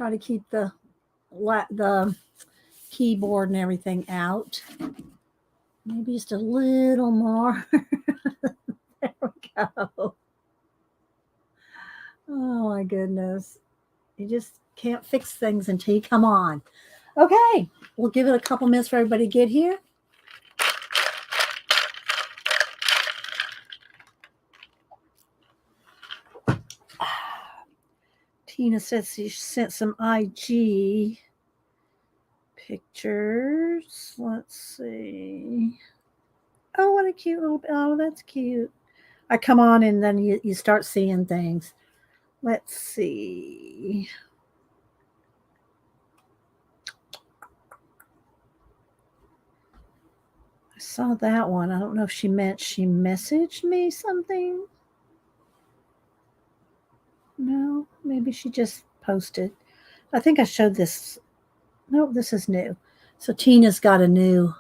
Try to keep the keyboard and everything out. Maybe just a little more. There we go. Oh my goodness. You just can't fix things until you come on. Okay, we'll give it a couple minutes for everybody to get here. Tina says she sent some IG pictures. Let's see. Oh, what a cute little, oh, that's cute. I come on and then you start seeing things. Let's see. I saw that one. I don't know if she meant she messaged me something. No, maybe she just posted. I think I showed this. No, this is new. So Tina's got a new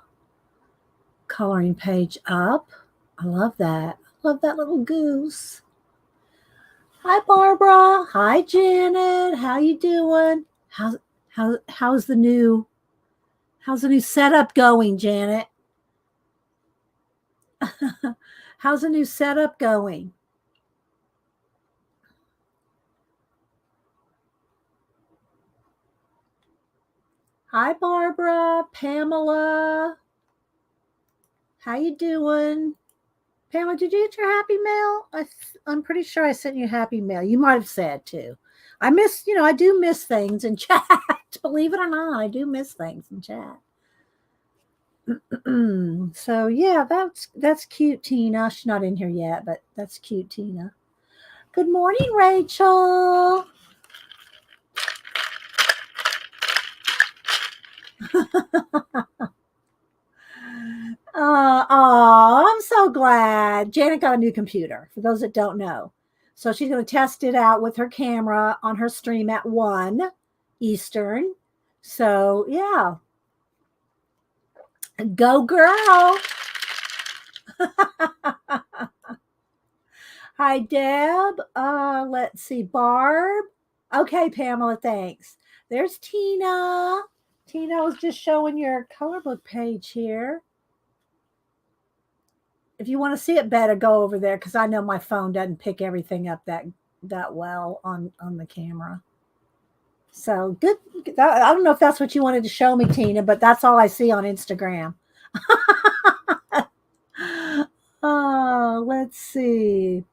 coloring page up. I love that. I love that little goose. Hi, Barbara. Hi, Janet. How you doing? How's the new setup going, Janet? How's the new setup going? Hi, Barbara, Pamela. How you doing? Pamela, did you get your happy mail? I'm pretty sure I sent you happy mail. You might have said too. I do miss things in chat. Believe it or not, I do miss things in chat. So yeah, that's cute, Tina. She's not in here yet, but that's cute, Tina. Good morning, Rachel. I'm so glad. Janet got a new computer, for those that don't know. So she's going to test it out with her camera on her stream at 1 Eastern. So, yeah. Go, girl. Hi, Deb. Let's see. Barb. Okay, Pamela, thanks. There's Tina. Tina was just showing your color book page here. If you want to see it better, go over there because I know my phone doesn't pick everything up that well on the camera. So good. I don't know if that's what you wanted to show me, Tina, but that's all I see on Instagram. Oh, let's see.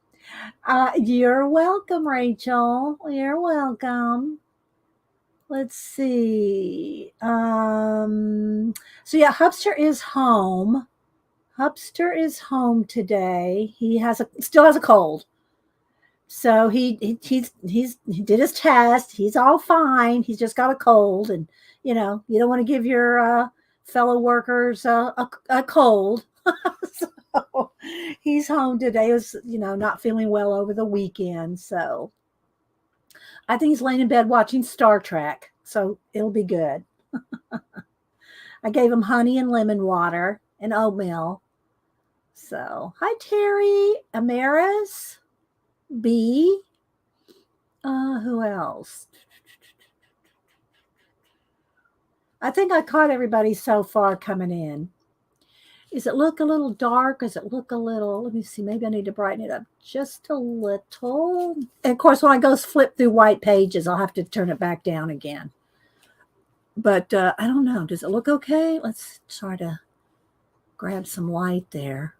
You're welcome, Rachel. You're welcome. Let's see. So yeah, Hubster is home. Hubster is home today. He still has a cold. So he did his test. He's all fine. He's just got a cold, and you don't want to give your fellow workers a cold. So he's home today. He was not feeling well over the weekend. So I think he's laying in bed watching Star Trek. So it'll be good. I gave him honey and lemon water and oatmeal. So, hi, Terry, Amaris, B. Who else? I think I caught everybody so far coming in. Does it look a little dark? Does it look a little, let me see, maybe I need to brighten it up just a little. And of course, when I go flip through white pages, I'll have to turn it back down again. But I don't know. Does it look okay? Let's try to grab some light there.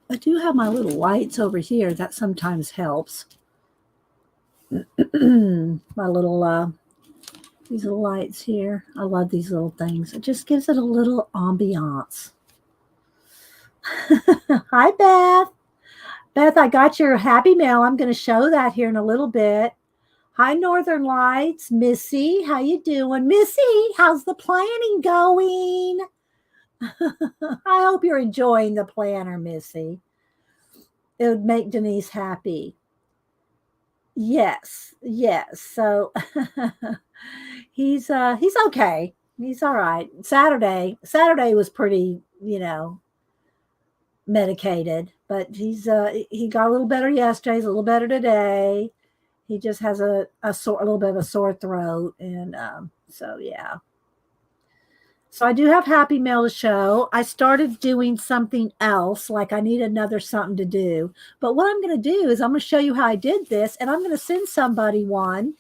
I do have my little lights over here. That sometimes helps. My little, these little lights here. I love these little things. It just gives it a little ambiance. Hi, Beth. Beth, I got your happy mail. I'm going to show that here in a little bit. Hi, Northern Lights. Missy, how you doing? Missy, how's the planning going? I hope you're enjoying the planner, Missy. It would make Denise happy. Yes. So he's okay. He's all right. Saturday was pretty, medicated, but he got a little better yesterday. He's a little better today. He just has a little bit of a sore throat, and so yeah. So I do have Happy Mail to show. I started doing something else, like I need another something to do. But what I'm going to do is I'm going to show you how I did this, and I'm going to send somebody one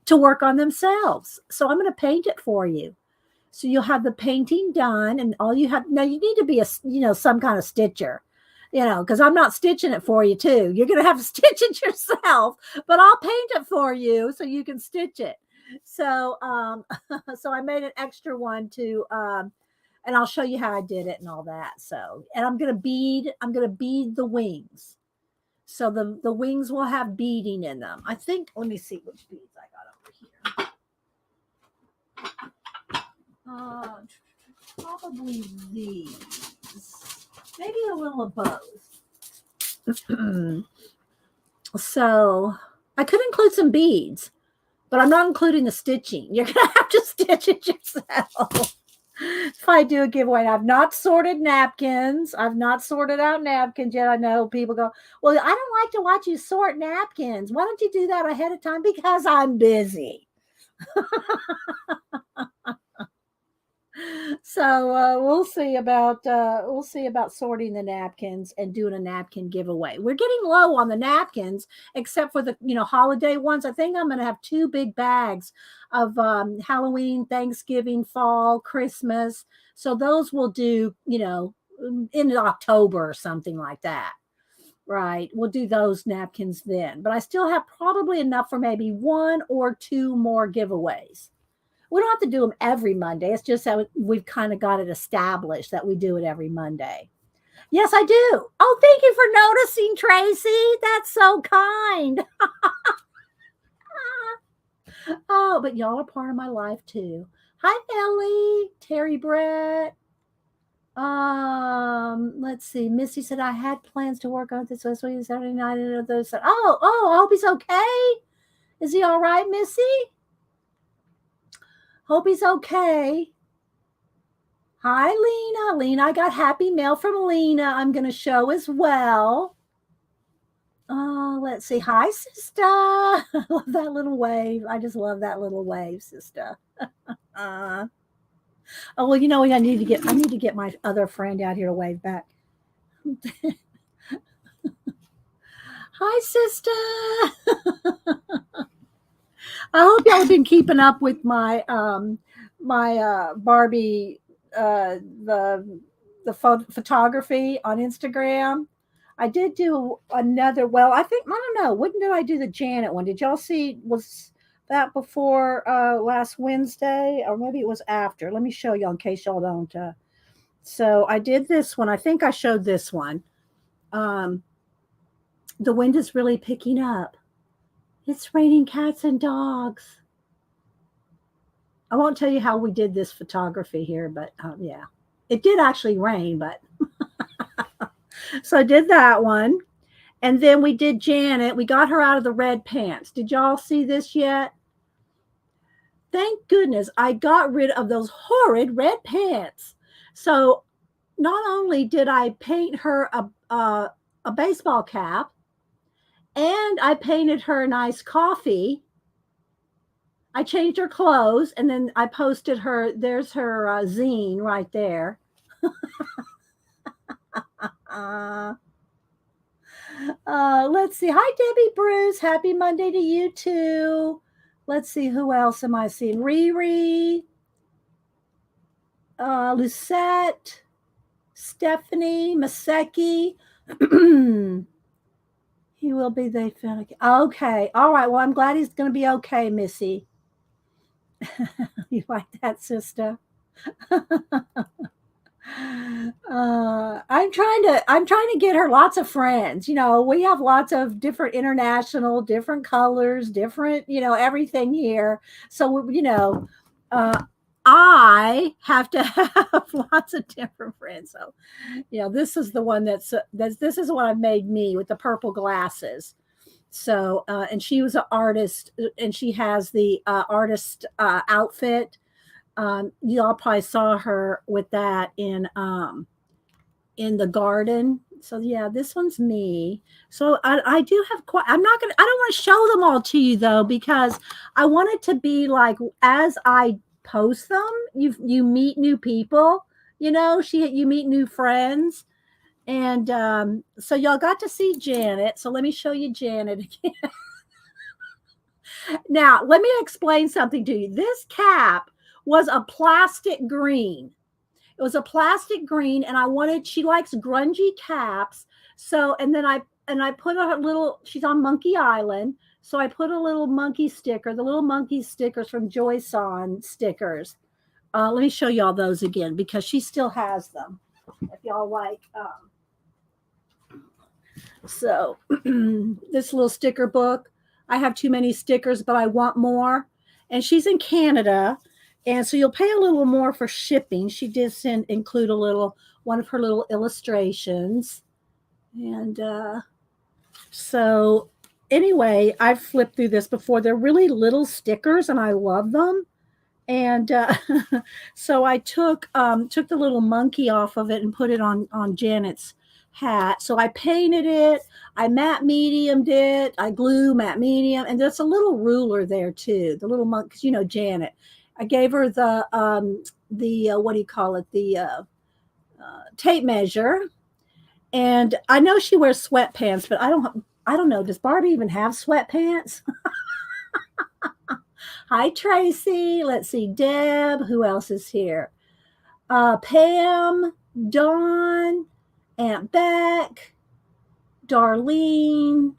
to work on themselves. So I'm going to paint it for you. So you'll have the painting done, and all you have now, you need to be some kind of stitcher, because I'm not stitching it for you too. You're going to have to stitch it yourself, but I'll paint it for you so you can stitch it. So, so I made an extra one to, and I'll show you how I did it and all that. So, and I'm going to bead the wings. So the wings will have beading in them. I think, let me see which beads I got over here. Probably these. Maybe a little of both. So I could include some beads, but I'm not including the stitching. You're going to have to stitch it yourself. If I do a giveaway, I've not sorted napkins. I've not sorted out napkins yet. I know people go, well, I don't like to watch you sort napkins. Why don't you do that ahead of time? Because I'm busy. So we'll see about sorting the napkins and doing a napkin giveaway. We're getting low on the napkins, except for the holiday ones. I think I'm going to have 2 big bags of Halloween, Thanksgiving, fall, Christmas. So those will do in October or something like that. Right, we'll do those napkins then. But I still have probably enough for maybe 1 or 2 more giveaways. We don't have to do them every Monday. It's just that we've kind of got it established that we do it every Monday. Yes, I do. Oh, thank you for noticing, Tracy. That's so kind. Oh, but y'all are part of my life too. Hi, Ellie, Terry Brett. Let's see. Missy said I had plans to work on this last week, Saturday night, and others said, oh, I hope he's okay. Is he all right, Missy? Hope he's okay. Hi, Lena. Lena, I got happy mail from Lena. I'm going to show as well. Let's see. Hi, sister. I love that little wave. I just love that little wave, sister. Oh, well, you know what? I need to get my other friend out here to wave back. Hi, sister. I hope y'all have been keeping up with my Barbie the photography on Instagram. I did do another. Well, I don't know. When did I do the Janet one? Did y'all see? Was that before last Wednesday, or maybe it was after? Let me show y'all in case y'all don't. So I did this one. I think I showed this one. The wind is really picking up. It's raining cats and dogs. I won't tell you how we did this photography here, but yeah, it did actually rain, but so I did that one. And then we did Janet. We got her out of the red pants. Did y'all see this yet? Thank goodness I got rid of those horrid red pants. So not only did I paint her a baseball cap, and I painted her a nice coffee. I changed her clothes, and then I posted her. There's her zine right there. Let's see. Hi, Debbie Bruce. Happy Monday to you too. Let's see. Who else am I seeing? Riri, Lucette, Stephanie, Maseki. He will be. They found. Okay. All right. Well, I'm glad he's going to be okay, Missy. You like that, sister? I'm trying to get her lots of friends. We have lots of different international, different colors, different, everything here. So, I have to have lots of different friends. So, this is the one this is what I've made me with the purple glasses. So, and she was an artist, and she has the artist outfit. Y'all probably saw her with that in the garden. So yeah, this one's me. So I do have quite, I don't want to show them all to you though, because I want it to be like, as I post them, you meet new people, you meet new friends. And so y'all got to see Janet. So let me show you Janet again. Now, let me explain something to you. This cap was a plastic green. It was a plastic green, and she likes grungy caps. So, and then I put a little, she's on Monkey Island. So I put a little monkey sticker, the little monkey stickers from Joy-Son stickers. Let me show y'all those again, because she still has them. If y'all like, so this little sticker book, I have too many stickers, but I want more. And she's in Canada. And so you'll pay a little more for shipping. She did include one of her little illustrations. And so anyway, I've flipped through this before. They're really little stickers and I love them. And so I took the little monkey off of it and put it on Janet's hat. So I painted it, I matte mediumed it, I glue matte medium, and there's a little ruler there too. The little monk, because Janet. I gave her the what do you call it? The tape measure. And I know she wears sweatpants, but I don't know. Does Barbie even have sweatpants? Hi, Tracy. Let's see. Deb. Who else is here? Pam, Dawn, Aunt Beck, Darlene,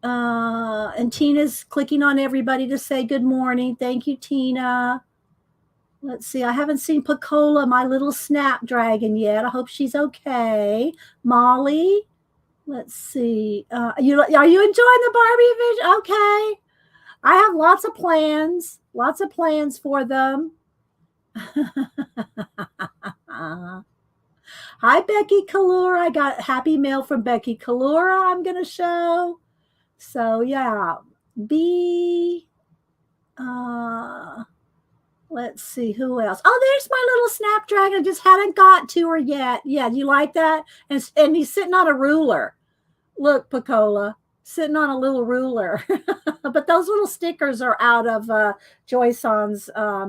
and Tina's clicking on everybody to say good morning. Thank you, Tina. Let's see. I haven't seen Picola, my little snapdragon, yet. I hope she's okay. Molly. Let's see. Are you enjoying the Barbie vision? Okay. I have lots of plans for them. Hi, Becky Kalura. I got happy mail from Becky Kalura I'm going to show. So, yeah. Let's see, who else? Oh, there's my little snapdragon. Just hadn't got to her yet. Yeah, do you like that? And he's sitting on a ruler. Look, Picola, sitting on a little ruler. But those little stickers are out of Joy-Son's. I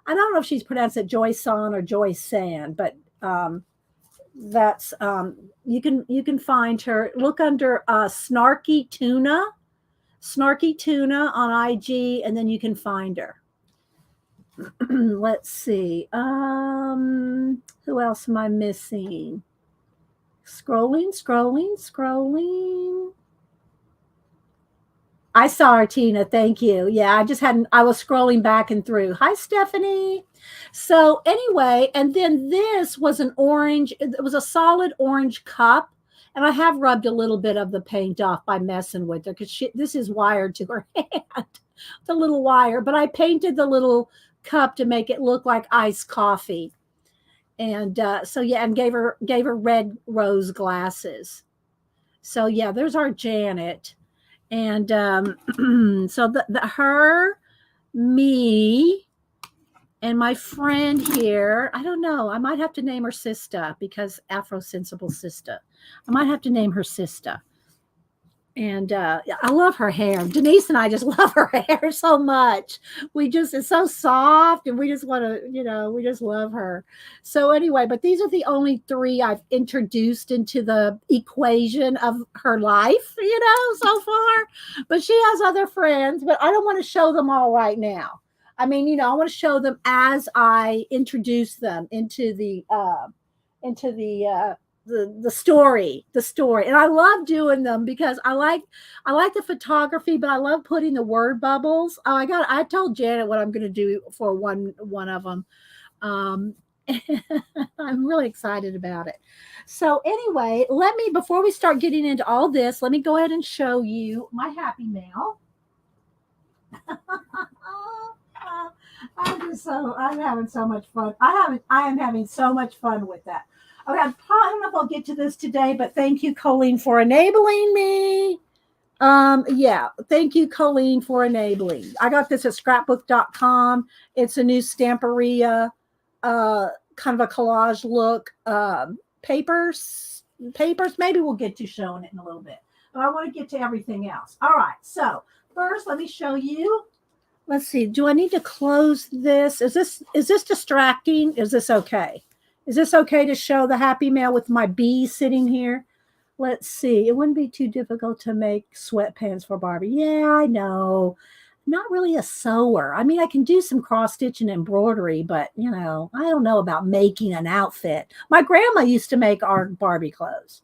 don't know if she's pronounced it Joy-Son or Joy-San, but that's you can find her. Look under Snarky Tuna on IG, and then you can find her. Let's see. Who else am I missing? Scrolling. I saw her, Tina. Thank you. Yeah, I was scrolling back and through. Hi, Stephanie. So anyway, and then this was an orange. It was a solid orange cup. And I have rubbed a little bit of the paint off by messing with her, because this is wired to her hand, the little wire. But I painted the little cup to make it look like iced coffee. And so yeah, and gave her red rose glasses. So yeah, there's our Janet. And so her, me, and my friend here, I don't know, I might have to name her Sista, because Afro Sensible Sista. I might have to name her Sista. And I love her hair. Denise and I just love her hair so much. It's so soft, and we just want to, we just love her. So anyway, but these are the only three I've introduced into the equation of her life, so far. But she has other friends, but I don't want to show them all right now. I mean, I want to show them as I introduce them into the story. And I love doing them because I like the photography, but I love putting the word bubbles. I told Janet what I'm going to do for one of them. I'm really excited about it. So anyway, before we start getting into all this, let me go ahead and show you my happy mail. I'm having so much fun. I am having so much fun with that. Okay, I don't know if I'll get to this today, but thank you, Colleen, for enabling me. Yeah, thank you, Colleen, for enabling. I got this at scrapbook.com. It's a new Stamperia, kind of a collage look, paper papers. Maybe we'll get to showing it in a little bit. But I want to get to everything else. All right. So first, let me show you. Let's see. Do I need to close this? Is this distracting? Is this okay? Is this okay to show the Happy Mail with my bee sitting here? Let's see. It wouldn't be too difficult to make sweatpants for Barbie. Yeah, I know. Not really a sewer. I mean, I can do some cross stitch and embroidery, but I don't know about making an outfit. My grandma used to make our Barbie clothes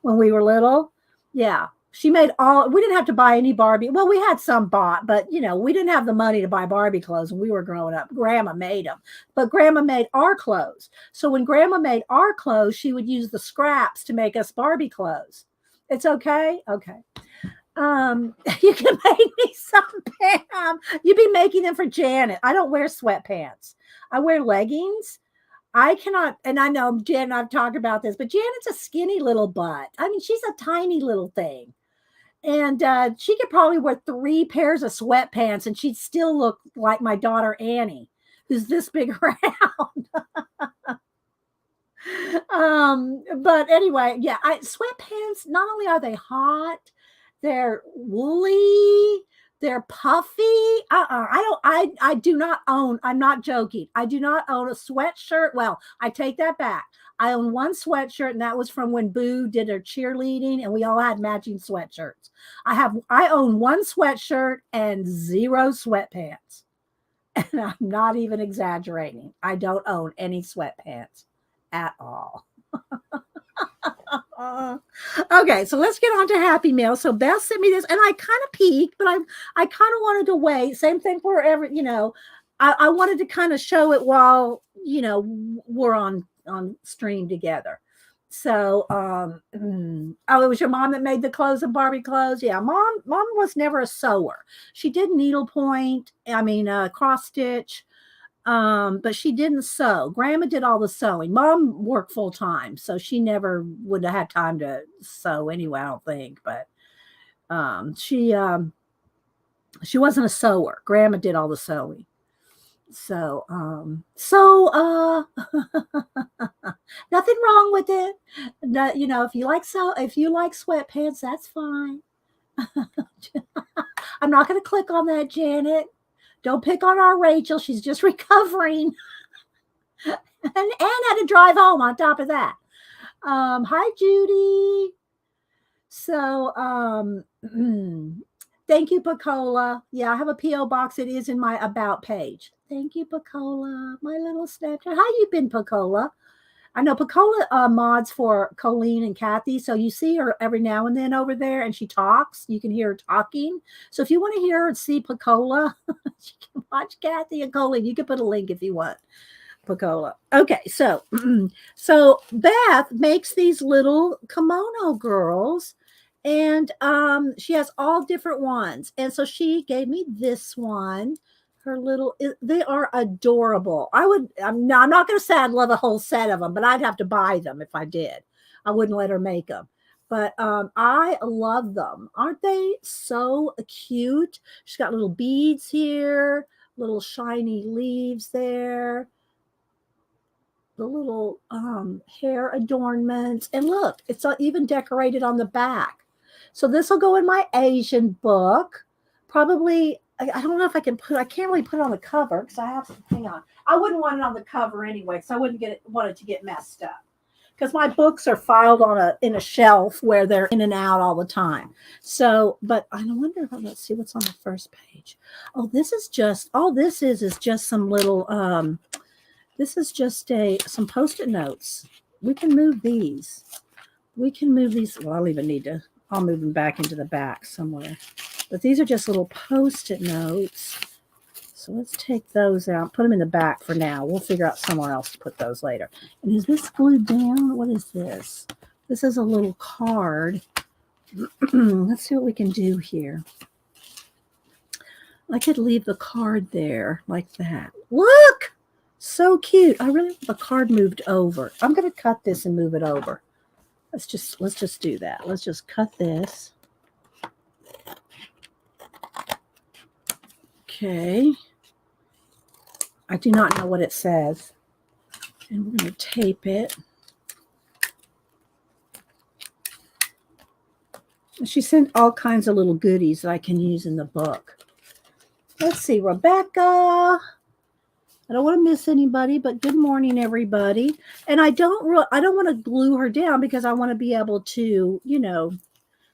when we were little. Yeah. She made we didn't have to buy any Barbie. Well, we had some bought, but we didn't have the money to buy Barbie clothes when we were growing up. Grandma made them, but Grandma made our clothes. So when Grandma made our clothes, she would use the scraps to make us Barbie clothes. It's okay. Okay. You can make me some, Pam. You'd be making them for Janet. I don't wear sweatpants. I wear leggings. I cannot, and I know Janet, I've talked about this, but Janet's a skinny little butt. I mean, she's a tiny little thing. And she could probably wear 3 pairs of sweatpants and she'd still look like my daughter Annie, who's this big around. But anyway, yeah, sweatpants, not only are they hot, they're woolly, they're puffy. I do not own, I'm not joking. I do not own a sweatshirt. Well, I take that back. I own one sweatshirt, and that was from when Boo did her cheerleading, and we all had matching sweatshirts. I own one sweatshirt and 0 sweatpants. And I'm not even exaggerating. I don't own any sweatpants at all. Okay, so let's get on to Happy Mail. So Beth sent me this, and I kind of peeked, but I kind of wanted to wait. Same thing for I wanted to kind of show it while we're on stream together. So it was your mom that made the clothes and Barbie clothes. Yeah, mom was never a sewer. She did needlepoint, cross stitch. But she didn't sew. Grandma did all the sewing. Mom worked full time, so she never would have had time to sew anyway, I don't think. But she wasn't a sewer. Grandma did all the sewing. So nothing wrong with it. If you like sweatpants, that's fine. I'm not going to click on that, Janet. Don't pick on our Rachel. She's just recovering and had to drive home on top of that. Hi, Judy. So, thank you, Pacola. Yeah, I have a P.O. box. It is in my About page. Thank you, Pacola. My little Snapchat. How you been, Pacola? I know Pacola mods for Colleen and Kathy. So you see her every now and then over there, and she talks. You can hear her talking. So if you want to hear her and see Pacola, you can watch Kathy and Colleen. You can put a link if you want. Pacola. Okay, so Beth makes these little kimono girls, and she has all different ones. And so she gave me this one. They are adorable. I'm not going to say I'd love a whole set of them, but I'd have to buy them if I did. I wouldn't let her make them. But I love them. Aren't they so cute? She's got little beads here, little shiny leaves there, the little hair adornments. And look, it's even decorated on the back. So this will go in my Asian book. Probably, I don't know if I can't really put it on the cover because I have to, hang on. I wouldn't want it on the cover anyway, so I wouldn't want it to get messed up. Because my books are filed in a shelf where they're in and out all the time. So, but I wonder, let's see what's on the first page. Oh, this is just some little, this is just some Post-it notes. We can move these. Well, I'll move them back into the back somewhere. But these are just little Post-it notes. So let's take those out, put them in the back for now. We'll figure out somewhere else to put those later. And is this glued down? What is this? This is a little card. Let's see what we can do here. I could leave the card there like that. Look! So cute. I really want the card moved over. I'm going to cut this and move it over. Let's just do that. Let's just cut this. Okay. I do not know what it says. And we're going to tape it. She sent all kinds of little goodies that I can use in the book. Let's see, Rebecca. I don't want to miss anybody, but good morning, everybody. And I don't want to glue her down because I want to be able to, you know.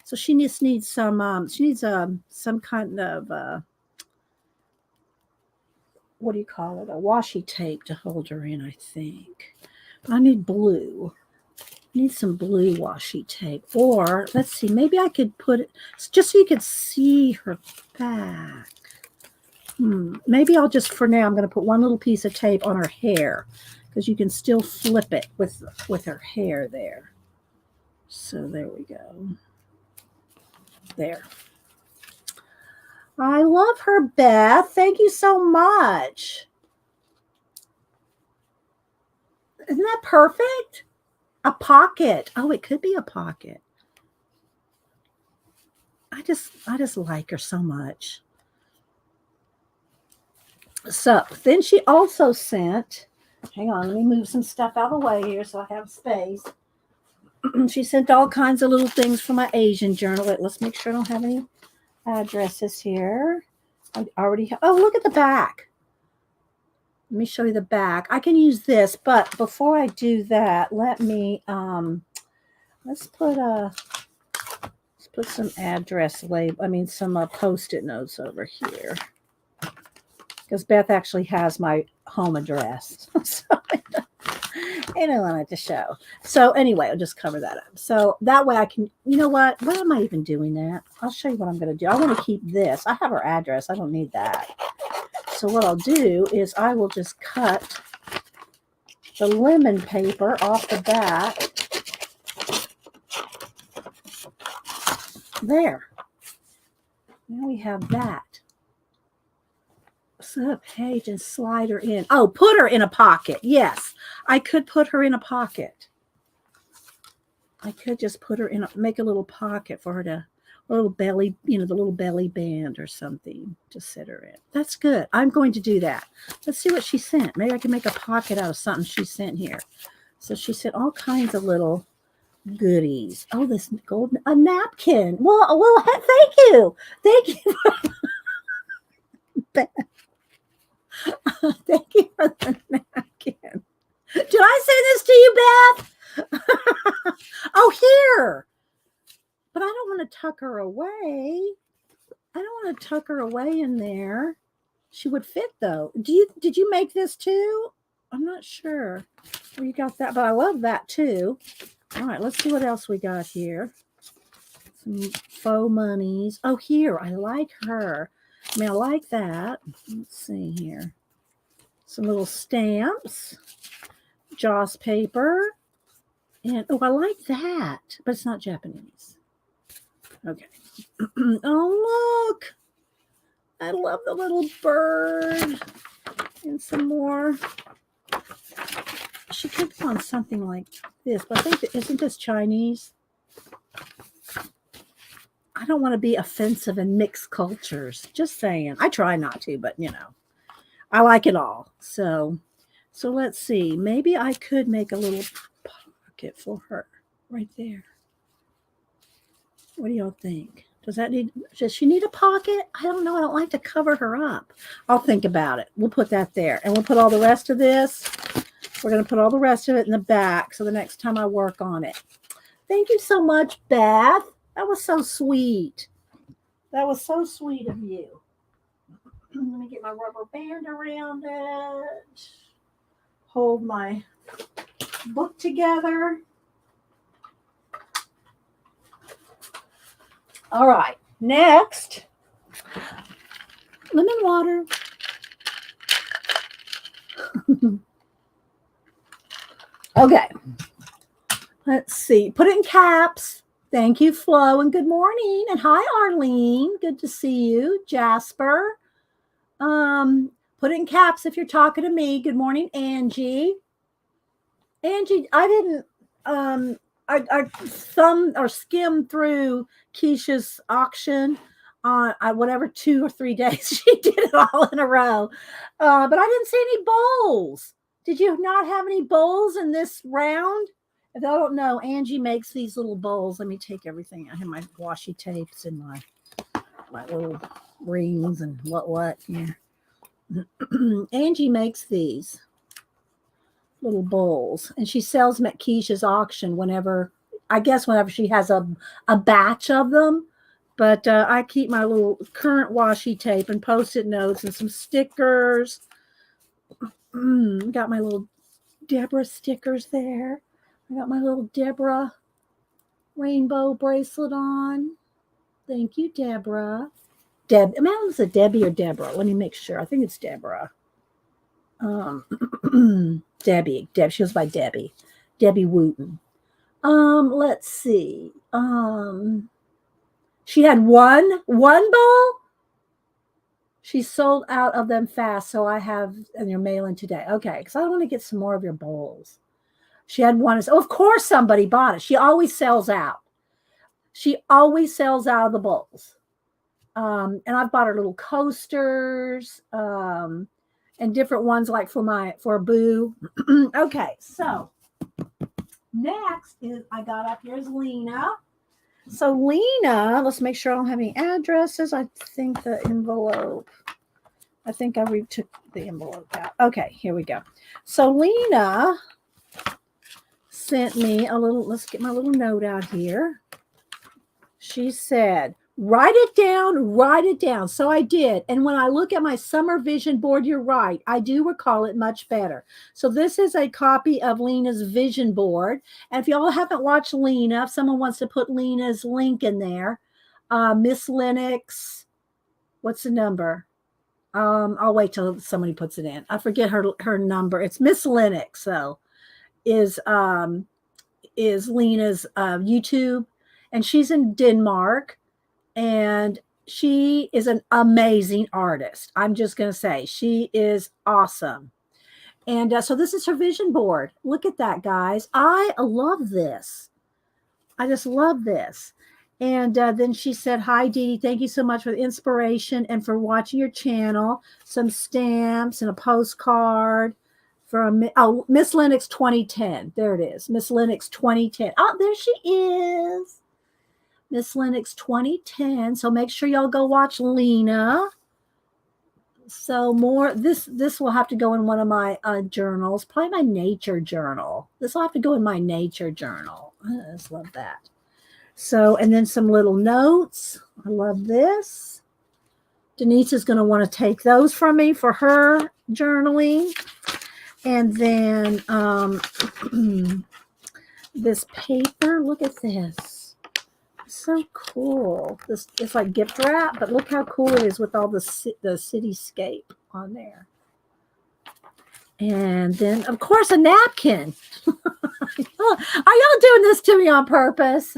So she just needs some. She needs some kind of what do you call it? A washi tape to hold her in. I think. I need blue. Need some blue washi tape. Or let's see, maybe I could put it just so you could see her back. Maybe I'll just, for now, I'm going to put one little piece of tape on her hair because you can still flip it with her hair there. So there we go. There. I love her, Beth. Thank you so much. Isn't that perfect? A pocket. Oh, it could be a pocket. I just like her so much. So then she also sent, hang on, let me move some stuff out of the way here so I have space. She sent all kinds of little things for my Asian journal. Wait, let's make sure I don't have any addresses here. I already have, oh, look at the back. Let me show you the back. I can use this, but before I do that, let me, let's put some address label, some post-it notes over here. Because Beth actually has my home address. So I don't want it to show. So anyway, I'll just cover that up. So that way I can, you know what? Why am I even doing that? I'll show you what I'm going to do. I want to keep this. I have her address. I don't need that. So what I'll do is I will just cut the lemon paper off the back. There. Now we have that. Flip page and slide her in. Oh, put her in a pocket. Yes, I could put her in a pocket. I could just put her in, make a little pocket for her to, a little belly, the little belly band or something to sit her in. That's good. I'm going to do that. Let's see what she sent. Maybe I can make a pocket out of something she sent here. So she sent all kinds of little goodies. Oh, this golden, a napkin. Well, thank you. Thank you. Thank you for the napkin. Did I send this to you, Beth? Oh, here. But I don't want to tuck her away. I don't want to tuck her away in there. She would fit, though. Did you make this too? I'm not sure where you got that, but I love that too. All right, let's see what else we got here. Some faux monies. Oh, here. I like her. I like that. Let's see here. Some little stamps, Joss paper, and oh, I like that, but it's not Japanese. Okay. Oh, look. I love the little bird. And some more. She could put on something like this, but I think, isn't this Chinese? I don't want to be offensive in mixed cultures. Just saying. I try not to, but I like it all. So let's see. Maybe I could make a little pocket for her right there. What do y'all think? Does she need a pocket? I don't know. I don't like to cover her up. I'll think about it. We'll put that there. And we'll put all the rest of this. We're going to put all the rest of it in the back. So the next time I work on it. Thank you so much, Beth. That was so sweet. That was so sweet of you. Let me get my rubber band around it. Hold my book together. All right. Next, lemon water. Okay. Let's see. Put it in caps. Thank you, Flo, and good morning. And hi, Arlene. Good to see you. Jasper. Put it in caps if you're talking to me. Good morning, Angie. Angie, I didn't I thumbed or skimmed through Keisha's auction on whatever 2 or 3 days she did it all in a row. But I didn't see any bowls. Did you not have any bowls in this round? If I don't know, Angie makes these little bowls. Let me take everything. I have my washi tapes and my little rings and what. Yeah. Angie makes these little bowls, and she sells them at Keisha's auction whenever she has a batch of them. But I keep my little current washi tape and post-it notes and some stickers. Got my little Deborah stickers there. I got my little Deborah rainbow bracelet on. Thank you, Deborah. Is it Debbie or Deborah? Let me make sure. I think it's Deborah. Debbie. She goes by Debbie. Debbie Wooten. Let's see. She had one bowl. She sold out of them fast, so I have and you're mailing today. Okay, because I want to get some more of your bowls. She had one. Oh, of course somebody bought it. She always sells out. She always sells out of the bowls. And I've bought her little coasters, and different ones like for Boo. Okay, so next is I got up here is Lena. So Lena, let's make sure I don't have any addresses. I think the envelope. I think I retook the envelope out. Okay, here we go. So Lena sent me a little. Let's get my little note out here. She said, write it down. So I did. And when I look at my summer vision board, you're right. I do recall it much better. So this is a copy of Lena's vision board. And if y'all haven't watched Lena, if someone wants to put Lena's link in there, Miss Lennox, what's the number? I'll wait till somebody puts it in. I forget her number. It's Miss Lennox. So is Lena's YouTube. And she's in Denmark, and she is an amazing artist. I'm just going to say she is awesome. And so this is her vision board. Look at that, guys. I love this. I just love this. And then she said, hi, Dee Dee. Thank you so much for the inspiration and for watching your channel. Some stamps and a postcard. From Miss Lennox 2010. There it is. Miss Lennox 2010. Oh, there she is. Miss Lennox 2010. So make sure y'all go watch Lena. So more, this will have to go in one of my journals, probably my nature journal. This will have to go in my nature journal. I just love that. So, and then some little notes. I love this. Denise is going to want to take those from me for her journaling. And then this paper, look at this. So cool. This it's like gift wrap, but look how cool it is with all the cityscape on there. And then, of course, a napkin. Are y'all doing this to me on purpose?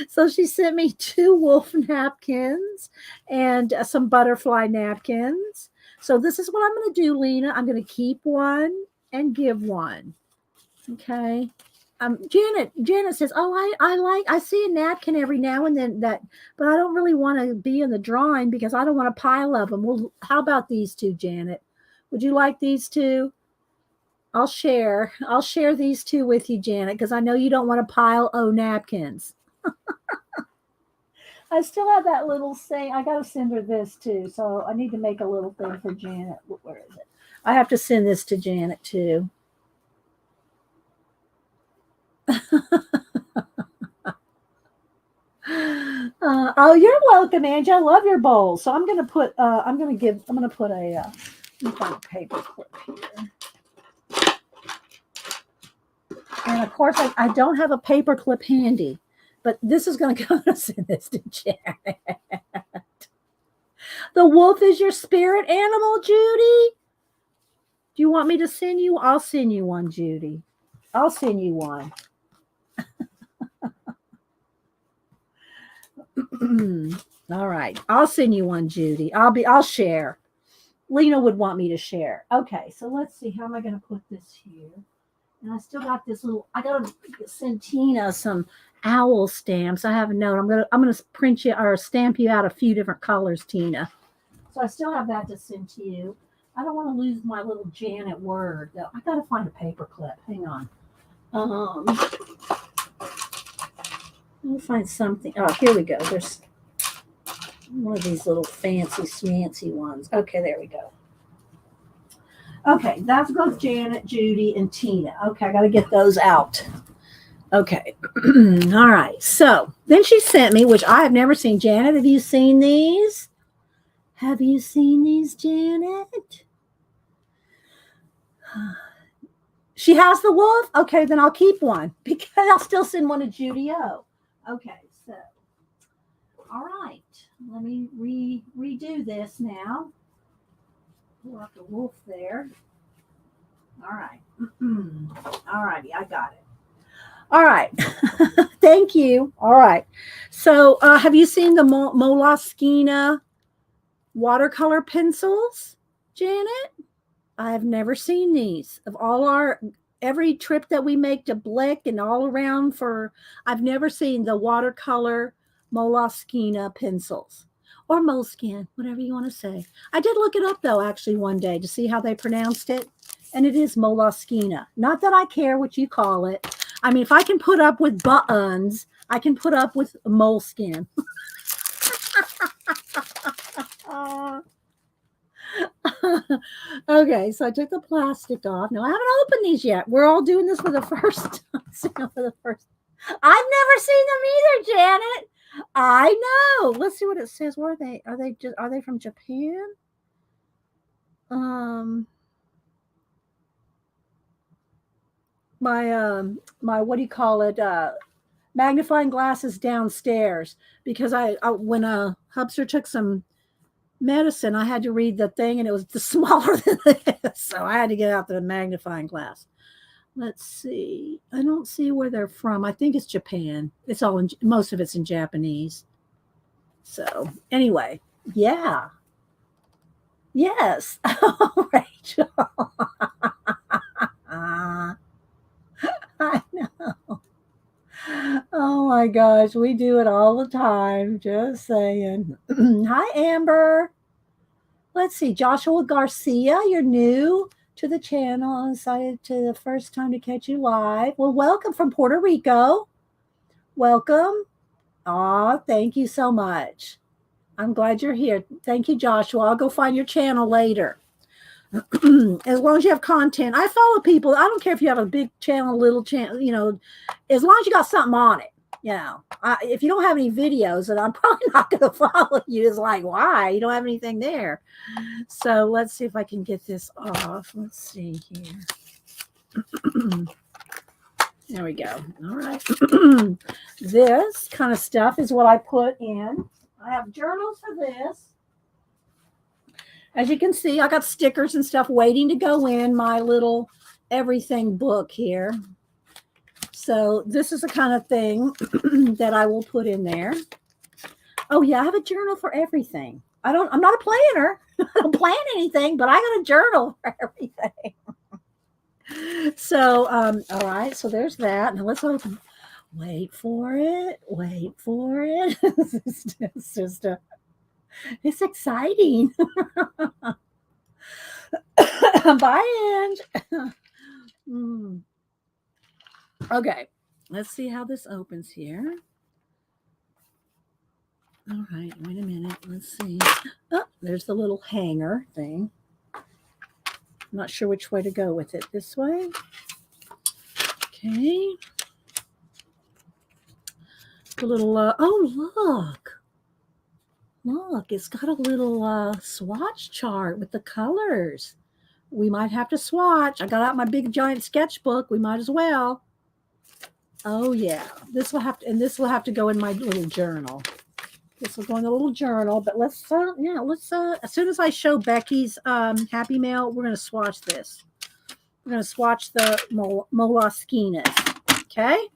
So she sent me 2 wolf napkins and some butterfly napkins. So this is what I'm going to do, Lena. I'm going to keep one and give one. Okay. Janet says, oh, I see a napkin every now and then but I don't really want to be in the drawing because I don't want a pile of them. Well, how about these 2, Janet? Would you like these 2? I'll share these 2 with you, Janet, because I know you don't want a pile of napkins. I still have that little thing. I got to send her this too. So I need to make a little thing for Janet. Where is it? I have to send this to Janet too. Oh, you're welcome, Angie. I love your bowl. So I'm gonna put let me find a paper clip here. And of course I don't have a paper clip handy, but this is gonna go to send this to Janet. The wolf is your spirit animal, Judy? Do you want me to send you? I'll send you one, Judy. I'll send you one. All right. I'll send you one, Judy. I'll share. Lena would want me to share. Okay, so let's see. How am I going to put this here? And I still got this little, I got to send Tina some owl stamps. I have a note. I'm going to print you or stamp you out a few different colors, Tina. So I still have that to send to you. I don't want to lose my little Janet word though. I got to find a paper clip. Hang on. Let me find something. Oh, here we go. There's one of these little fancy smancy ones. Okay, there we go. Okay, that's both Janet, Judy, and Tina. Okay, I got to get those out. Okay. All right. So then she sent me, which I have never seen. Janet, have you seen these? Have you seen these, Janet? She has the wolf? Okay, then I'll keep one because I'll still send one to Judy O. Okay, so, all right. Let me redo this now. Pull up the wolf there. All right. All righty, I got it. All right. Thank you. All right. So have you seen the Moleskine watercolor pencils, Janet? I've never seen these. Of all every trip that we make to Blick and all around I've never seen the watercolor Moleskine pencils. Or Moleskine, whatever you want to say. I did look it up, though, actually, one day to see how they pronounced it. And it is Moleskine. Not that I care what you call it. I mean, if I can put up with buttons, I can put up with moleskin. Okay, so I took the plastic off. Now, I haven't opened these yet. We're all doing this for the first time. I've never seen them either, Janet. I know. Let's see what it says. Where are they? Are they from Japan? My what do you call it? Magnifying glasses downstairs because I when Hubster took some medicine, I had to read the thing and it was smaller than this, so I had to get out the magnifying glass. Let's see. I don't see where they're from. I think it's Japan. It's all most of it's in Japanese. So anyway, yeah. Yes. Oh, Rachel. I know. Oh my gosh, we do it all the time. Just saying. Hi, Amber. Let's see. Joshua Garcia, you're new to the channel. I'm excited to the first time to catch you live. Well, welcome from Puerto Rico. Welcome. Aw, thank you so much. I'm glad you're here. Thank you, Joshua. I'll go find your channel later. As long as you have content. I follow people. I don't care if you have a big channel, little channel, as long as you got something on it. If you don't have any videos, then I'm probably not going to follow you. It's like, why? You don't have anything there. So let's see if I can get this off. Let's see here. There we go. All right. This kind of stuff is what I put in. I have journals for this. As you can see, I got stickers and stuff waiting to go in my little everything book here. So this is the kind of thing that I will put in there. Oh yeah, I have a journal for everything. I'm not a planner. I don't plan anything, but I got a journal for everything. So, all right, so there's that. Now let's open. Wait for it. Wait for it. It's exciting. Bye, Ange. Okay, let's see how this opens here. All right, wait a minute. Let's see. Oh, there's the little hanger thing. I'm not sure which way to go with it. This way. Okay. The little, oh, look. Look, it's got a little swatch chart with the colors. We might have to swatch. I got out my big giant sketchbook. We might as well. Oh yeah, this will have to go in my little journal. This will go in the little journal. But let's as soon as I show Becky's Happy Mail, we're gonna swatch this. We're gonna swatch the Moleskinas. Okay.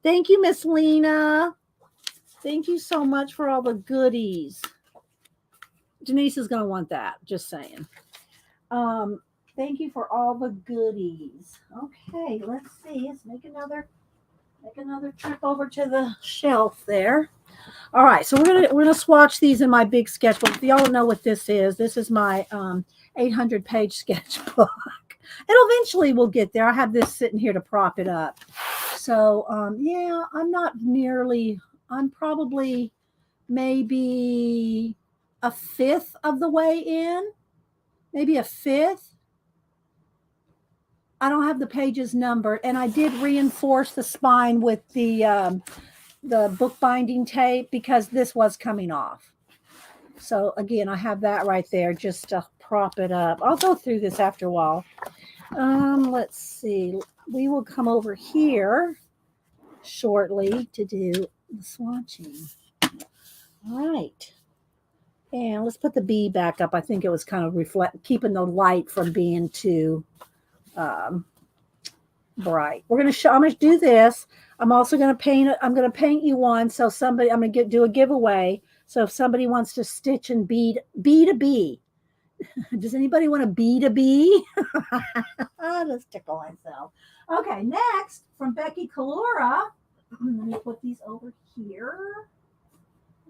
Thank you, Miss Lena. Thank you so much for all the goodies. Denise is going to want that. Just saying. Thank you for all the goodies. Okay, let's see. Let's make another trip over to the shelf there. All right, so we're gonna swatch these in my big sketchbook. If y'all don't know what this is my 800-page sketchbook. It'll eventually we'll get there. I have this sitting here to prop it up. So yeah, I'm probably maybe a fifth of the way in, maybe a fifth. I don't have the pages numbered, and I did reinforce the spine with the bookbinding tape because this was coming off. So again, I have that right there just to prop it up. I'll go through this after a while. Let's see. We will come over here shortly to do the swatching. All right. And let's put the bee back up. I think it was kind of keeping the light from being too bright. I'm going to do this. I'm also going to paint it. I'm going to paint you one. So I'm going to do a giveaway. So if somebody wants to stitch and bead a bee, does anybody want to bead a bee? Let's tickle myself. Okay, next from Becky Kalora. Let me put these over here.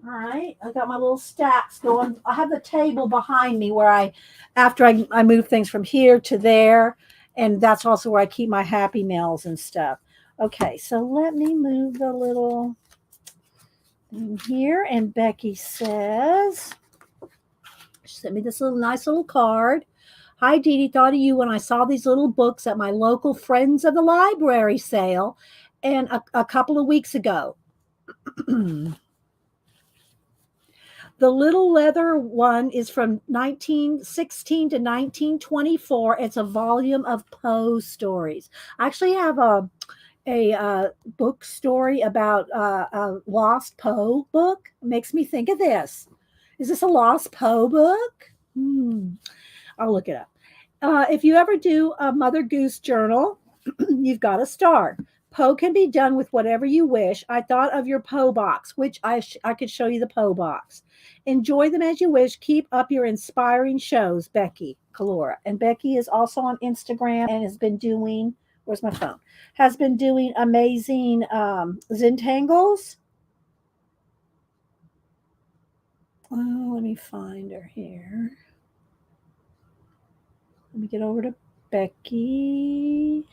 All right, I got my little stacks going. I have the table behind me where after I move things from here to there, and that's also where I keep my Happy Mails and stuff. Okay, so let me move the little thing here, and Becky says, she sent me this nice little card. Hi, Dee Dee, thought of you when I saw these little books at my local Friends of the Library sale and a couple of weeks ago. The little leather one is from 1916 to 1924. It's a volume of Poe stories. I actually have a book story about a lost Poe book. It makes me think of this. Is this a lost Poe book? I'll look it up. If you ever do a Mother Goose journal, you've got a star. Poe can be done with whatever you wish. I thought of your Poe box, which I could show you the Poe box. Enjoy them as you wish. Keep up your inspiring shows, Becky Kalora. And Becky is also on Instagram and has been doing, where's my phone? Has been doing amazing Zintangles. Oh, let me find her here. Let me get over to Becky.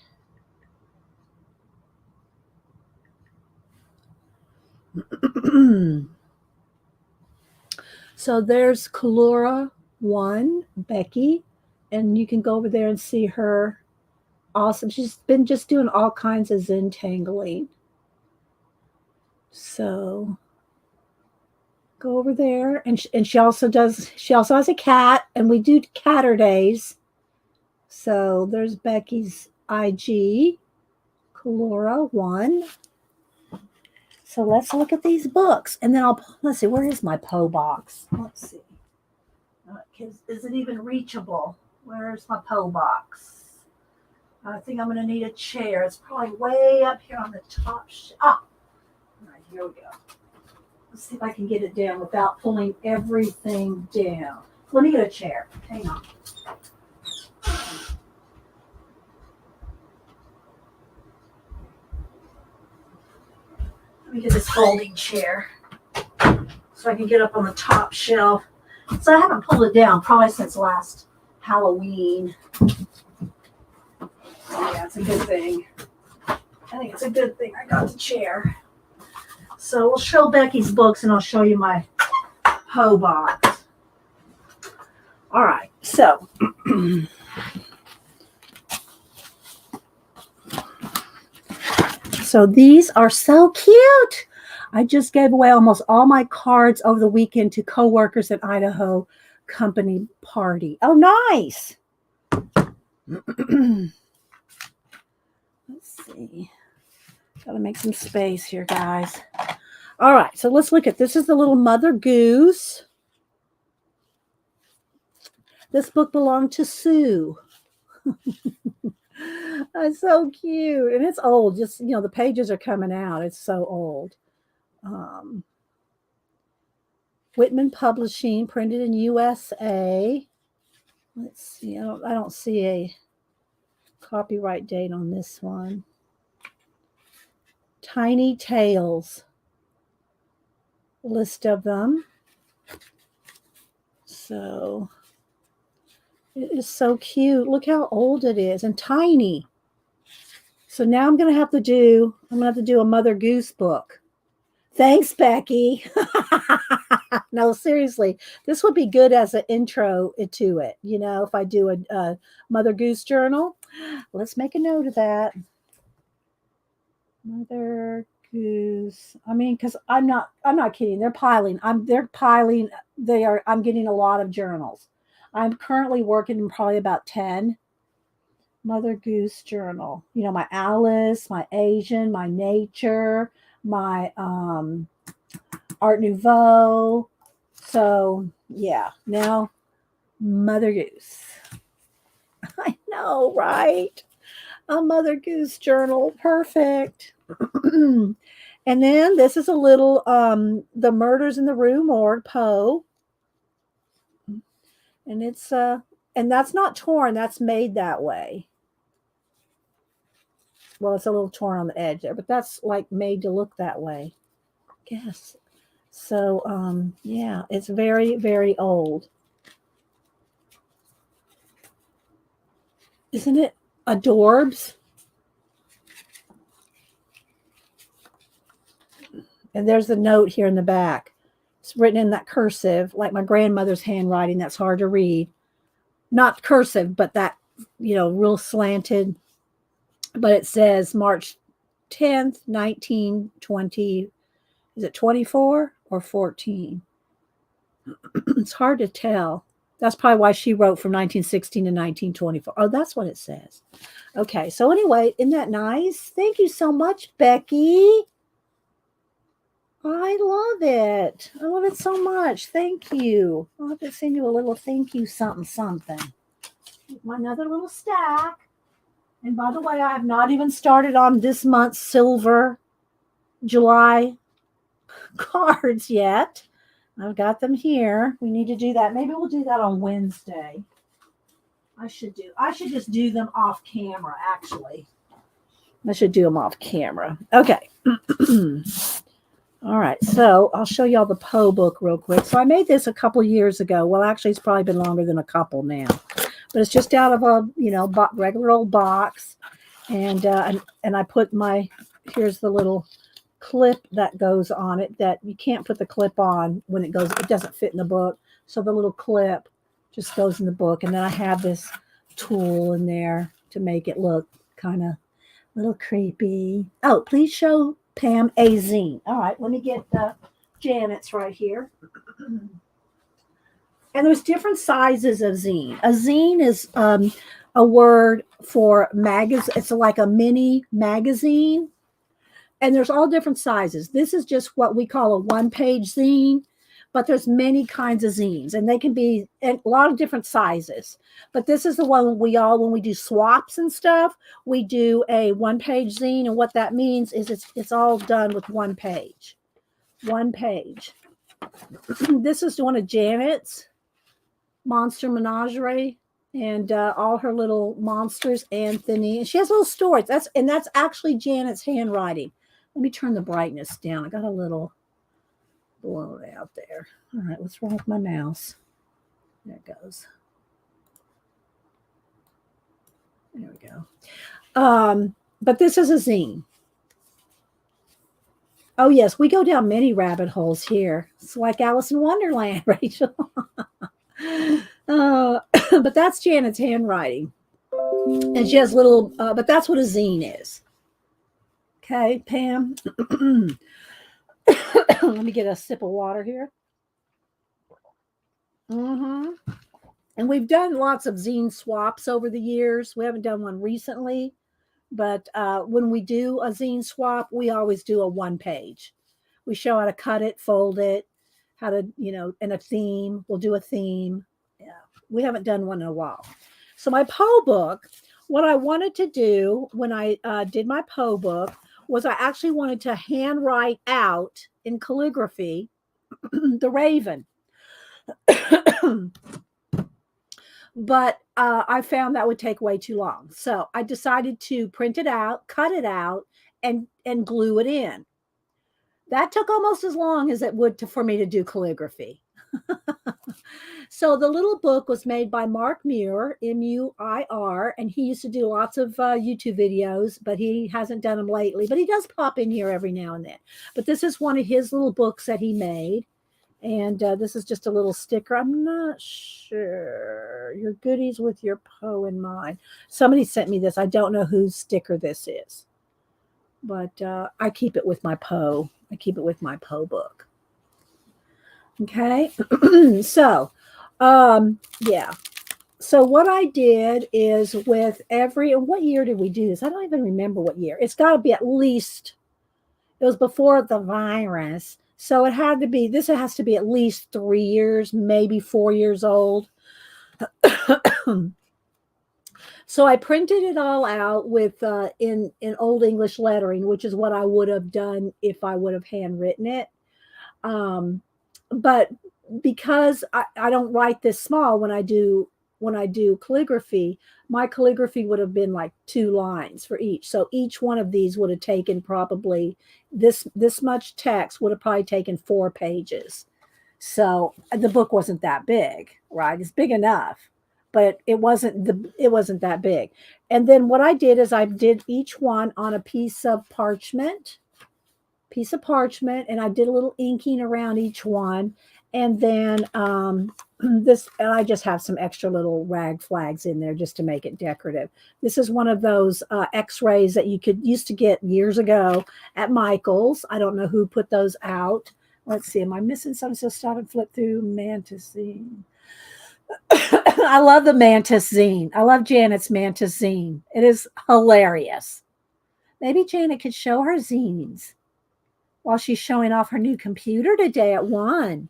So there's Kalora 1, Becky, and you can go over there and see her. Awesome. She's been just doing all kinds of Zintangling. So go over there, and she also has a cat, and we do Catterdays. So there's Becky's IG, Kalora 1. So let's look at these books, and then let's see, where is my Poe box? Let's see. Is it even reachable? Where's my Poe box? I think I'm going to need a chair. It's probably way up here on the top shelf. All right, here we go. Let's see if I can get it down without pulling everything down. Let me get a chair. Hang on. Let me get this folding chair so I can get up on the top shelf. So I haven't pulled it down probably since last Halloween. Yeah, it's a good thing. I think it's a good thing I got the chair. So we'll show Becky's books and I'll show you my Poe box. All right, so so these are so cute. I just gave away almost all my cards over the weekend to coworkers at Idaho Company Party. Oh, nice. Let's see. Got to make some space here, guys. All right, so let's look at this. Is the little Mother Goose. This book belonged to Sue. It's so cute. And it's old. Just, the pages are coming out. It's so old. Whitman Publishing, printed in USA. Let's see. I don't see a copyright date on this one. Tiny Tales. List of them. So It is so cute. Look how old it is and tiny. So now I'm going to have to do a Mother Goose book. Thanks, Becky. No, seriously, this would be good as an intro to it. If I do a Mother Goose journal, let's make a note of that. Mother Goose. I mean, because I'm not kidding. They're piling. I'm getting a lot of journals. I'm currently working in probably about 10. Mother Goose journal. My Alice, my Asian, my nature, my Art Nouveau. So yeah, now Mother Goose. I know, right? A Mother Goose journal. Perfect. And then this is a little The Murders in the Rue Morgue, Poe. And it's and that's not torn, that's made that way. Well, it's a little torn on the edge there, but that's like made to look that way. Yes. So yeah, it's very, very old. Isn't it adorbs? And there's the note here in the back. It's written in that cursive, like my grandmother's handwriting. That's hard to read. Not cursive, but that, real slanted. But it says March 10th, 1920. Is it 24 or 14? It's hard to tell. That's probably why she wrote from 1916 to 1924. Oh, that's what it says. Okay, so anyway, isn't that nice? Thank you so much, Becky. I love it. I love it so much. Thank you. I'll have to send you a little thank you something. Another little stack. And by the way, I have not even started on this month's silver July cards yet. I've got them here. We need to do that. Maybe we'll do that on Wednesday. I should just do them off camera, actually. I should do them off camera. Okay. All right. So I'll show y'all the Poe book real quick. So I made this a couple years ago. Well, actually, it's probably been longer than a couple now. But it's just out of a, regular old box. And I put here's the little clip that goes on it that you can't put the clip on when it doesn't fit in the book. So the little clip just goes in the book. And then I have this tool in there to make it look kind of a little creepy. Oh, please show Pam a zine. All right, let me get Janet's right here. And there's different sizes of zine. A zine is a word for magazine. It's like a mini magazine. And there's all different sizes. This is just what we call a one-page zine, but there's many kinds of zines, and they can be a lot of different sizes. But this is the one when we do swaps and stuff, we do a one-page zine, and what that means is it's all done with one page. One page. This is one of Janet's Monster Menagerie, and all her little monsters, Anthony. And she has little stories. That's actually Janet's handwriting. Let me turn the brightness down. I got a little blown out there. All right, what's wrong with my mouse? There it goes. There we go. But this is a zine. Oh, yes, we go down many rabbit holes here. It's like Alice in Wonderland, Rachel. But that's Janet's handwriting. And she has little, but that's what a zine is. Okay, Pam. Let me get a sip of water here. And we've done lots of zine swaps over the years. We haven't done one recently, but when we do a zine swap, we always do a one page. We show how to cut it, fold it, how to, and a theme. We'll do a theme. Yeah, we haven't done one in a while. So my Poe book, what I wanted to do when I did my Poe book was I actually wanted to handwrite out in calligraphy the raven. But I found that would take way too long. So I decided to print it out, cut it out, and glue it in. That took almost as long as it would for me to do calligraphy. So the little book was made by Mark Muir, Muir, and he used to do lots of YouTube videos, but he hasn't done them lately. But he does pop in here every now and then. But this is one of his little books that he made. And this is just a little sticker. I'm not sure. Your goodies with your Poe in mind. Somebody sent me this. I don't know whose sticker this is. But I keep it with my Poe. I keep it with my Poe book. Okay. So, yeah. So what I did is with every, what year did we do this? I don't even remember what year. It's got to be at least, it was before the virus. So it had to be, this has to be at least 3 years, maybe 4 years old. So I printed it all out with in Old English lettering, which is what I would have done if I would have handwritten it. But because I don't write this small when I do calligraphy, my calligraphy would have been like 2 lines for each. So each one of these would have taken probably this much text would have probably taken 4 pages. So the book wasn't that big, right? It's big enough, but it wasn't that big. And then what I did is I did each one on a piece of parchment, and I did a little inking around each one. And then this, and I just have some extra little rag flags in there just to make it decorative. This is one of those x-rays that you used to get years ago at Michael's. I don't know who put those out. Let's see, am I missing something? So stop and flip through Mantis Zine. I love the Mantis Zine. I love Janet's Mantis Zine. It is hilarious. Maybe Janet could show her zines while she's showing off her new computer today at 1.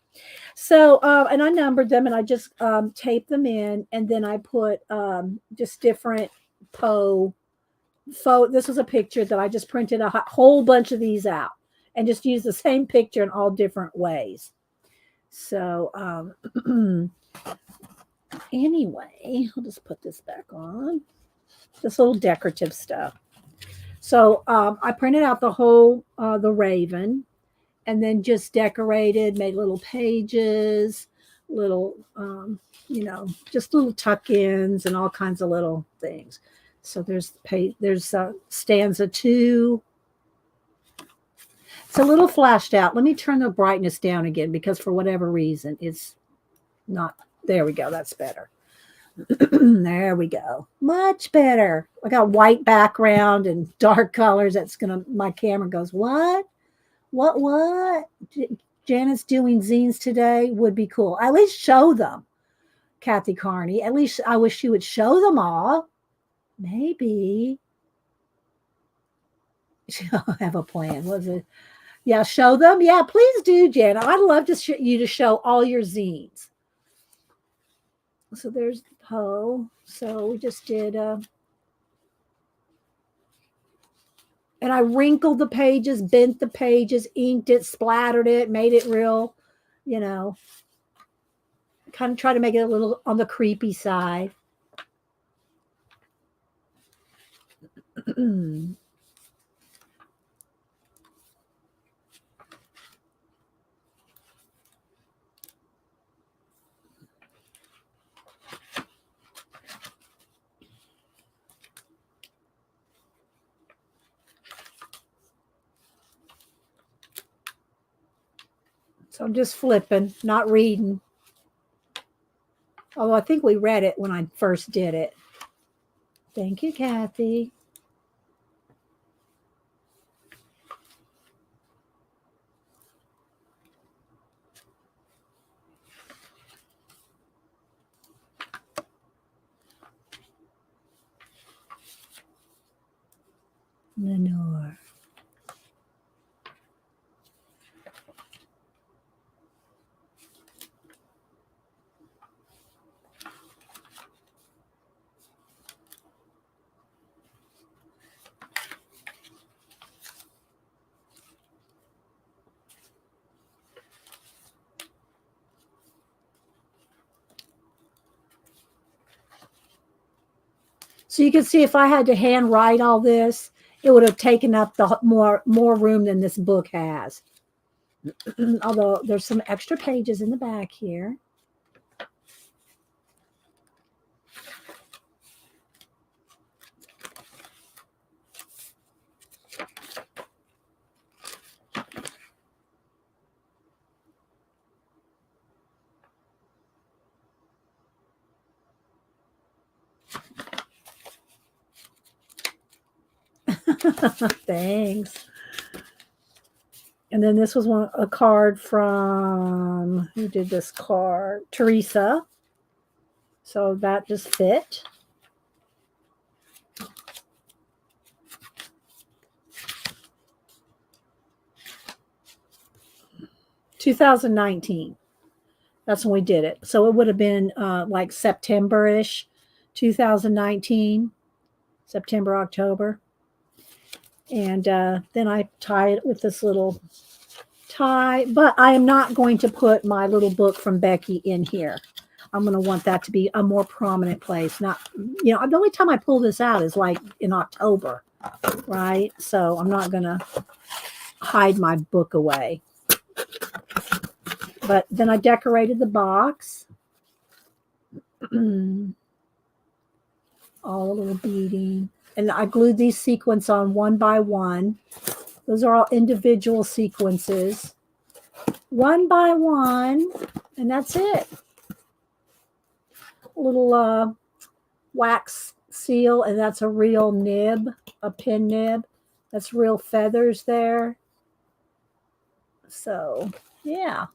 So, and I numbered them, and I just taped them in, and then I put just different Poe. This was a picture that I just printed a whole bunch of these out and just used the same picture in all different ways. So, anyway, I'll just put this back on. This little decorative stuff. So I printed out the whole, the raven, and then just decorated, made little pages, little, just little tuck-ins and all kinds of little things. So there's stanza 2. It's a little flashed out. Let me turn the brightness down again because for whatever reason, it's not. There we go. That's better. There we go. Much better. I got white background and dark colors. My camera goes, what? Janet's doing zines today would be cool. At least show them, Kathy Carney. At least I wish she would show them all. Maybe. She'll have a plan. Was it? Yeah, show them. Yeah, please do, Janet. I'd love you to show all your zines. So there's Poe. So we just did, and I wrinkled the pages, bent the pages, inked it, splattered it, made it real, kind of try to make it a little on the creepy side. So I'm just flipping, not reading. Although I think we read it when I first did it. Thank you, Kathy. Lenore. So you can see if I had to hand write all this, it would have taken up the more room than this book has. Although there's some extra pages in the back here. Thanks. And then this was a card from, who did this card? Teresa. So that just fit. $2019. That's when we did it. So it would have been like September-ish, 2019, September, October. And then I tie it with this little tie, but I am not going to put my little book from Becky in here. I'm going to want that to be a more prominent place. Not, the only time I pull this out is like in October, right? So I'm not going to hide my book away. But then I decorated the box. All a little beading. And I glued these sequins on one by one. Those are all individual sequences. One by one. And that's it. A little wax seal. And that's a real nib. A pin nib. That's real feathers there. So, yeah.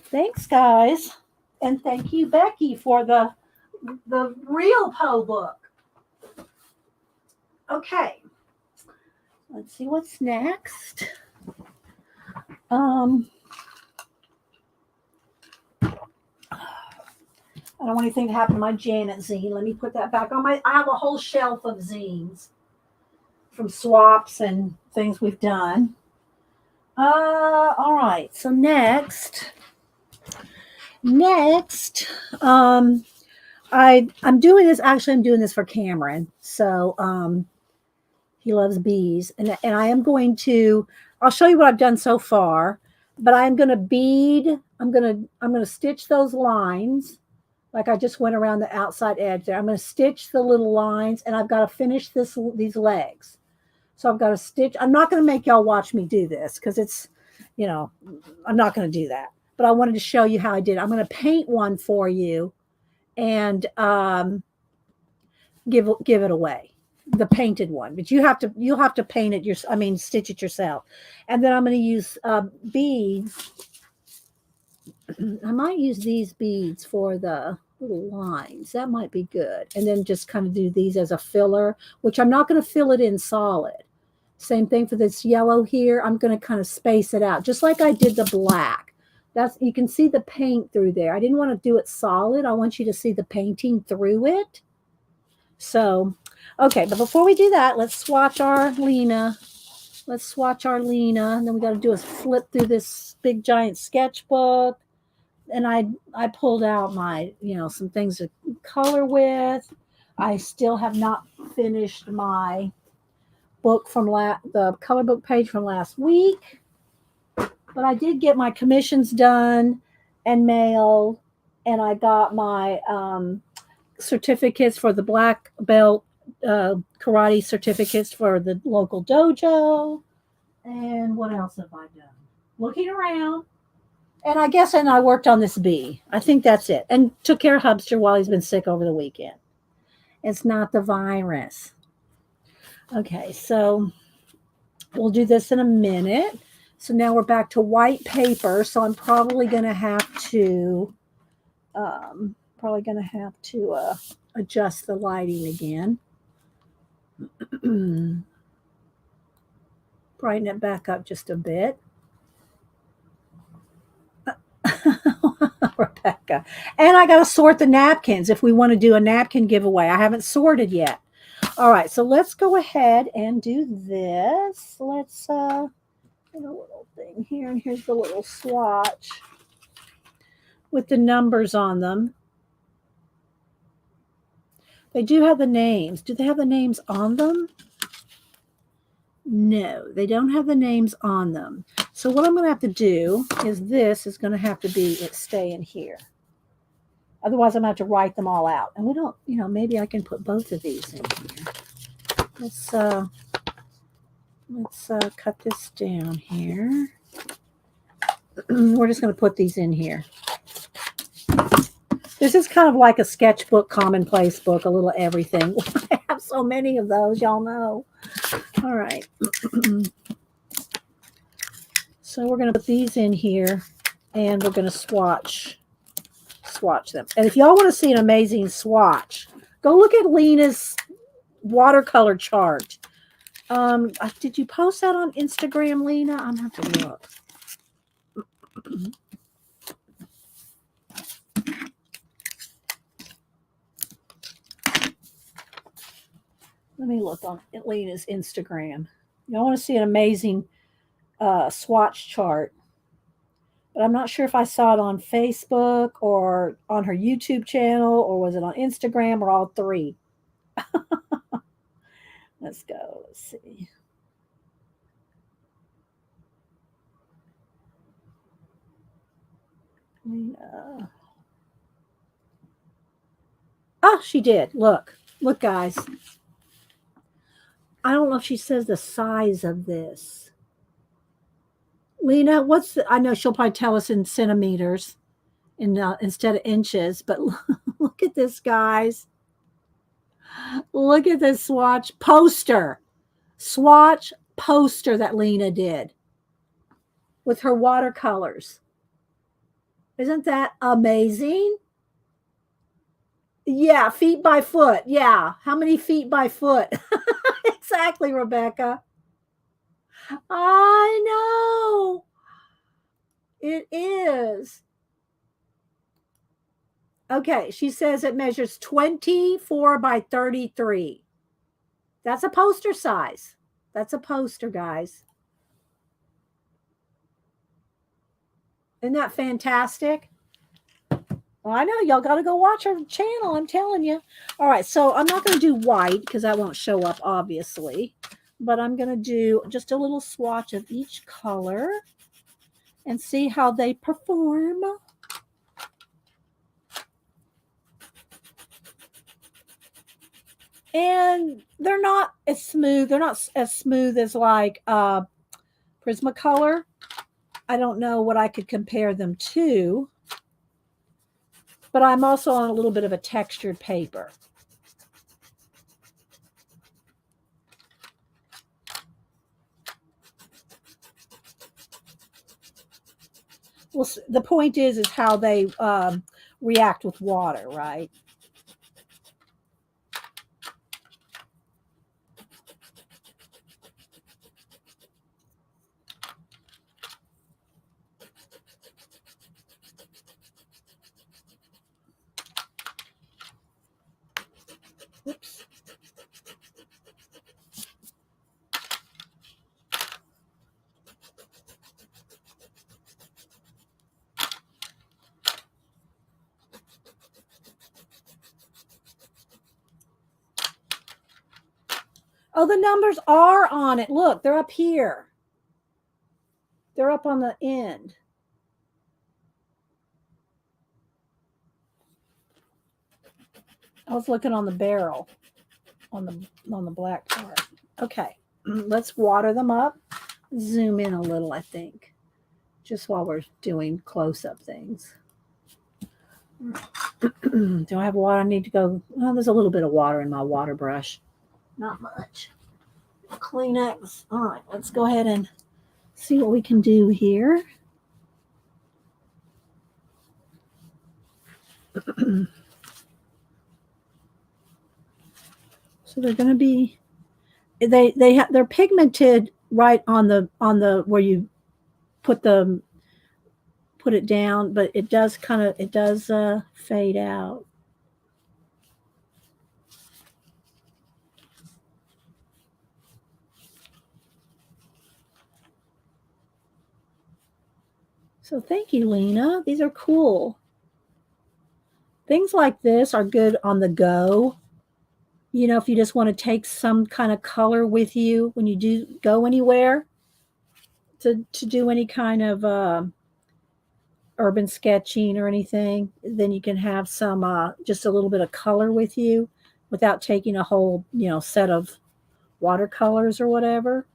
Thanks, guys. And thank you, Becky, for the real Poe book. Okay. Let's see what's next. I don't want anything to happen to my Janet zine. Let me put that back on I have a whole shelf of zines from swaps and things we've done. All right. So next, I'm doing this. Actually, I'm doing this for Cameron. So he loves bees, and I am going to. I'll show you what I've done so far. But I'm going to bead. I'm going to stitch those lines, like I just went around the outside edge there. I'm going to stitch the little lines, and I've got to finish these legs. So I've got to stitch. I'm not going to make y'all watch me do this because it's, I'm not going to do that. But I wanted to show you how I did. I'm going to paint one for you and give it away, the painted one. But you'll have to paint it stitch it yourself. And then I'm going to use beads. I might use these beads for the little lines. That might be good. And then just kind of do these as a filler, which I'm not going to fill it in solid. Same thing for this yellow here. I'm going to kind of space it out, just like I did the black. You can see the paint through there. I didn't want to do it solid. I want you to see the painting through it. So, okay, but before we do that, let's swatch our Lena. And then we got to do is flip through this big giant sketchbook. And I pulled out my, some things to color with. I still have not finished my book from the color book page from last week. But I did get my commissions done and mailed. And I got my certificates for the black belt karate certificates for the local dojo. And what else have I done? Looking around. And I worked on this bee. I think that's it. And took care of Hubster while he's been sick over the weekend. It's not the virus. Okay, so we'll do this in a minute. So now we're back to white paper. So I'm probably going to have to adjust the lighting again. Brighten it back up just a bit. Rebecca. And I got to sort the napkins if we want to do a napkin giveaway. I haven't sorted yet. All right, so let's go ahead and do this. Let's put a little thing here, and here's the little swatch with the numbers on them. They do have the names. Do they have the names on them? No, they don't have the names on them. So what I'm going to have to do is this is going to have to be it stay in here. Otherwise, I'm going to have to write them all out. And we don't, maybe I can put both of these in here. Let's cut this down here. We're just going to put these in here. This is kind of like a sketchbook, commonplace book, a little everything. I have so many of those, y'all know. All right. So we're going to put these in here, and we're going to swatch them. And if y'all want to see an amazing swatch, go look at Lena's watercolor chart. Did you post that on Instagram, Lena? I'm going to have to look. Let me look on Lena's Instagram. Y'all want to see an amazing swatch chart. But I'm not sure if I saw it on Facebook or on her YouTube channel, or was it on Instagram, or all three. Let's go. Let's see. Oh, she did. Look, guys. I don't know if she says the size of this. Lena, I know she'll probably tell us in centimeters instead of inches, but look at this, guys. Look at this swatch poster that Lena did with her watercolors. Isn't that amazing? Yeah, feet by foot. Yeah. How many feet by foot? Exactly, Rebecca. I know. It is. Okay, she says it measures 24 by 33. That's a poster size. That's a poster, guys. Isn't that fantastic? Well, I know y'all got to go watch her channel. I'm telling you. All right, so I'm not going to do white because that won't show up, obviously. But I'm going to do just a little swatch of each color and see how they perform. And they're not as smooth. They're not as smooth as like Prismacolor. I don't know what I could compare them to. But I'm also on a little bit of a textured paper. Well, the point is how they react with water, right? Oops. Oh, the numbers are on it. Look, they're up here. They're up on the end. I was looking on the barrel, on the black part. Okay, let's water them up. Zoom in a little, I think, just while we're doing close-up things. Do I have water? I need to go. Oh, there's a little bit of water in my water brush. Not much. Kleenex. All right, let's go ahead and see what we can do here. So they're going to be, they're pigmented right on the where you put it down, but it does fade out. So thank you, Lena. These are cool. Things like this are good on the go. You know, if you just want to take some kind of color with you when you do go anywhere. to do any kind of urban sketching or anything, then you can have some just a little bit of color with you without taking a whole, set of watercolors or whatever.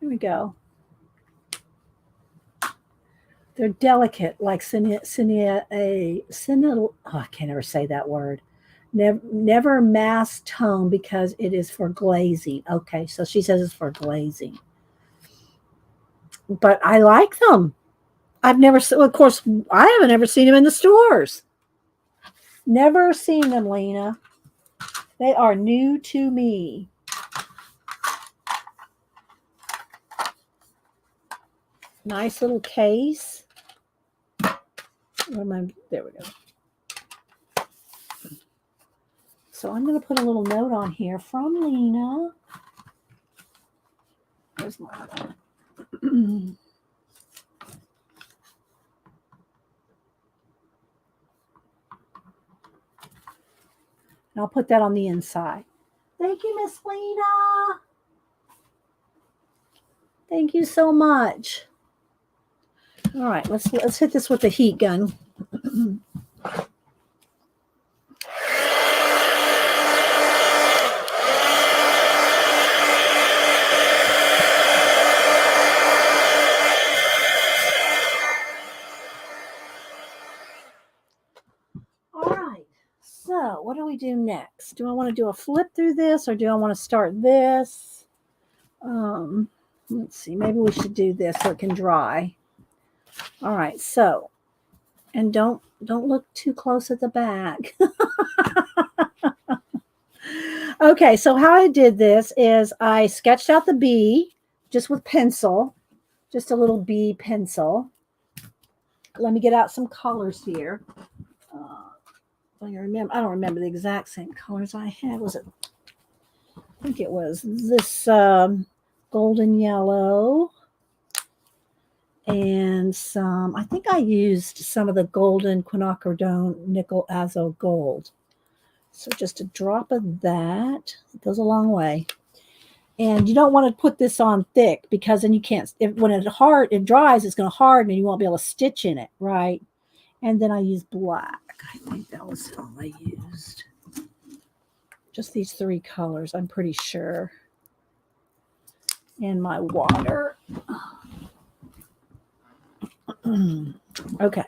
Here we go. They're delicate, like I can't ever say that word. Never mass tone because it is for glazing. Okay, so she says it's for glazing. But I like them. I've never, of course, I haven't ever seen them in the stores. Never seen them, Lena. They are new to me. Nice little case. There we go. So I'm going to put a little note on here from Lena. Where's my and I'll put that on the inside. Thank you, Miss Lena. Thank you so much. All right, let's hit this with the heat gun. All right, so what do we do next? Do I want to do a flip through this or do I want to start this? Let's see, maybe we should do this so it can dry. All right, so, and don't look too close at the back. Okay, so how I did this is I sketched out the bee just with pencil, just a little bee pencil. Let me get out some colors here. I don't remember the exact same colors I had. Was it? I think it was this golden yellow. And some, I think I used some of the golden quinacridone nickel azo gold. So just a drop of that. It goes a long way. And you don't want to put this on thick because then you can't, when it dries, it's going to harden and you won't be able to stitch in it, right? And then I used black. I think that was all I used. Just these 3 colors, I'm pretty sure. And my water. Okay,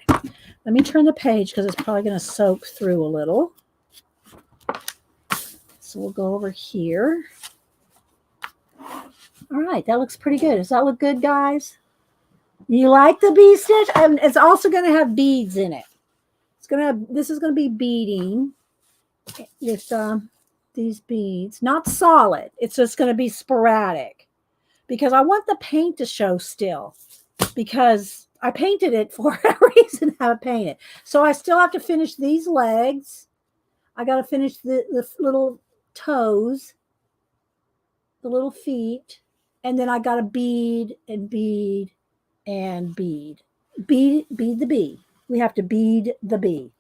let me turn the page because it's probably going to soak through a little. So we'll go over here. All right, that looks pretty good. Does that look good, guys? You like the bee stitch? It's also going to have beads in it. This is going to be beading with these beads. Not solid. It's just going to be sporadic because I want the paint to show still because I painted it for a reason how to paint it. So I still have to finish these legs. I got to finish the little toes, the little feet, and then I got to bead and bead and bead. Bead the bee. We have to bead the bee.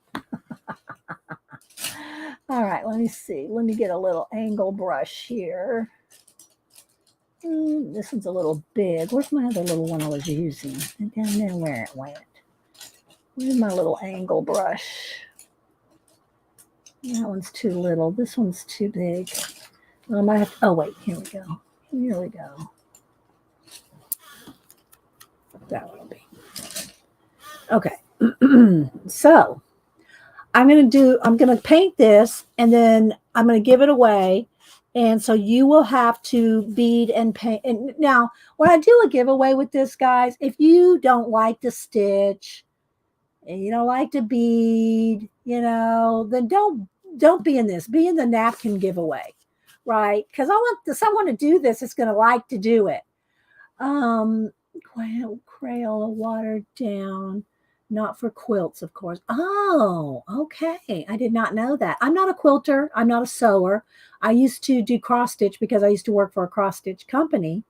All right, let me see. Let me get a little angle brush here. This one's a little big. Where's my other little one I was using? Down there where it went. Where's my little angle brush? That one's too little. This one's too big. I might have to, oh, wait. Here we go. Here we go. That one will be. Okay. So I'm going to paint this and then I'm going to give it away. And so you will have to bead and paint. And now, when I do a giveaway with this, guys, if you don't like to stitch and you don't like to bead, then don't be in this. Be in the napkin giveaway, right? Because I want someone to do this that's going to like to do it. Crayola watered down. Not for quilts, of course. Oh, okay. I did not know that. I'm not a quilter. I'm not a sewer. I used to do cross stitch because I used to work for a cross stitch company.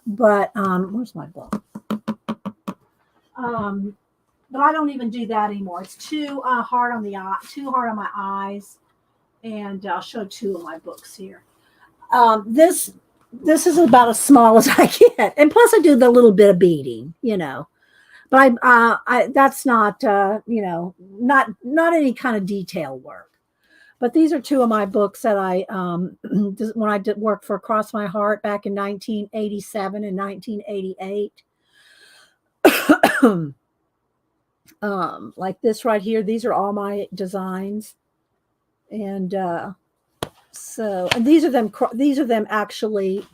But where's my book? But I don't even do that anymore. It's too hard on the eye, too hard on my eyes. And I'll show two of my books here. This is about as small as I get, and plus I do the little bit of beading, But I that's not not any kind of detail work. But these are two of my books that I when I did work for Cross My Heart back in 1987 and 1988. Like this right here, these are all my designs, and and these are them actually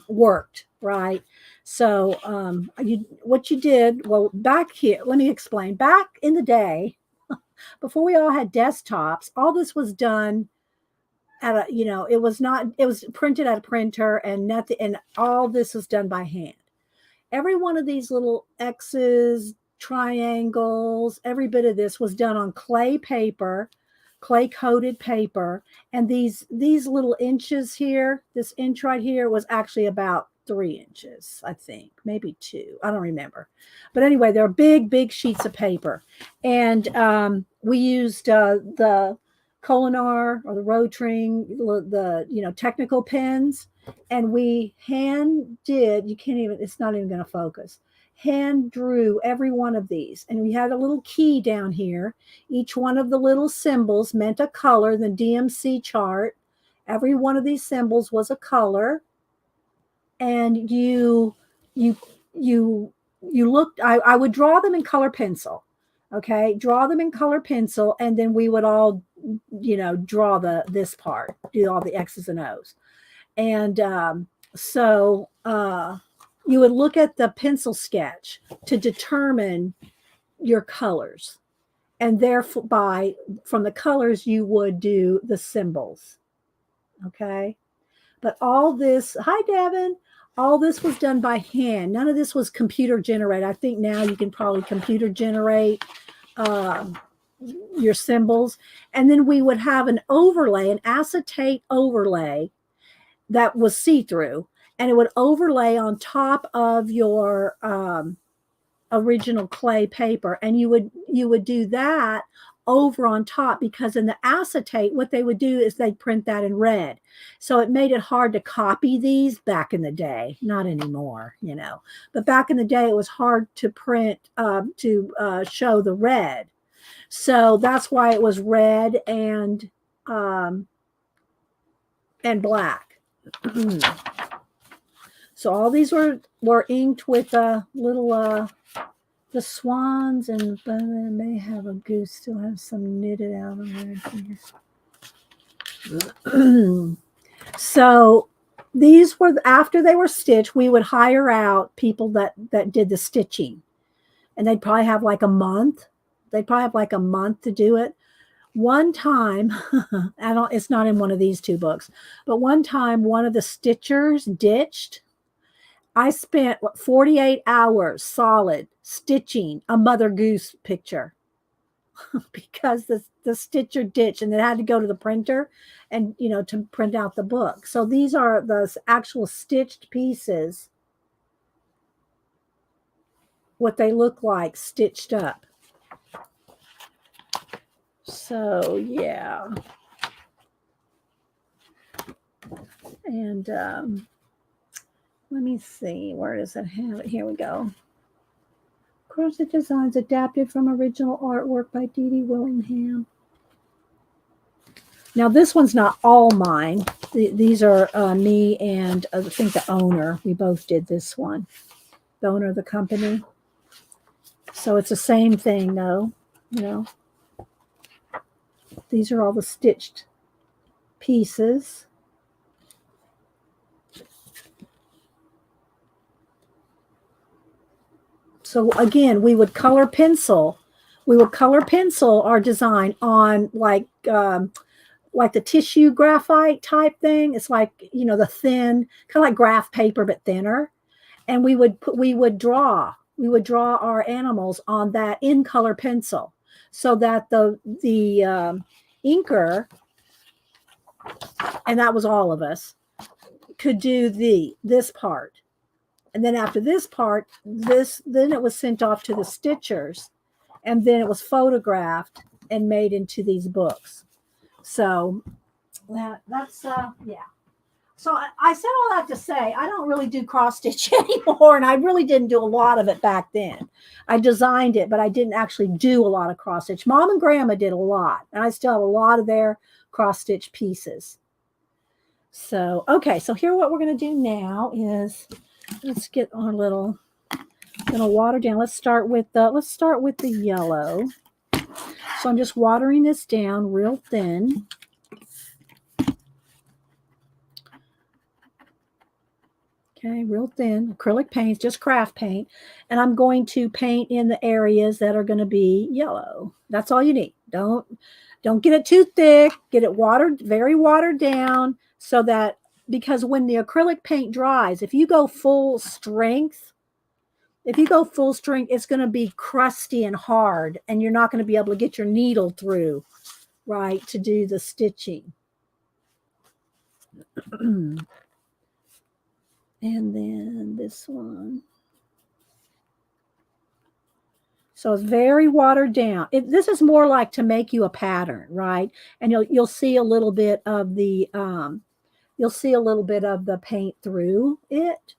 worked, right? So what you did, well, back here, let me explain. Back in the day, before we all had desktops, all this was done at a, it was not, it was printed at a printer, and nothing, and all this was done by hand. Every one of these little X's, triangles, every bit of this was done on clay paper, clay coated paper. And these little inches here, this inch right here was actually about 3 inches, I think, maybe two. I don't remember. But anyway, they're big sheets of paper. And we used the Colinar or the Rotring, the technical pens, and we hand did, you can't even, it's not even going to focus, hand drew every one of these. And we had a little key down here. Each one of the little symbols meant a color, the DMC chart. Every one of these symbols was a color. And you looked, I would draw them in color pencil. Okay, draw them in color pencil, and then we would all, draw this part, do all the X's and O's. And so you would look at the pencil sketch to determine your colors. And therefore, from the colors, you would do the symbols. Okay. But all this, hi, Devin, all this was done by hand. None of this was computer generated. I think now you can probably computer generate your symbols. And then we would have an overlay, an acetate overlay that was see-through, and it would overlay on top of your original clay paper. And you would do that over on top, because in the acetate, what they would do is they'd print that in red. So it made it hard to copy these back in the day. Not anymore, but back in the day, it was hard to print, to show the red. So that's why it was red and black. So all these were inked with little the swans, and but I may have a goose, still have some knitted out on there. So these were, after they were stitched, we would hire out people that did the stitching, and they'd probably have like a month. They'd probably have like a month to do it. One time, it's not in one of these two books, but one time one of the stitchers ditched. I spent 48 hours solid stitching a mother goose picture because the stitcher ditched, and it had to go to the printer and, to print out the book. So these are the actual stitched pieces, what they look like stitched up. So, yeah. And let me see, where does it have it? Here we go. Crochet designs adapted from original artwork by Dee Dee Willingham. Now, this one's not all mine. These are me and I think the owner. We both did this one, the owner of the company. So it's the same thing, though, These are all the stitched pieces. So again, we would color pencil. We would color pencil our design on like the tissue graphite type thing. It's like, the thin, kind of like graph paper, but thinner. And we would draw our animals on that in color pencil, so that the inker, and that was all of us, could do this part. And then after this part, then it was sent off to the stitchers, and then it was photographed and made into these books. So That's yeah. So I said all that to say I don't really do cross stitch anymore, and I really didn't do a lot of it back then. I designed it, but I didn't actually do a lot of cross stitch. Mom and Grandma did a lot, and I still have a lot of their cross stitch pieces. So okay, so here what we're going to do now is let's get our little going to water down. Let's start with the yellow. So I'm just watering this down real thin. Okay, real thin acrylic paints, just craft paint. And I'm going to paint in the areas that are going to be yellow. That's all you need. Don't get it too thick. Get it watered, very watered down so that because when the acrylic paint dries, if you go full strength, it's going to be crusty and hard and you're not going to be able to get your needle through, right, to do the stitching. And then this one. So it's very watered down. This is more like to make you a pattern, right? And you'll see a little bit of the paint through it.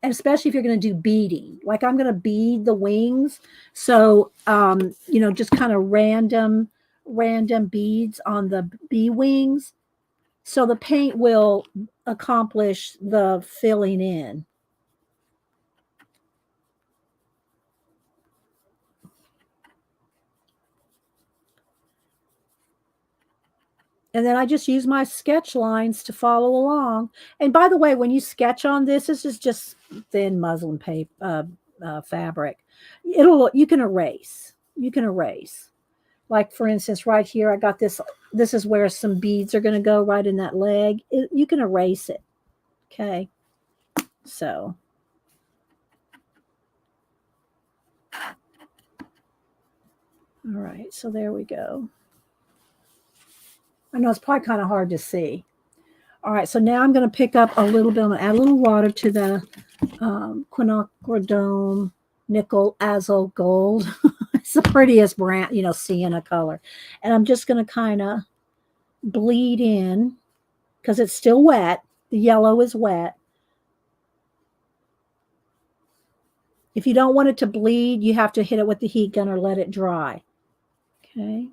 And especially if you're going to do beading. Like I'm going to bead the wings. So just kind of random beads on the bee wings. So the paint will accomplish the filling in. And then I just use my sketch lines to follow along. And by the way, when you sketch on this is just thin muslin paper, fabric. You can erase. You can erase. Like for instance, right here, I got this. This is where some beads are going to go right in that leg. You can erase it. Okay. So. All right. So there we go. I know it's probably kind of hard to see. All right, so now I'm going to pick up a little bit. I'm going to add a little water to the quinacridone nickel azul gold. It's the prettiest brand, sienna color. And I'm just going to kind of bleed in because it's still wet. The yellow is wet. If you don't want it to bleed, you have to hit it with the heat gun or let it dry. Okay.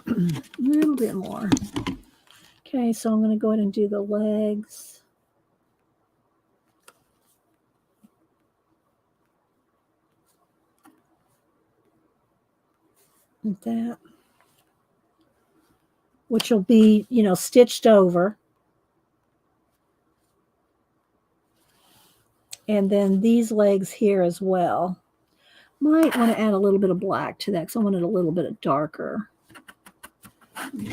A little bit more. Okay, so I'm going to go ahead and do the legs. Like that. Which will be, stitched over. And then these legs here as well. Might want to add a little bit of black to that because I want it a little bit darker.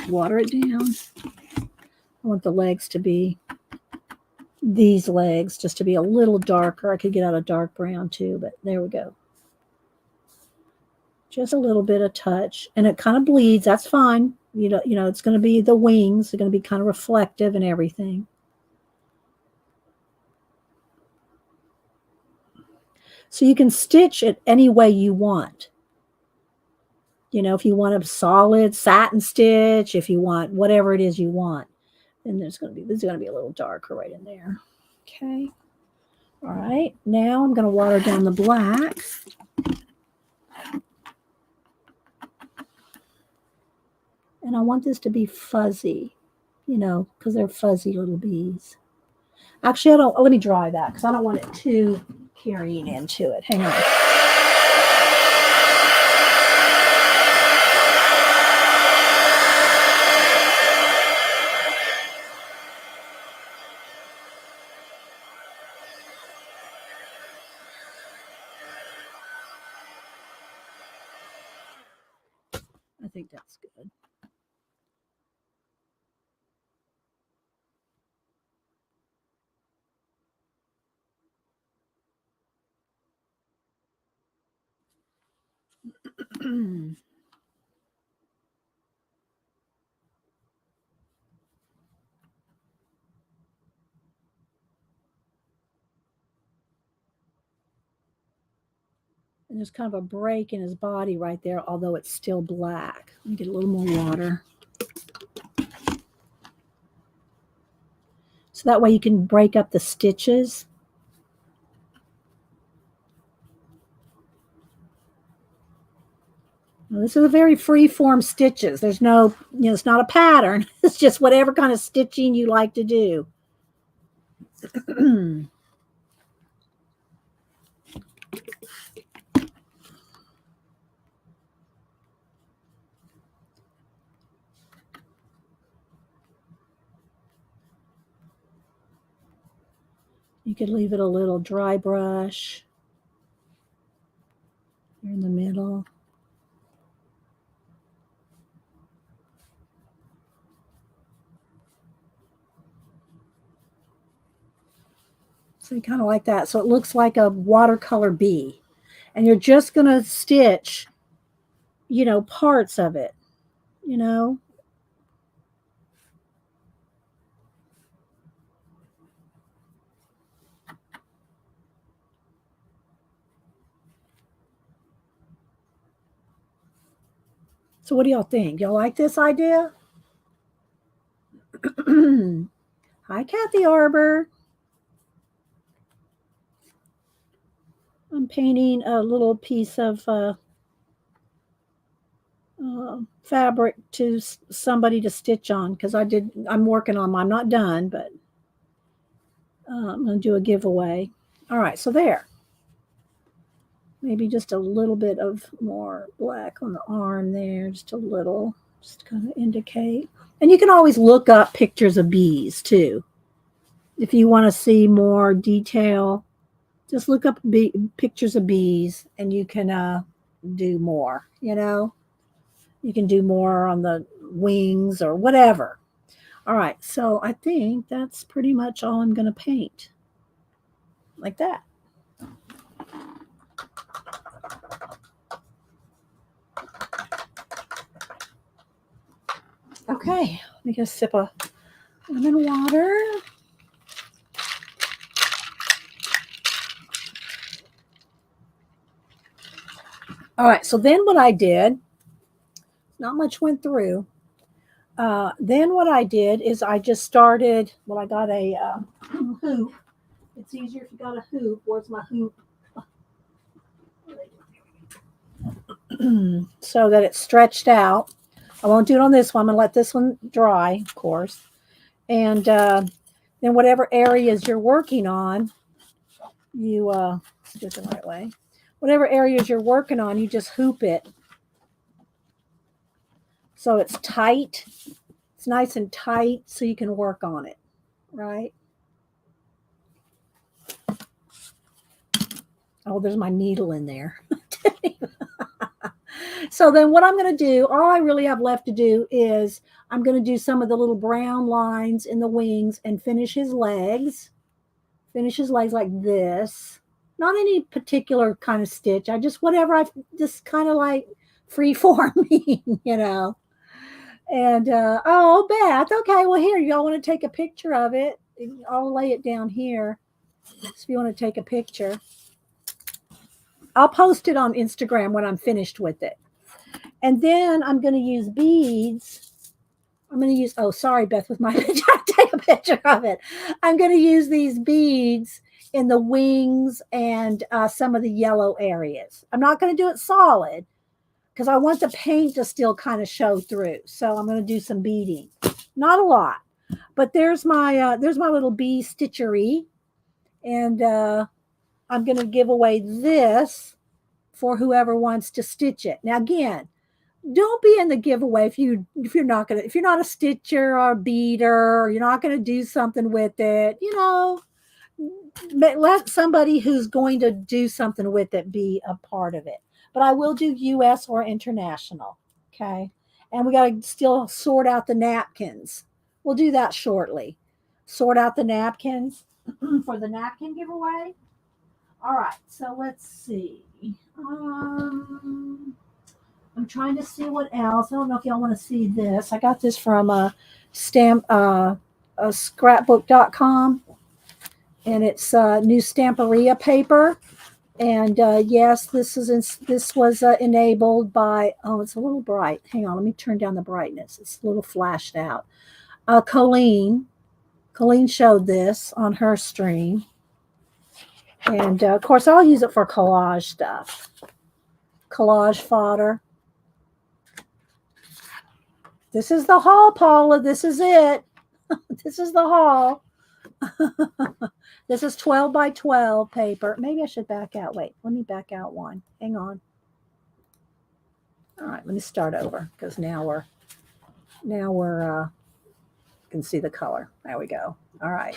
Water it down. I want the legs to be, these legs, just to be a little darker. I could get out a dark brown too, but there we go. Just a little bit of touch. And it kind of bleeds. That's fine. It's going to be the wings. They're going to be kind of reflective and everything. So you can stitch it any way you want. If you want a solid satin stitch, if you want whatever it is you want, then this is going to be a little darker right in there. Okay. All right. Now I'm going to water down the black. And I want this to be fuzzy, because they're fuzzy little bees. Actually, let me dry that because I don't want it too carrying into it. Hang on. I think that's good. And there's kind of a break in his body right there, although it's still black. Let me get a little more water. So that way you can break up the stitches. Now, this is a very free form stitches. There's no, it's not a pattern. It's just whatever kind of stitching you like to do. You could leave it a little dry brush here in the middle. So kind of like that. So it looks like a watercolor bee. And you're just going to stitch, parts of it, So what do y'all think? Y'all like this idea? Hi, Kathy Arbor. I'm painting a little piece of fabric to somebody to stitch on because I'm working on mine. I'm not done, but I'm going to do a giveaway. All right, so there. Maybe just a little bit of more black on the arm there, just a little, just to kind of indicate. And you can always look up pictures of bees too. If you want to see more detail, just look up pictures of bees and you can do more, You can do more on the wings or whatever. All right, so I think that's pretty much all I'm going to paint. Like that. Okay, let me get a sip of lemon water. All right, so then what I did, not much went through. Then what I did is I just started, I got a hoop. It's easier if you got a hoop. Where's my hoop? So that it's stretched out. I won't do it on this one. I'm going to let this one dry, of course. And then whatever areas you're working on, you do it the right way. Whatever areas you're working on, you just hoop it. So it's tight. It's nice and tight so you can work on it, right? Oh, there's my needle in there. So then what I'm going to do, all I really have left to do is I'm going to do some of the little brown lines in the wings and finish his legs. Finish his legs like this. Not any particular kind of stitch. I just, whatever, I just kind of like free forming, And, oh, Beth, okay, well, here, y'all want to take a picture of it? I'll lay it down here. So if you want to take a picture. I'll post it on Instagram when I'm finished with it. And then I'm going to use beads. I'm going to use, oh, sorry, Beth, with my take a picture of it. I'm going to use these beads in the wings and some of the yellow areas. I'm not going to do it solid because I want the paint to still kind of show through. So I'm going to do some beading. Not a lot, but there's my little bee stitchery. And I'm going to give away this for whoever wants to stitch it. Now, again, don't be in the giveaway if you're not a stitcher or a beader, or you're not going to do something with it, let somebody who's going to do something with it be a part of it. But I will do US or international. Okay. And we got to still sort out the napkins. We'll do that shortly. Sort out the napkins for the napkin giveaway. All right. So let's see. I'm trying to see what else. I don't know if y'all want to see this. I got this from scrapbook.com, and it's new Stamperia paper. And yes, this was enabled by, oh, it's a little bright. Hang on, let me turn down the brightness. It's a little flashed out. Colleen showed this on her stream. And of course, I'll use it for collage stuff. Collage fodder. This is the haul, Paula. This is it. This is the haul. This is 12 by 12 paper. Maybe I should back out. Wait, let me back out one. Hang on. All right, let me start over because now we're can see the color. There we go. All right.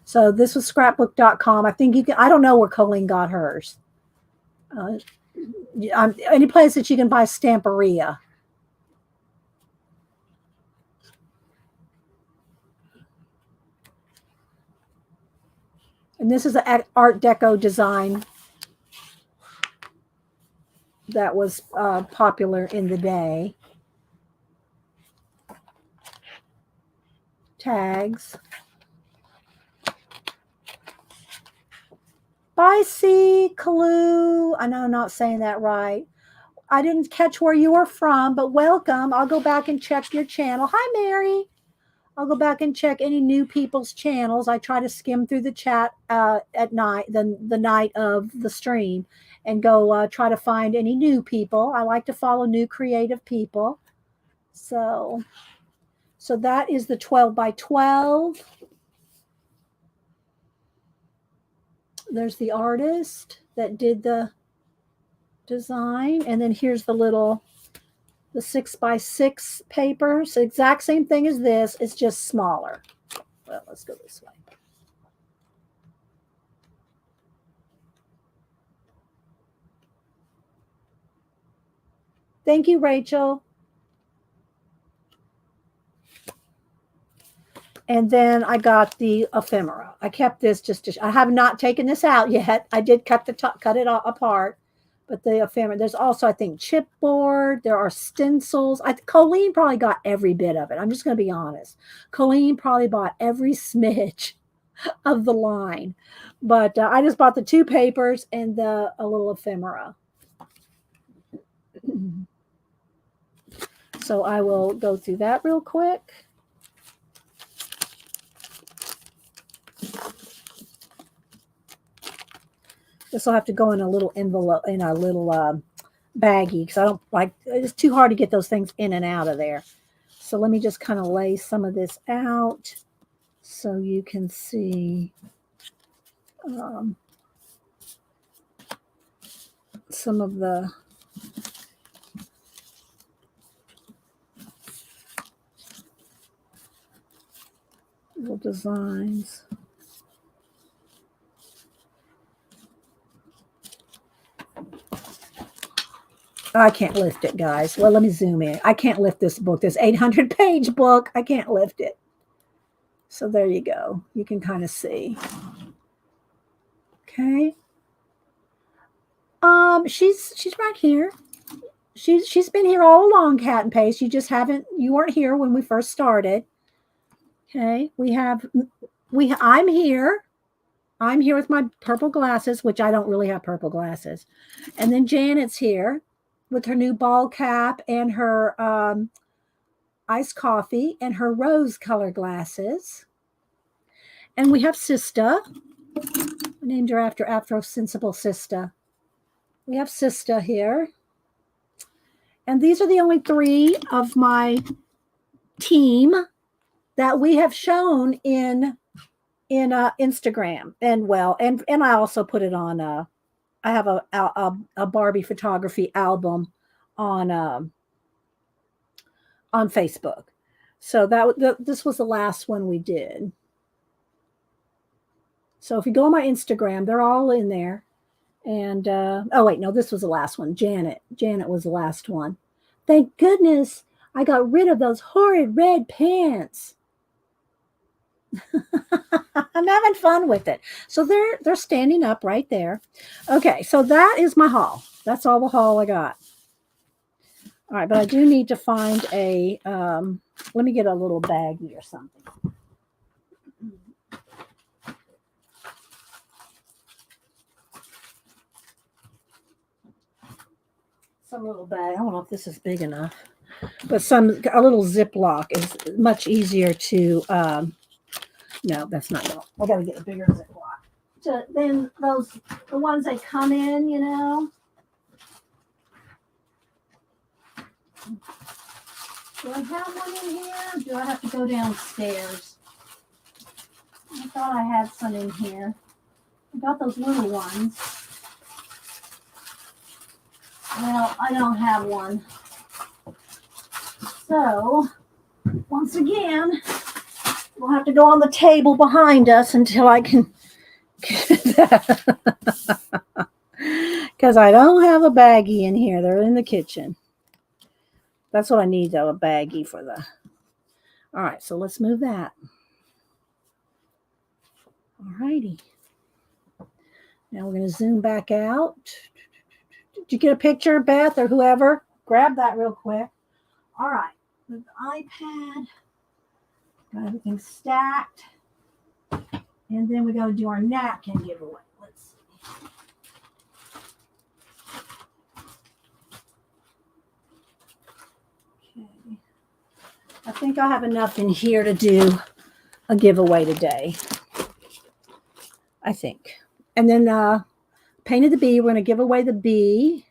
So this was scrapbook.com. I think you can, I don't know where Colleen got hers. Any place that you can buy Stamperia. And this is an Art Deco design that was popular in the day. Tags. Bye, C. Kalu. I know I'm not saying that right. I didn't catch where you were from, but welcome. I'll go back and check your channel. Hi, Mary. I'll go back and check any new people's channels. I try to skim through the chat at night, the night of the stream, and go try to find any new people. I like to follow new creative people. So that is the 12 by 12. There's the artist that did the design. And then here's the 6 by 6 paper. So exact same thing as this. It's just smaller. Well, let's go this way. Thank you, Rachel. And then I got the ephemera. I kept this I have not taken this out yet. I did cut it apart, but the ephemera, there's also, I think, chipboard. There are stencils. Colleen probably got every bit of it. I'm just going to be honest. Colleen probably bought every smidge of the line, but I just bought the 2 papers and a little ephemera. So I will go through that real quick. This will have to go in a little envelope, in a little baggie, because I don't like, it's too hard to get those things in and out of there. So let me just kind of lay some of this out so you can see some of the little designs. I can't lift it, guys. Well, let me zoom in. I can't lift this book. This 800-page book. I can't lift it. So there you go. You can kind of see. Okay. She's right here. She's been here all along, Cat and Paste. You weren't here when we first started. Okay. I'm here. I'm here with my purple glasses, which I don't really have purple glasses. And then Janet's here with her new ball cap and her iced coffee and her rose color glasses. And we have Sista. I named her after Afro Sensible Sista. We have Sista here. And these are the only 3 of my team that we have shown in Instagram. And I also put it on I have a Barbie photography album on Facebook. So this was the last one we did. So if you go on my Instagram, they're all in there. And oh wait, no, this was the last one. Janet was the last one. Thank goodness I got rid of those horrid red pants. I'm having fun with it. So they're standing up right there. Okay, so that is my haul. That's all the haul I got. All right, but I do need to find a let me get a little baggie or something. some little bag. I don't know if this is big enough, but a little Ziploc is much easier to. No, that's not. I got to get a bigger Ziploc. Then the ones that come in, you know. Do I have one in here? Or do I have to go downstairs? I thought I had some in here. I got those little ones. Well, I don't have one. So, once again, we'll have to go on the table behind us until I can get that. Because I don't have a baggie in here. They're in the kitchen. That's what I need, though, a baggie for the... All right, so let's move that. All righty. Now we're going to zoom back out. Did you get a picture, Beth, or whoever? Grab that real quick. All right. With the iPad. Got everything stacked. And then we got to do our napkin giveaway. Let's see. Okay. I think I have enough in here to do a giveaway today. I think. And then painted the bee. We're going to give away the bee.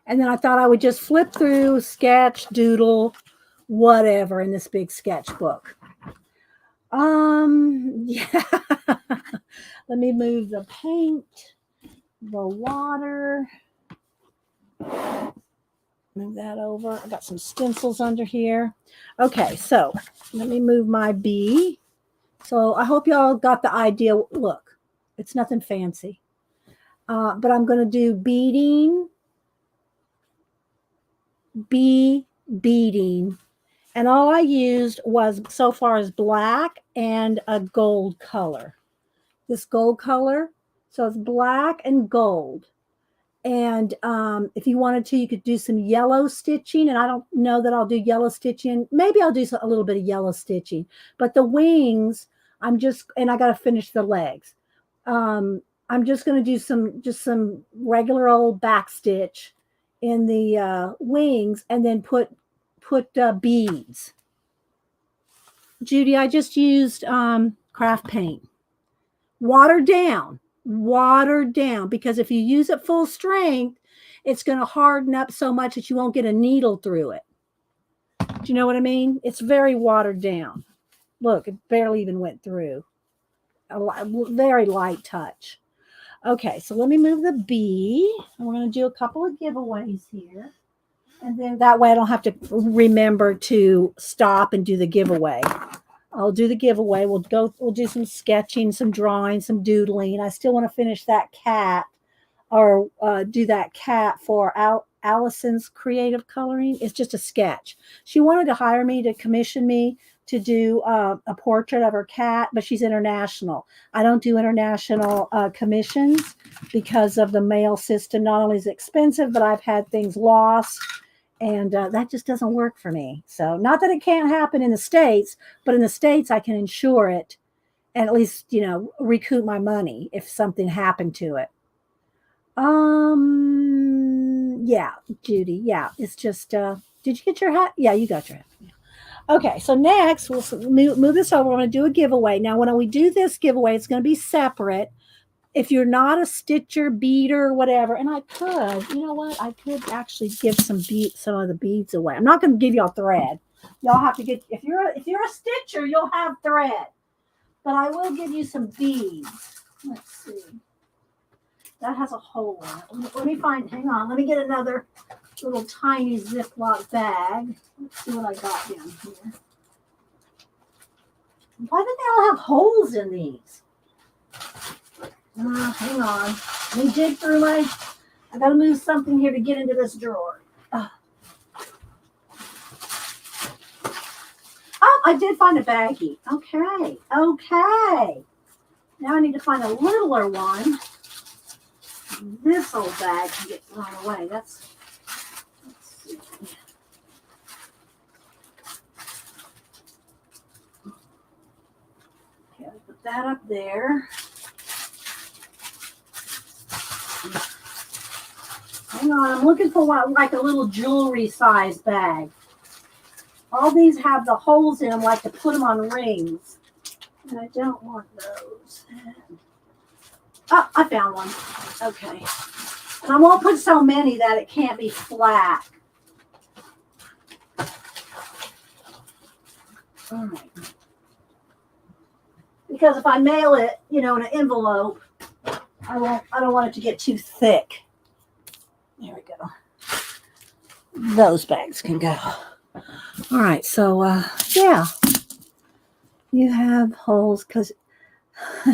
And then I thought I would just flip through, sketch, doodle, whatever in this big sketchbook. Yeah. Let me move the paint, the water. Move that over. I got some stencils under here. Okay, so let me move my bee. So I hope y'all got the idea. Look, it's nothing fancy. But I'm going to do beading. Beading, and all I used was so far is black and a gold color. This gold color, so it's black and gold. And if you wanted to, you could do some yellow stitching, and I don't know that I'll do yellow stitching. Maybe I'll do a little bit of yellow stitching, but the wings, and I got to finish the legs. I'm just going to do some regular old back stitch in the wings, and then put beads. Judy, I just used craft paint. Watered down, because if you use it full strength, it's going to harden up so much that you won't get a needle through it. Do you know what I mean? It's very watered down. Look, it barely even went through. A very light touch. Okay, so let me move the bee. And we're going to do a couple of giveaways here. And then that way I don't have to remember to stop and do the giveaway. I'll do the giveaway. We'll do some sketching, some drawing, some doodling. I still want to finish that cat, or do that cat for Allison's creative coloring. It's just a sketch. She wanted to hire me to commission me to do a portrait of her cat, but she's international. I don't do international commissions because of the mail system. Not only is it expensive, but I've had things lost, and that just doesn't work for me. So not that it can't happen in the States, but in the States I can insure it and at least, recoup my money if something happened to it. Yeah, Judy. Yeah, it's just, did you get your hat? Yeah, you got your hat. Yeah. Okay, so next we'll move this over. We're going to do a giveaway. Now, when we do this giveaway, it's going to be separate. If you're not a stitcher, beater, whatever, and I could, you know what? I could actually give some of the beads away. I'm not going to give y'all thread. Y'all have to get, if you're a stitcher, you'll have thread. But I will give you some beads. Let's see. That has a hole in it. Let me find, hang on. Let me get another little tiny Ziploc bag. Let's see what I got down here. Why did they all have holes in these? Hang on. Let me dig through I got to move something here to get into this drawer. Oh, I did find a baggie. Okay. Now I need to find a littler one. This old bag can get thrown away. Let's see. Okay, I'll put that up there. Hang on, I'm looking for one, like a little jewelry size bag. All these have the holes in them, like to put them on rings. And I don't want those. Oh, I found one. Okay. And I won't put so many that it can't be flat. All right. Because if I mail it, you know, in an envelope, I don't want it to get too thick. There we go. Those bags can go. All right, so yeah, you have holes because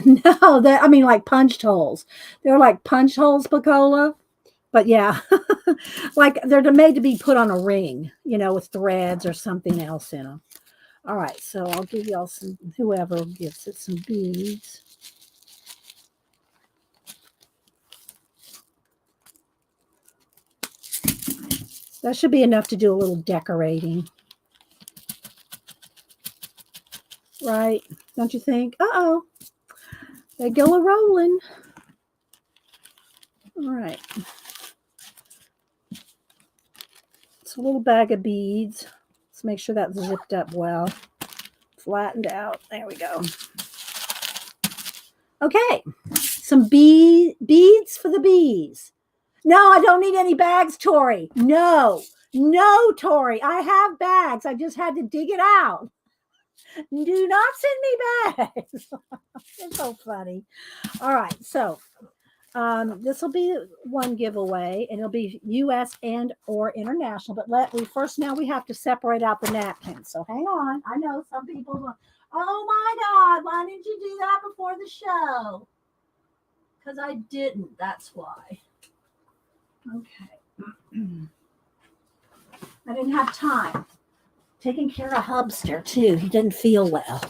no, I mean like punched holes. They're like punch holes, Pacola. But yeah, like they're made to be put on a ring, you know, with threads or something else in them. All right, so I'll give y'all some, whoever gives it, some beads. That should be enough to do a little decorating. Right? Don't you think? Uh-oh. They go a-rolling. All right. It's a little bag of beads. Let's make sure that's zipped up well. Flattened out. There we go. Okay. Some beads for the bees. No, I don't need any bags, Tori. No, Tori. I have bags. I just had to dig it out. Do not send me bags. It's so funny. All right, so this will be one giveaway, and it'll be U.S. and or international. But now we have to separate out the napkins. So hang on. I know some people go, oh my God, why didn't you do that before the show? Because I didn't. That's why. Okay. I didn't have time. Taking care of Hubster, too. He didn't feel well.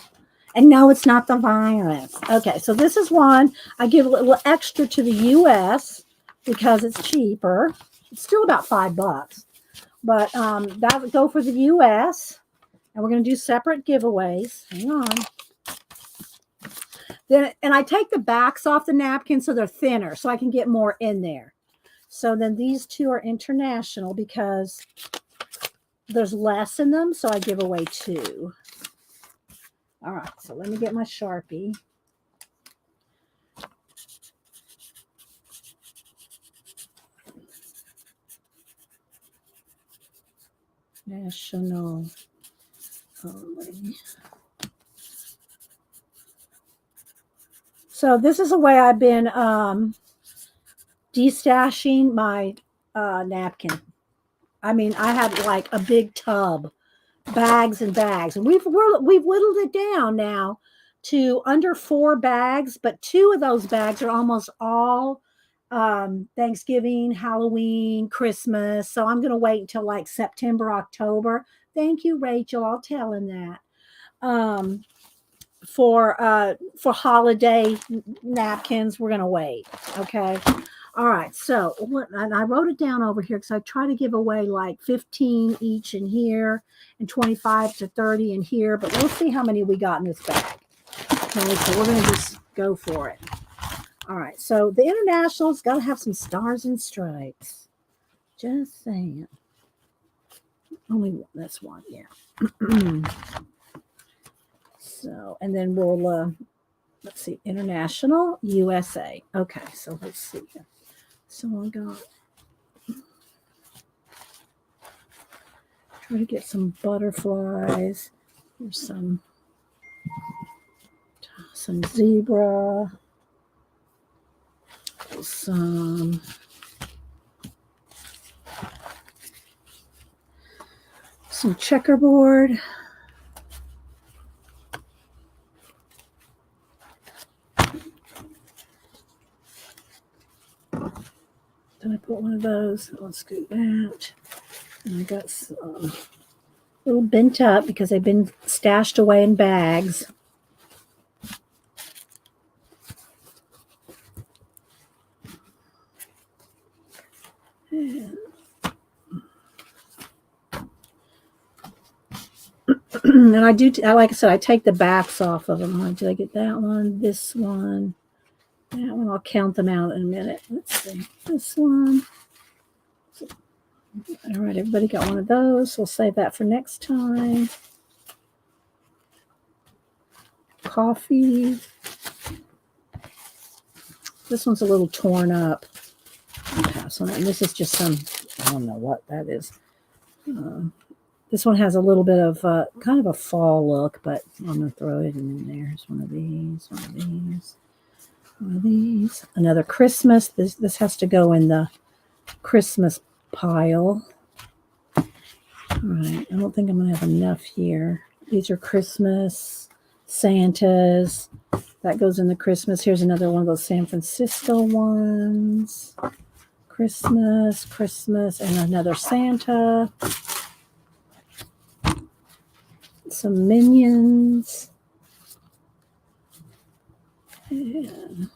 And no, it's not the virus. Okay, so this is one. I give a little extra to the U.S. because it's cheaper. It's still about $5. But that would go for the U.S. And we're going to do separate giveaways. Hang on. And I take the backs off the napkin so they're thinner so I can get more in there. So then these two are international because there's less in them, so I give away 2. All right, so let me get my Sharpie. National only. So this is the way I've been destashing my napkin. I mean, I have like a big tub, bags and bags, and we've whittled it down now to under 4 bags, but 2 of those bags are almost all Thanksgiving, Halloween, Christmas. So I'm going to wait until like September, October. Thank you, Rachel. I'll tell him that. For holiday napkins, we're going to wait. Okay. All right, so and I wrote it down over here because I try to give away like 15 each in here and 25 to 30 in here, but we'll see how many we got in this bag. Okay, so we're going to just go for it. All right, so the international's got to have some stars and stripes. Just saying. Only one, that's one, yeah. So, and then we'll, let's see, international, USA. Okay, so let's see. So I got, try to get some butterflies. Here's some zebra, some checkerboard. Then I put one of those. Let's scoot that. And I got some a little bent up because they've been stashed away in bags. And I do, like I said, I take the backs off of them. Did I get that one? This one. That one, I'll count them out in a minute. Let's see. This one. All right, everybody got one of those. We'll save that for next time. Coffee. This one's a little torn up. So this is just some, I don't know what that is. This one has a little bit of kind of a fall look, but I'm going to throw it in there. Here's one of these, one of these, one of these. Another Christmas. This has to go in the Christmas pile. All right. I don't think I'm going to have enough here. These are Christmas, Santas. That goes in the Christmas. Here's another one of those San Francisco ones. Christmas, Christmas, and another Santa. Some Minions. And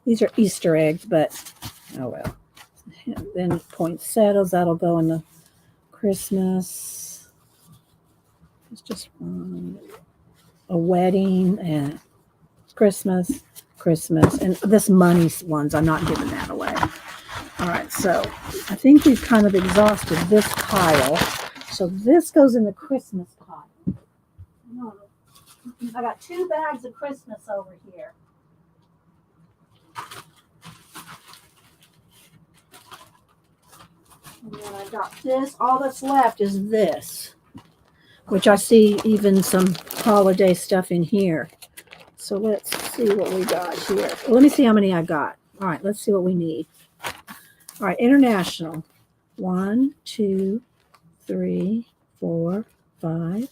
these are Easter eggs, but oh well. And then poinsettias, that'll go in the Christmas. It's just one. A wedding and Christmas, Christmas. And this money ones, I'm not giving that away. All right, so I think we've kind of exhausted this pile. So this goes in the Christmas pile. I got 2 bags of Christmas over here. And then I got this. All that's left is this, which I see even some holiday stuff in here. So let's see what we got here. Well, let me see how many I got. All right, let's see what we need. All right, international. 1, 2, 3, 4, 5,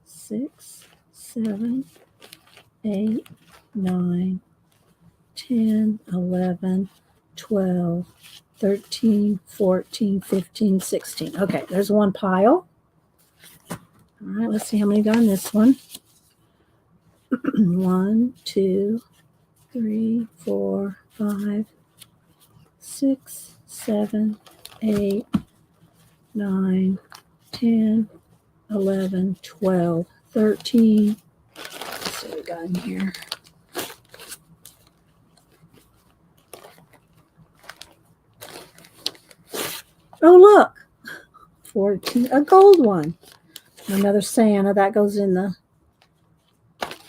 6, 7, 8, 9, 10, 11, 12, 13, 14, 15, 16. Okay, there's one pile. All right, let's see how many got in this one. 1, 2, 3, 4, 5, 6, 7, 8, 9, 10, 11, 12, 13. Let's see what we got in here. Oh, look. 14, a gold one. Another Santa. That goes in the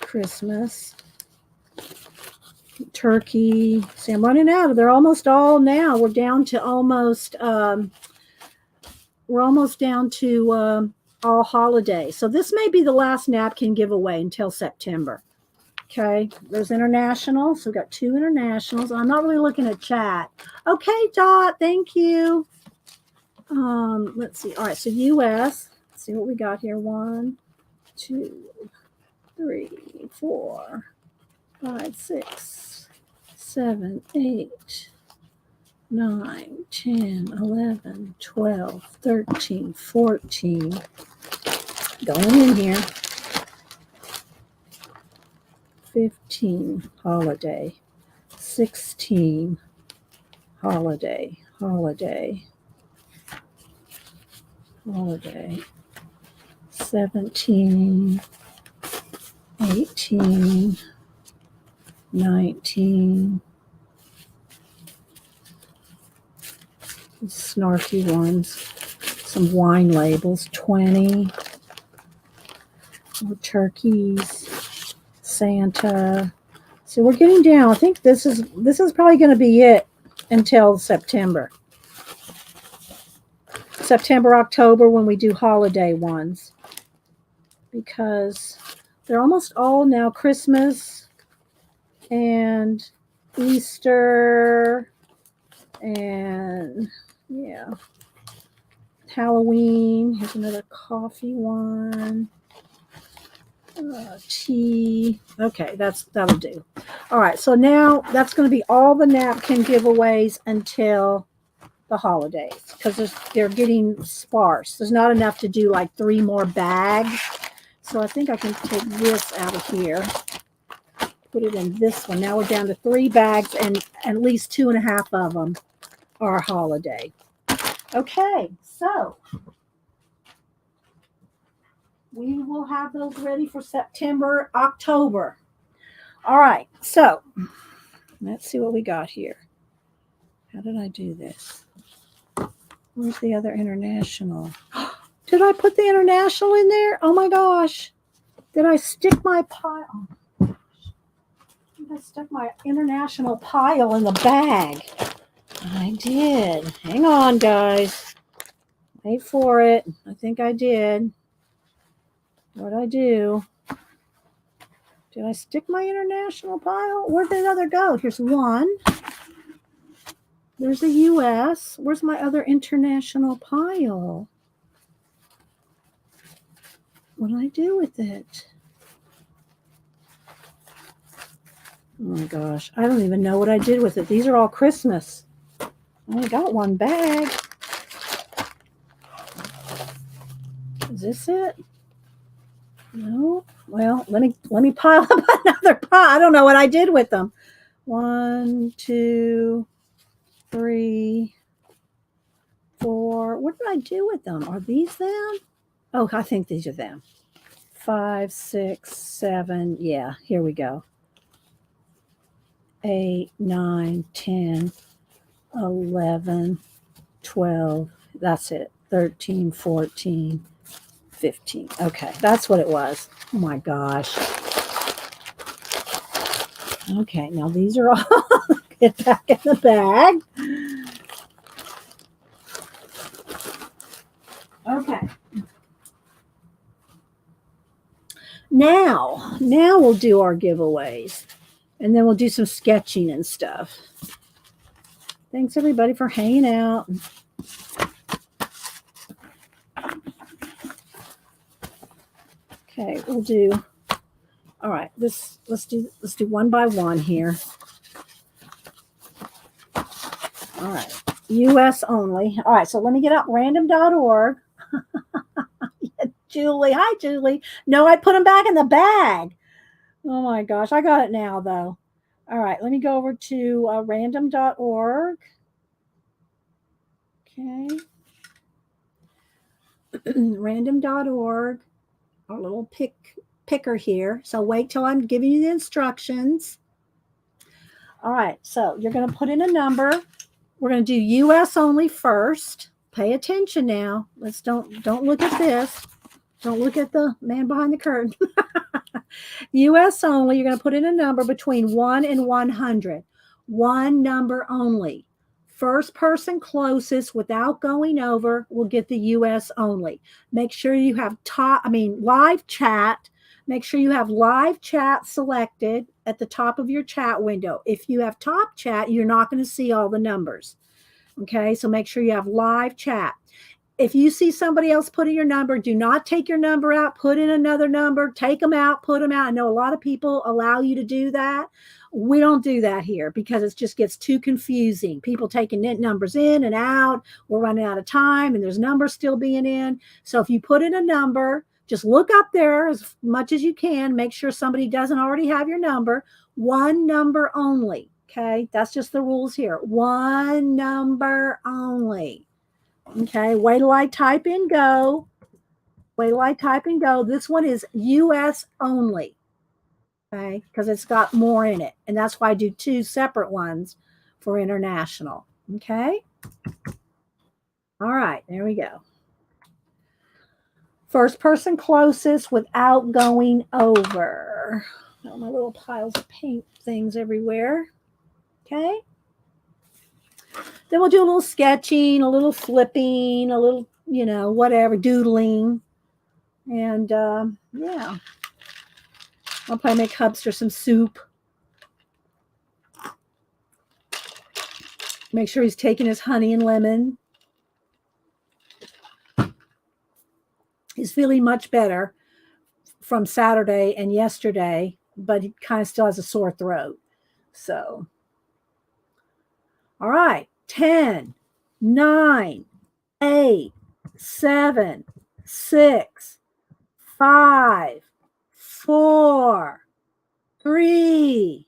Christmas. Turkey. See, I'm running out. They're almost all now. We're down to almost, all holiday. So this may be the last napkin giveaway until September. Okay. There's international. So we've got 2 internationals. I'm not really looking at chat. Okay, Dot. Thank you. Let's see. All right. So US. Let's see what we got here. 1, 2, 3, 4, 5, 6, 7, 8, 9, 10, 11, 12, 13, 14. Going in here. 15, holiday. 16, holiday, holiday, holiday. 17, 18, 19. These snarky ones. Some wine labels. 20. More turkeys. Santa. So we're getting down. I think this is probably going to be it until September. September, October, when we do holiday ones. Because they're almost all now Christmas and Easter and yeah, Halloween. Here's another coffee one. Tea. Okay, that'll do. All right, so now that's going to be all the napkin giveaways until the holidays because they're getting sparse. There's not enough to do like 3 more bags. So I think I can take this out of here, put it in this one. Now we're down to 3 bags, and at least 2.5 of them are holiday. Okay, so we will have those ready for September, October. All right, so let's see what we got here. How did I do this? Where's the other international? Did I put the international in there? Oh my gosh. Did I stick my pile? I stuck my international pile in the bag. I did. Hang on, guys. Wait for it. I think I did. What'd I do? Did I stick my international pile? Where'd the other go? Here's one. There's a US. Where's my other international pile? What did I do with it? Oh my gosh. I don't even know what I did with it. These are all Christmas. I only got one bag. Is this it? No. Well, let me pile up another pile. I don't know what I did with them. 1, 2, 3, 4. What did I do with them? Are these them? Oh, I think these are them. 5, 6, 7. Yeah, here we go. 8, 9, 10, 11, 12. That's it. 13, 14, 15. Okay, that's what it was. Oh my gosh. Okay, now these are all get back in the bag. Okay. Now we'll do our giveaways, and then we'll do some sketching and stuff. Thanks everybody for hanging out. Okay, we'll do. All right, let's do one by one here. All right, US only. All right, so let me get out random.org. Julie, hi Julie. No, I put them back in the bag. Oh my gosh, I got it now though. All right, let me go over to random.org. Okay. Random.org. Our little picker here. So wait till I'm giving you the instructions. All right, so you're going to put in a number. We're going to do US only first. Pay attention now. Let's don't look at this. Don't look at the man behind the curtain. US only. You're going to put in a number between 1 and 100. One number only. First person closest without going over will get the US only. Make sure you have live chat. Make sure you have live chat selected at the top of your chat window. If you have top chat, you're not going to see all the numbers. Okay, so make sure you have live chat. If you see somebody else put in your number, do not take your number out, put in another number, take them out, put them out. I know a lot of people allow you to do that. We don't do that here because it just gets too confusing. People taking numbers in and out. We're running out of time and there's numbers still being in. So if you put in a number, just look up there as much as you can. Make sure somebody doesn't already have your number. One number only. Okay, that's just the rules here. One number only. Okay, wait till I type in go. Wait till I type in go. This one is US only. Okay, because it's got more in it. And that's why I do two separate ones for international. Okay. All right, there we go. First person closest without going over. Got my little piles of paint things everywhere. Okay. Then we'll do a little sketching, a little flipping, a little, whatever, doodling. And yeah. I'll probably make Hubster some soup. Make sure he's taking his honey and lemon. He's feeling much better from Saturday and yesterday, but he kind of still has a sore throat. So, all right. 10, 9, 8, 7, 6, 5, 4, 3,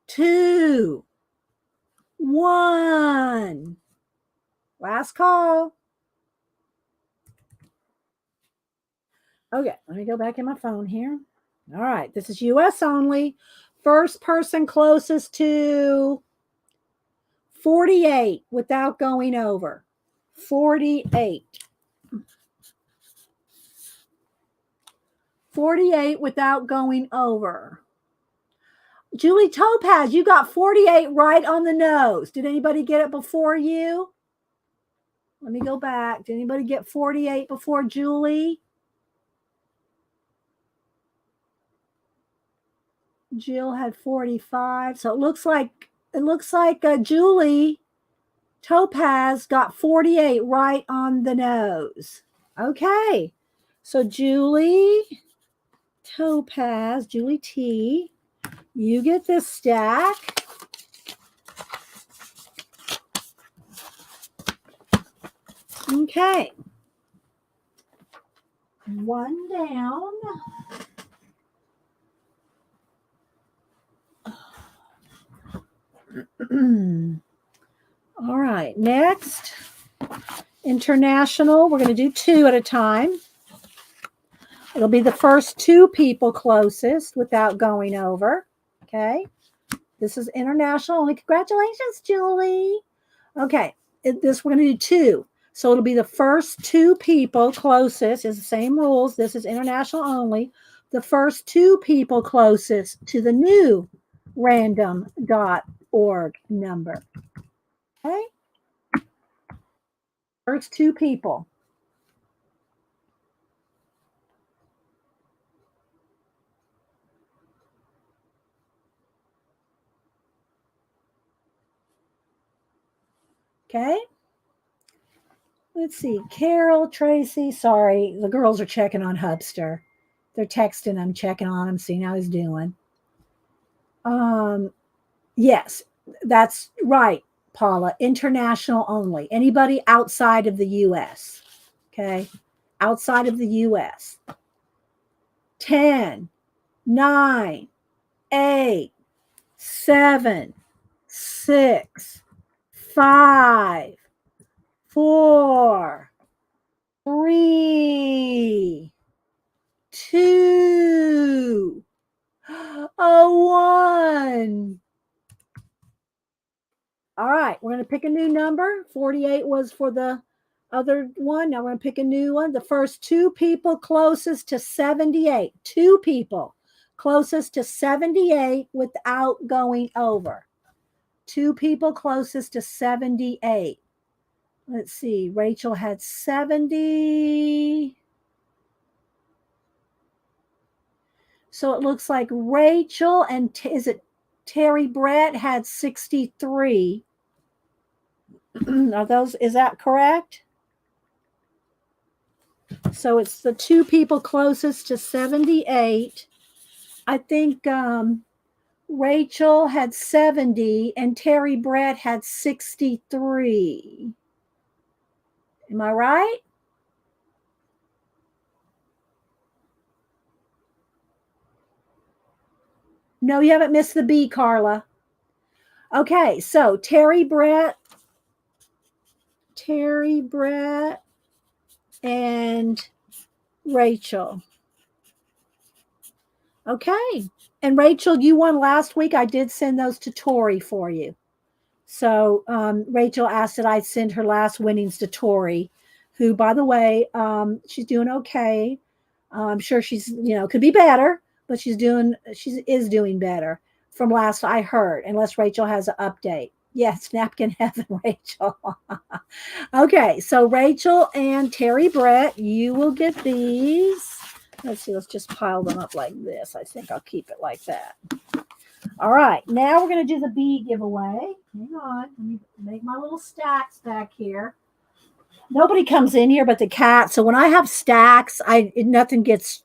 2, 1. Last call. Okay, let me go back in my phone here. All right, this is US only. First person closest to 48 without going over. 48. 48 without going over. Julie Topaz, you got 48 right on the nose. Did anybody get it before you? Let me go back. Did anybody get 48 before Julie? Jill had 45. So it looks like Julie Topaz got 48 right on the nose. Okay. So Julie Topaz, Julie T, you get this stack. Okay. One down. All right. Next, international. We're going to do 2 at a time. It'll be the first 2 people closest without going over. Okay. This is international only. Congratulations, Julie. Okay. We're going to do 2. So it'll be the first 2 people closest. It's the same rules. This is international only. The first 2 people closest to the new random.org number. Okay. First 2 people. Okay. Let's see. Carol, Tracy. Sorry, the girls are checking on Hubster. They're texting him, checking on him, seeing how he's doing. Yes, that's right, Paula. International only. Anybody outside of the U.S. Okay. Outside of the U.S. 10, 9, 8, 7, 6, 5, 4, 3, 2, 1. All right, we're going to pick a new number. 48 was for the other one. Now we're going to pick a new one. The first 2 people closest to 78. 2 people closest to 78 without going over. 2 people closest to 78. Let's see. Rachel had 70. So it looks like Rachel and is it Terry Brett had 63. Are those, is that correct? So it's the 2 people closest to 78. I think Rachel had 70 and Terry Brett had 63. Am I right? No, you haven't missed the B, Carla. Okay, so Terry Brett, and Rachel. Okay. And Rachel, you won last week. I did send those to Tori for you. So Rachel asked that I send her last winnings to Tori, who, by the way, she's doing okay. I'm sure she's, could be better, but she is doing better from last I heard, unless Rachel has an update. Yes, Napkin Heaven, Rachel. Okay, so Rachel and Terry Brett, you will get these. Let's see, let's just pile them up like this. I think I'll keep it like that. All right, now we're going to do the B giveaway. Hang on, let me make my little stacks back here. Nobody comes in here but the cat. So when I have stacks, nothing gets,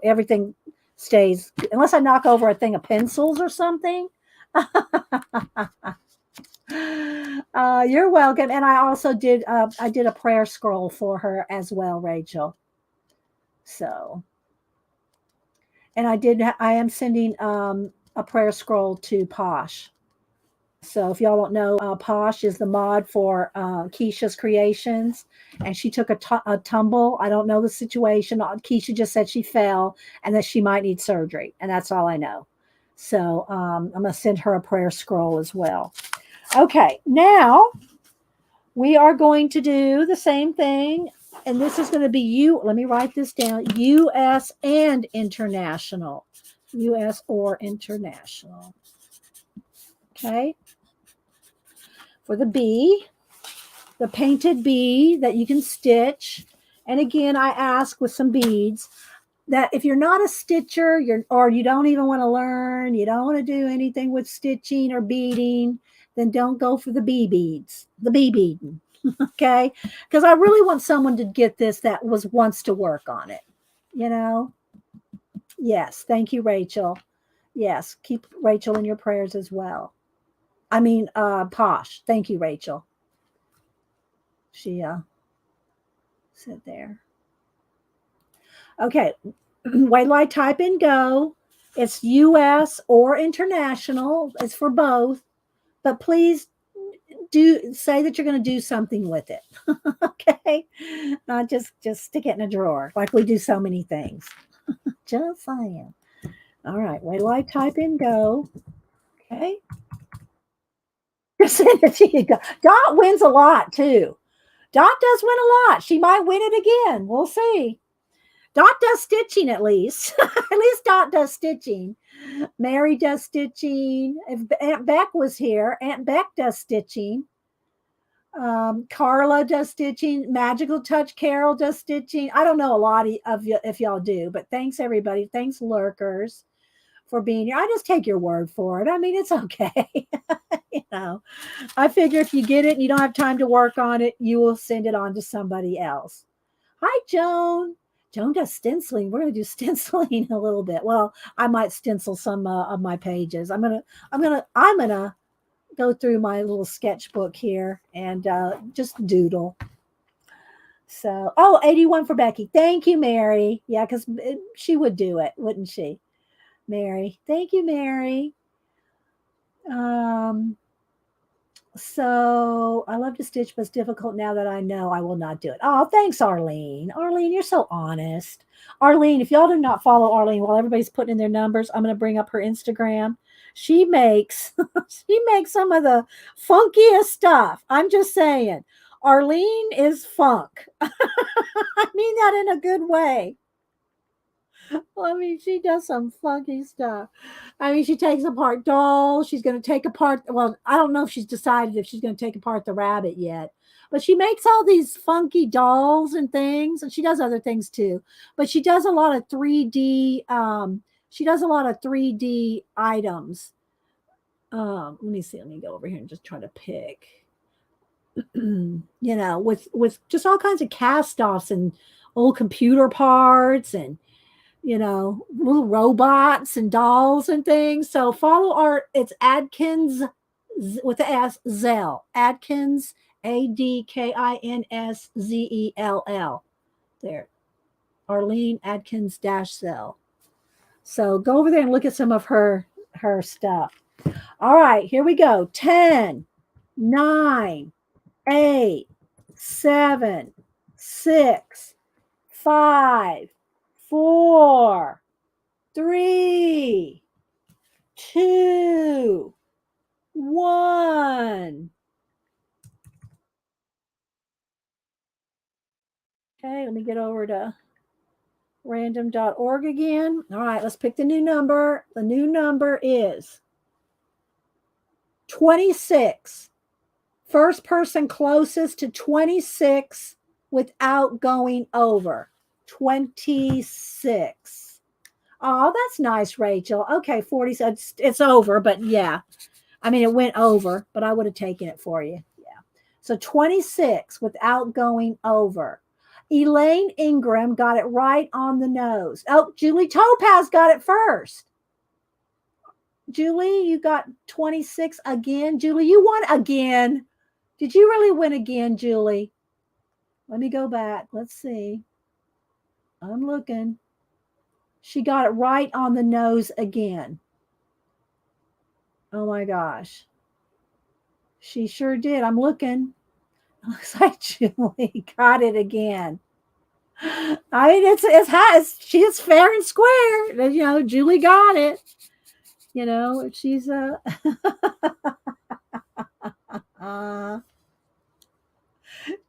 everything stays, unless I knock over a thing of pencils or something. You're welcome. And I also did a prayer scroll for her as well, Rachel. So, and I am sending a prayer scroll to Posh. So if y'all don't know, Posh is the mod for Keisha's Creations, and she took a tumble. I don't know the situation. Keisha just said she fell and that she might need surgery, and that's all I know. So I'm going to send her a prayer scroll as well. Okay, now We are going to do the same thing. And this is going to be let me write this down, US and international. US or international. Okay. For the bee, the painted bee that you can stitch. And again, I ask with some beads that if you're not a stitcher, or you don't even want to learn, you don't want to do anything with stitching or beading, then don't go for the bee beads, the bee beading. Okay. Because I really want someone to get this that wants to work on it. You know? Yes. Thank you, Rachel. Yes. Keep Rachel in your prayers as well. I mean, Posh. Thank you, Rachel. She said there. Okay. Wait till I type in go. It's US or international. It's for both. But please do say that you're going to do something with it. Okay. Not just stick it in a drawer like we do so many things. Just saying. All right. Wait till I type in go. Okay. Just send it to you. Dot wins a lot too. Dot does win a lot. She might win it again. We'll see. Dot does stitching at least. At least Dot does stitching. Mary does stitching. If Aunt Beck was here, Aunt Beck does stitching. Carla does stitching. Magical Touch Carol does stitching. I don't know a lot of you if y'all do, but thanks everybody. Thanks lurkers for being here. I just take your word for it. I mean, it's okay. You know, I figure if you get it and you don't have time to work on it, you will send it on to somebody else. Hi, Joan. Joan does stenciling. We're going to do stenciling a little bit. Well, I might stencil some of my pages. I'm gonna go through my little sketchbook here and just doodle. So, 81 for Becky. Thank you, Mary. Yeah, because she would do it, wouldn't she? Mary. Thank you, Mary. So I love to stitch, but it's difficult now that I know I will not do it. Oh, thanks, Arlene. Arlene, you're so honest. Arlene, if y'all do not follow Arlene while everybody's putting in their numbers, I'm going to bring up her Instagram. She makes some of the funkiest stuff. I'm just saying. Arlene is funk. I mean that in a good way. Well, I mean, she does some funky stuff. I mean, she takes apart dolls. She's going to take apart, well, I don't know if she's decided if she's going to take apart the rabbit yet, but she makes all these funky dolls and things, and she does other things too. But she does a lot of 3D, she does a lot of 3D items. Let me see. Let me go over here and just try to pick. You know, with just all kinds of cast offs and old computer parts and little robots and dolls and things. So follow it's Adkins with the S, Zell. Adkins, ADKINSZELL. There. Arlene Adkins Zell. So go over there and look at some of her stuff. All right, here we go. 10, 9, 8, 7, 6, 5, 4, 3, 2, 1. Okay, let me get over to random.org again. All right, let's pick the new number. The new number is 26. First person closest to 26 without going over. 26. Oh, that's nice, Rachel. Okay, 40. It's over, but yeah. I mean, it went over, but I would have taken it for you. Yeah. So 26 without going over. Elaine Ingram got it right on the nose. Oh, Julie Topaz got it first. Julie, you got 26 again. Julie, you won again. Did you really win again, Julie? Let me go back. Let's see. I'm looking. She got it right on the nose again. Oh my gosh. She sure did. I'm looking. Looks like Julie got it again. I mean, it's high. She's fair and square. Julie got it. She's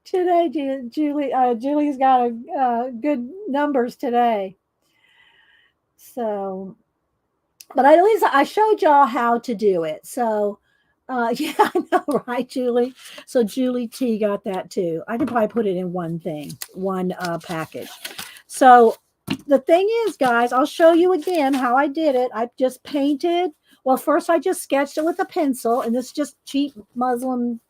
today, Julie. Julie's got a good numbers today. So, but at least I showed y'all how to do it. So, yeah, I know, right, Julie? So Julie T got that too. I could probably put it in one thing, one package. So the thing is, guys, I'll show you again how I did it. I just painted. Well, first I just sketched it with a pencil, and this is just cheap muslin,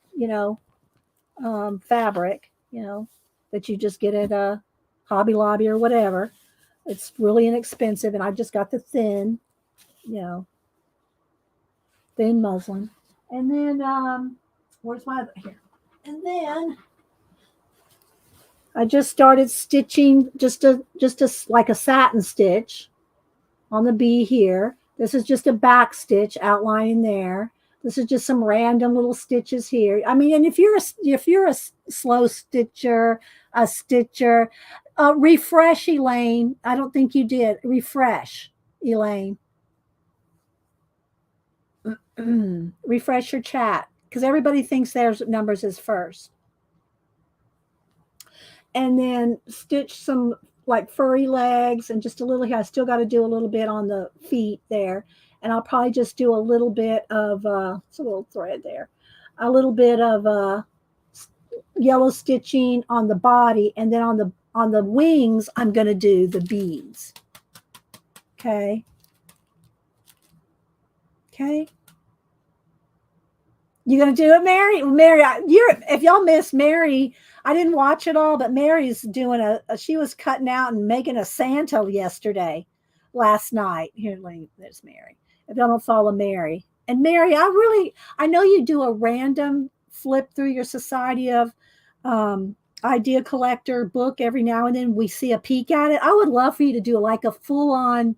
fabric, that you just get at a Hobby Lobby or whatever. It's really inexpensive, and I just got the thin, you know, thin muslin. And then, where's my other here? And then I just started stitching just a like a satin stitch on the B here. This is just a back stitch outlining there. This is just some random little stitches here. I mean, and if you're a slow stitcher, refresh, Elaine. I don't think you did. Refresh, Elaine. Refresh your chat because everybody thinks their numbers is first. And then stitch some like furry legs and just a little here. I still got to do a little bit on the feet there. And I'll probably just do a little bit of, it's a little thread there, a little bit of yellow stitching on the body. And then on the wings, I'm going to do the beads. Okay. Okay. You gonna do it, Mary? Mary, if y'all missed Mary, I didn't watch it all, but Mary's doing she was cutting out and making a Santa yesterday, last night. Here, there's Mary. If y'all don't follow Mary, and Mary, I know you do a random flip through your Society of Idea Collector book every now and then. We see a peek at it. I would love for you to do like a full on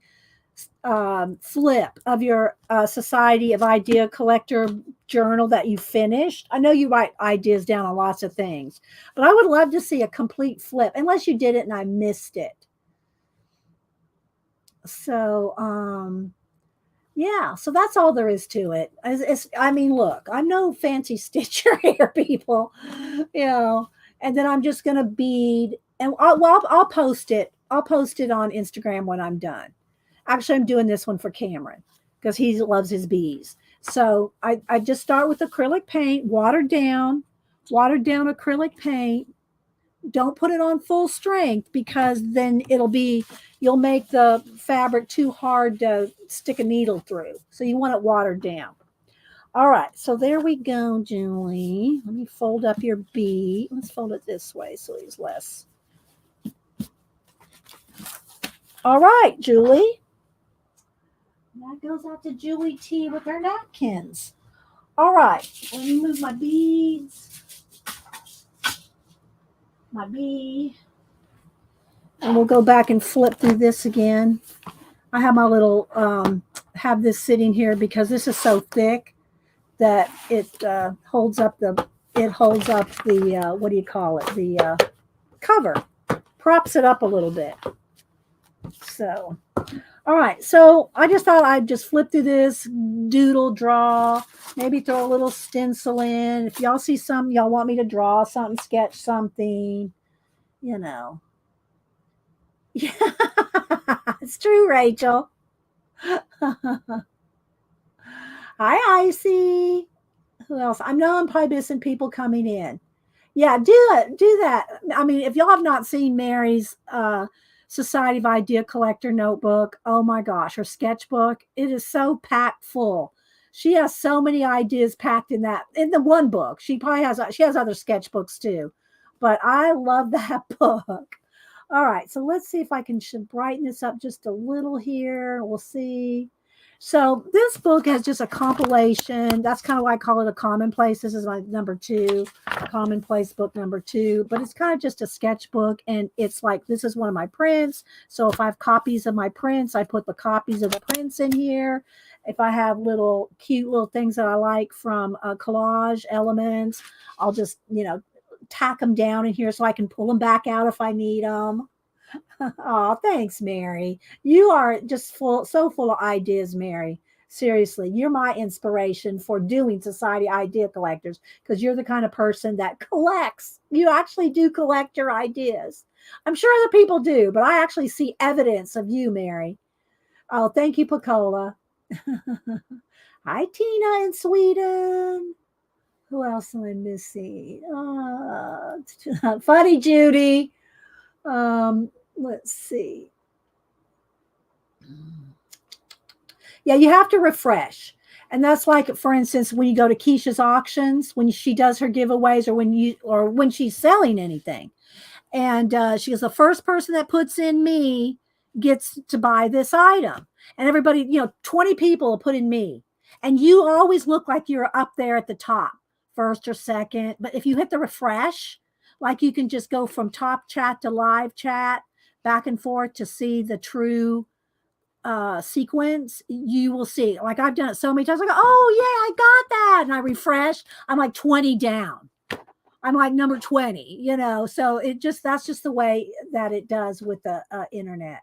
flip of your Society of Idea Collector journal that you finished. I know you write ideas down on lots of things, but I would love to see a complete flip, unless you did it and I missed it. So, yeah, so that's all there is to it. I mean, look, I'm no fancy stitcher here, people, and then I'm just going to bead, and I'll post it. I'll post it on Instagram when I'm done. Actually, I'm doing this one for Cameron because he loves his bees. So I just start with acrylic paint, watered down acrylic paint. Don't put it on full strength because then you'll make the fabric too hard to stick a needle through. So you want it watered down. All right, so there we go, Julie. Let me fold up your bee. Let's fold it this way so it's less. All right, Julie. That goes out to Julie T with her napkins. All right, let me move my beads. My bee. And we'll go back and flip through this again. I have my little, have this sitting here because this is so thick that it holds up the, what do you call it? The cover. Props it up a little bit. So, all right. So I just thought I'd just flip through this, doodle, draw, maybe throw a little stencil in. If y'all see something, y'all want me to draw something, sketch something, Yeah, it's true, Rachel. Hi, Icy. Who else? I know I'm probably missing people coming in. Yeah, do that. I mean, if y'all have not seen Mary's Society of Idea Collector notebook, oh my gosh, her sketchbook, it is so packed full. She has so many ideas packed in the one book. She has other sketchbooks too, but I love that book. All right, so let's see if I can brighten this up just a little here. We'll see. So this book has just a compilation. That's kind of why I call it a Commonplace. This is my number 2, Commonplace book number 2. But it's kind of just a sketchbook, and it's like this is one of my prints. So if I have copies of my prints, I put the copies of the prints in here. If I have cute little things that I like from collage elements, I'll just tack them down in here so I can pull them back out if I need them. Oh, thanks, Mary. You are just so full of ideas, Mary. Seriously, you're my inspiration for doing Society Idea Collectors because you're the kind of person that collects. You actually do collect your ideas. I'm sure other people do, but I actually see evidence of you, Mary. Oh, thank you, Pacola. Hi, Tina in Sweden. Who else am I missing? Funny Judy. Let's see. Yeah, you have to refresh. And that's like, for instance, when you go to Keisha's auctions, when she does her giveaways, or when she's selling anything. And she goes, the first person that puts in me gets to buy this item. And everybody, 20 people put in me. And you always look like you're up there at the top, first or second. But if you hit the refresh, like you can just go from top chat to live chat, back and forth to see the true sequence, you will see. Like I've done it so many times. I go, oh yeah, I got that. And I refresh. I'm like 20 down. I'm like number 20, so that's just the way that it does with the internet.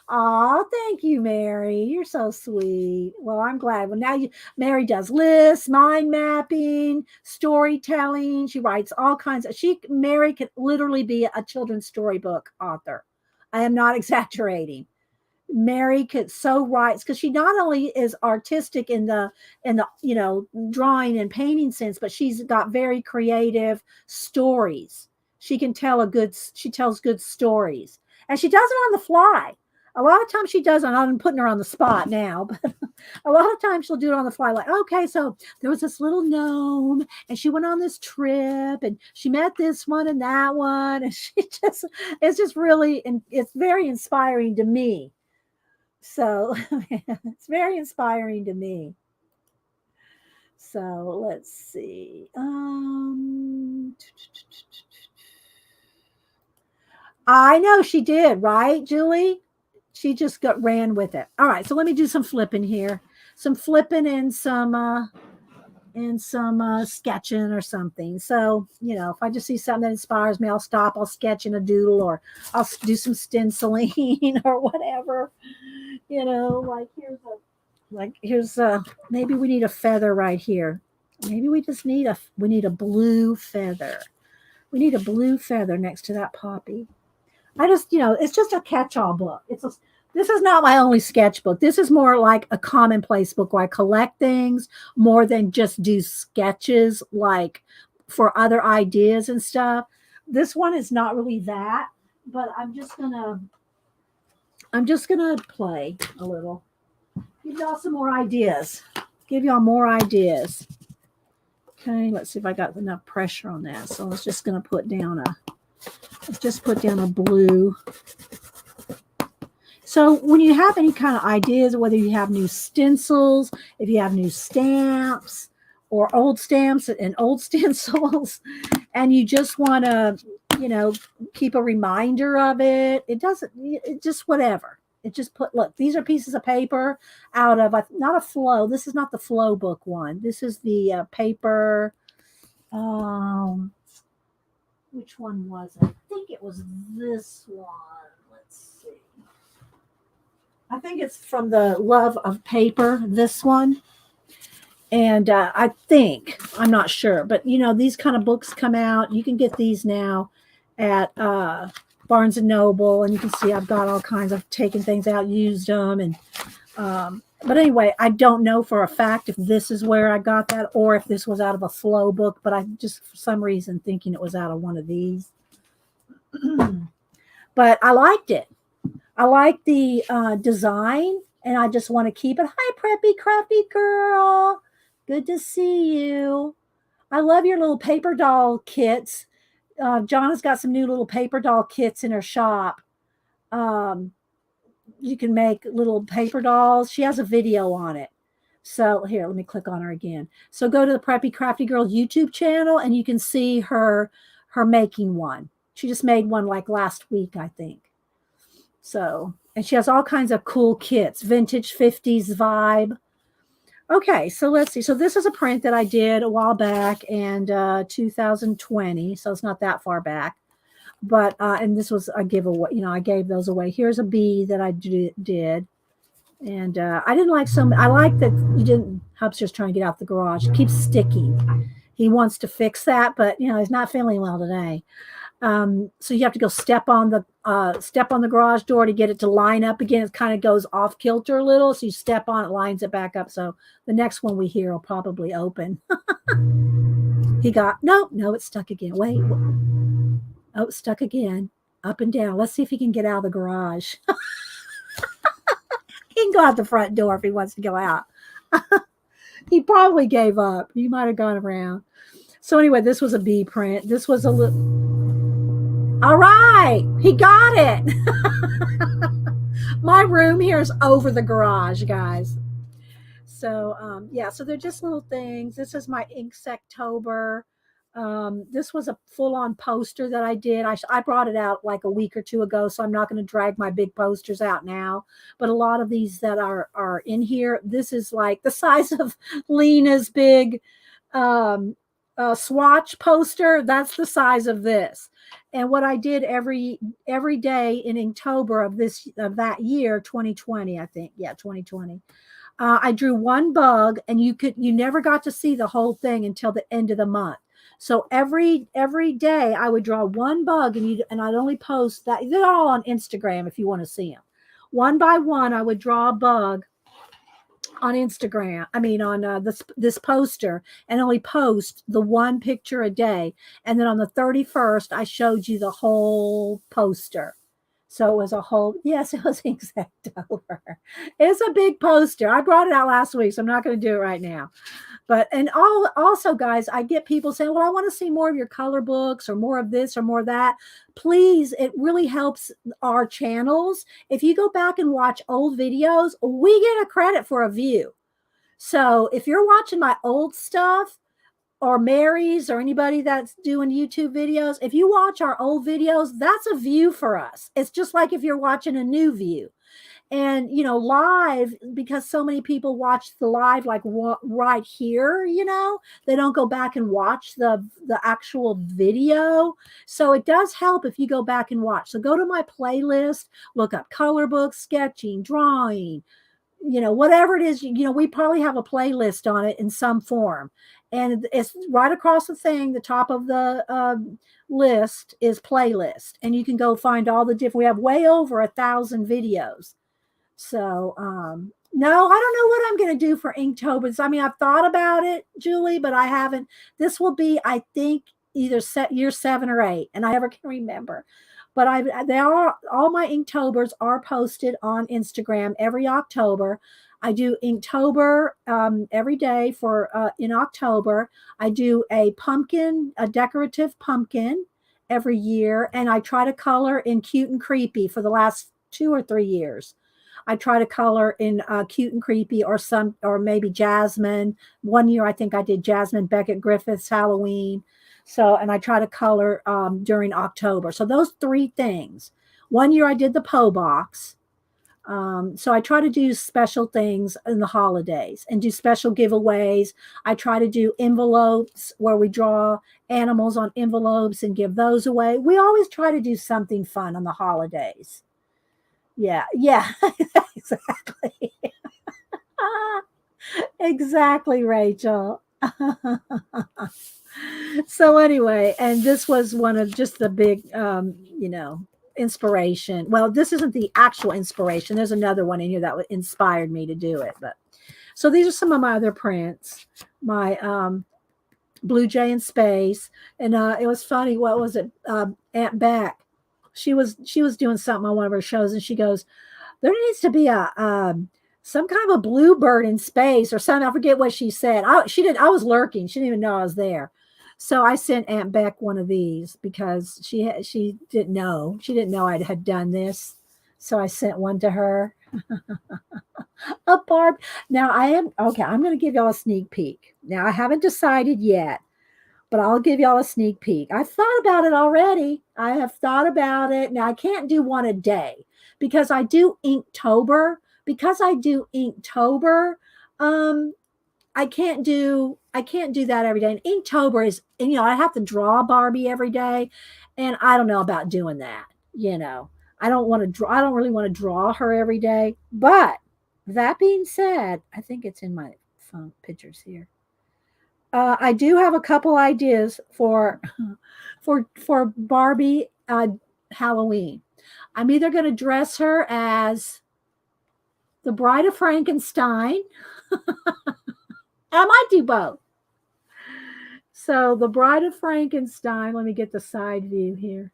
Oh, thank you, Mary. You're so sweet. Well, I'm glad. Well, Mary does lists, mind mapping, storytelling. She writes all kinds of, Mary could literally be a children's storybook author. I am not exaggerating. Mary could so writes because she not only is artistic in the drawing and painting sense, but she's got very creative stories. She tells good stories, and she does it on the fly. A lot of times she does, and I'm putting her on the spot now, but a lot of times she'll do it on the fly. Like, okay, so there was this little gnome, and she went on this trip, and she met this one and that one, and it's just really, and it's very inspiring to me. So it's very inspiring to me. So let's see. I know she did, right, Julie? She just ran with it. All right, so let me do some flipping here. Some flipping and some sketching or something. So, if I just see something that inspires me, I'll stop, I'll sketch in a doodle, or I'll do some stenciling or whatever. Here's maybe we need a feather right here. Maybe we just need a blue feather. We need a blue feather next to that poppy. I just, it's just a catch-all book. This is not my only sketchbook. This is more like a commonplace book where I collect things more than just do sketches, like for other ideas and stuff. This one is not really that, but I'm just gonna play a little. Give y'all some more ideas. Give y'all more ideas. Okay, let's see if I got enough pressure on that. So let's just put down a blue. So when you have any kind of ideas, whether you have new stencils, if you have new stamps or old stamps and old stencils, and you just want to, keep a reminder of it, it just whatever. It just look, these are pieces of paper out of, not a flow. This is not the flow book one. This is the paper. Which one was it? I think it was this one. Let's see. I think it's from the Love of Paper, this one. And I'm not sure, but these kind of books come out. You can get these now at Barnes and Noble, and you can see I've got all kinds of taken things out, used them, and but anyway, I don't know for a fact if this is where I got that or if this was out of a flow book, but I just for some reason thinking it was out of one of these. But I liked it. I like the design, and I just want to keep it. Hi, Preppy Crafty Girl. Good to see you. I love your little paper doll kits. Jonna's got some new little paper doll kits in her shop. You can make little paper dolls. She has a video on it. So here, let me click on her again. So go to the Preppy Crafty Girl YouTube channel, and you can see her making one. She just made one like last week, I think. So, and she has all kinds of cool kits, vintage 50s vibe. Okay, so let's see. So this is a print that I did a while back, and 2020, so it's not that far back. But and this was a giveaway. You know, I gave those away. Here's a bee that I did. And I didn't like some. I like that you didn't. Hubster's trying to get out the garage. It keeps sticking. He wants to fix that, but you know he's not feeling well today. So you have to go step on the garage door to get it to line up again. It kind of goes off kilter a little, so you step on it, lines it back up. So the next one we hear will probably open. He got no, it's stuck again. Wait, oh, it's stuck again. Up and down. Let's see if he can get out of the garage. He can go out the front door if he wants to go out. He probably gave up. He might have gone around. So anyway, this was a bee print. This was a little. All right, he got it. My room here is over the garage, guys. So yeah, so they're just little things. This is my Inksektober. This was a full-on poster that I did. I brought it out like a week or two ago, so I'm not going to drag my big posters out now. But a lot of these that are in here, this is like the size of Lena's big swatch poster. That's the size of this. And what I did every day in Inktober of that year, 2020, I think, yeah, 2020. I drew one bug, and you never got to see the whole thing until the end of the month. So every day I would draw one bug, and I'd only post that. They're all on Instagram if you want to see them. One by one, I would draw a bug on Instagram. I mean, on this poster, and only post the one picture a day. And then on the 31st, I showed you the whole poster. So it was a whole, yes, it was Inksektober. It's a big poster. I brought it out last week, so I'm not going to do it right now. But, and also, guys, I get people saying, well, I want to see more of your color books or more of this or more of that. Please, it really helps our channels. If you go back and watch old videos, we get a credit for a view. So if you're watching my old stuff, or Mary's, or anybody that's doing YouTube videos, if you watch our old videos, that's a view for us. It's just like if you're watching a new view. And, you know, live, because so many people watch the live, like right here, you know, they don't go back and watch the actual video. So it does help if you go back and watch. So go to my playlist, look up color books, sketching, drawing, you know, whatever it is, you know, we probably have a playlist on it in some form. And it's right across the thing. The top of the list is playlist. And you can go find all the different, we have way over 1,000 videos. So, no, I don't know what I'm going to do for Inktober. I mean, I've thought about it, Julie, but I haven't. This will be, I think, either year 7 or 8, and I never can remember. But all my Inktober's are posted on Instagram every October. I do Inktober every day for in October. I do a decorative pumpkin every year, and I try to color in Cute and Creepy for the last 2 or 3 years. I try to color in Cute and Creepy or maybe Jasmine. One year I think I did Jasmine Beckett Griffith's Halloween. So, and I try to color during October. So those 3 things. One year I did the Poe box. So I try to do special things in the holidays and do special giveaways. I try to do envelopes where we draw animals on envelopes and give those away. We always try to do something fun on the holidays. Yeah, exactly. Exactly, Rachel. So anyway, and this was one of just the big, you know, inspiration. Well, this isn't the actual inspiration. There's another one in here that inspired me to do it. But so these are some of my other prints. My Blue Jay in Space, and it was funny. What was it? Aunt Beck. She was doing something on one of her shows, and she goes, "There needs to be a some kind of a bluebird in space or something." I forget what she said. I was lurking. She didn't even know I was there. So I sent Aunt Beck one of these because she didn't know. She didn't know I had done this. So I sent one to her. A Barb. Now I'm going to give y'all a sneak peek. Now I haven't decided yet, but I'll give y'all a sneak peek. I've thought about it already. I have thought about it. Now I can't do one a day because I do Inktober. Because I do Inktober, I can't do that every day. And Inktober is, and I have to draw Barbie every day, and I don't know about doing that. You know, I don't want to draw. I don't really want to draw her every day. But that being said, I think it's in my phone pictures here. I do have a couple ideas for for Barbie Halloween. I'm either going to dress her as the Bride of Frankenstein. I might do both. So the Bride of Frankenstein, let me get the side view here.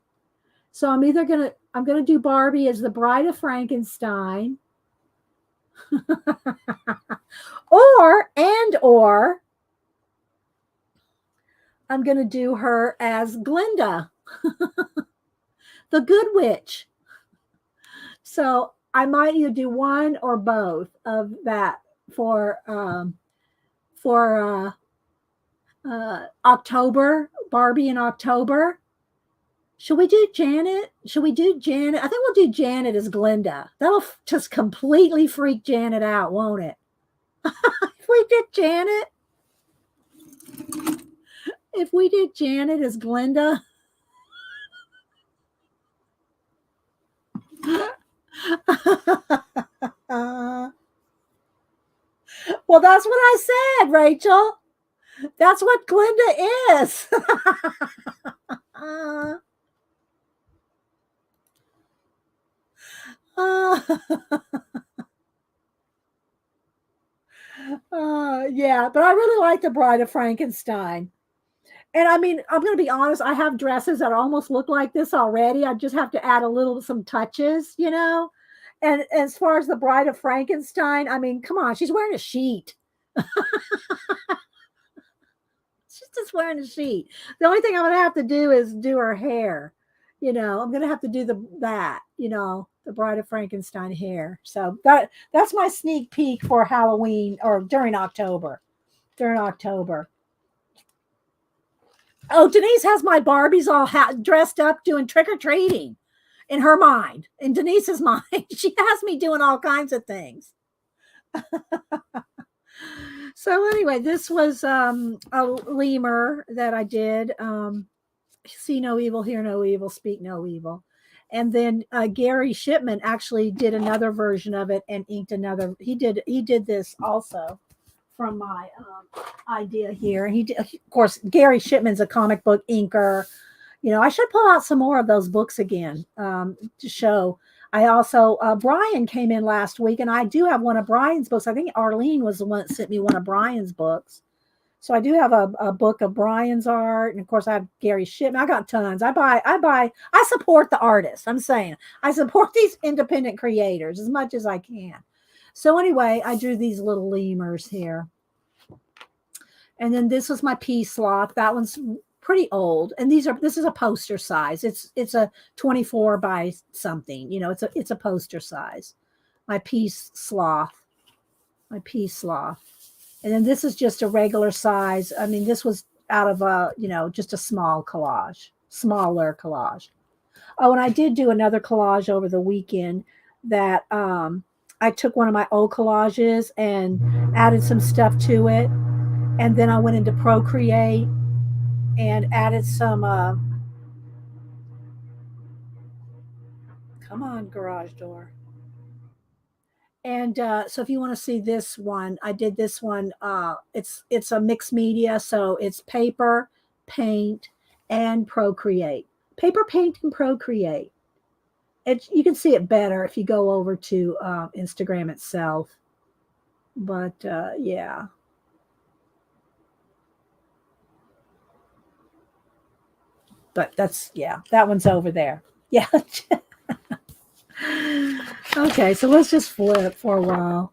So I'm gonna do Barbie as the Bride of Frankenstein. or I'm gonna do her as Glinda, the Good Witch. So I might either do one or both of that for October, Barbie in October. Should we do Janet? Should we do Janet? I think we'll do Janet as Glinda. That'll just completely freak Janet out, won't it? If we did Janet, as Glinda. Well, that's what I said, Rachel. That's what Glinda is. Yeah, but I really like the Bride of Frankenstein. And I mean, I'm going to be honest, I have dresses that almost look like this already. I just have to add some touches, And as far as the Bride of Frankenstein, I mean, come on, she's wearing a sheet. She's just wearing a sheet. The only thing I'm going to have to do is do her hair. I'm going to have to do the Bride of Frankenstein hair. So that's my sneak peek for Halloween or during October. Oh, Denise has my Barbies all dressed up doing trick or treating in her mind. In Denise's mind, she has me doing all kinds of things. So anyway, this was a lemur that I did. See no evil, hear no evil, speak no evil. And then Gary Shipman actually did another version of it and inked another. He did this also from my idea here. Of course, Gary Shipman's a comic book inker. I should pull out some more of those books again to show. I also, Brian came in last week, and I do have one of Brian's books. I think Arlene was the one that sent me one of Brian's books. So I do have a book of Brian's art. And of course I have Gary Shipman. I got tons. I support the artists. I'm saying I support these independent creators as much as I can. So anyway, I drew these little lemurs here. And then this was my pea sloth. That one's pretty old. And this is a poster size. It's a 24 by something, it's a poster size. My pea sloth. And then this is just a regular size. I mean, this was out of just a smaller collage. Oh, and I did do another collage over the weekend that I took one of my old collages and added some stuff to it. And then I went into Procreate and added some, come on, garage door. And so if you want to see this one, I did this one. It's a mixed media. So it's paper, paint, and Procreate. Paper, paint, and Procreate. You can see it better if you go over to Instagram itself. But yeah. But that one's over there. Yeah. Okay, so let's just flip for a while.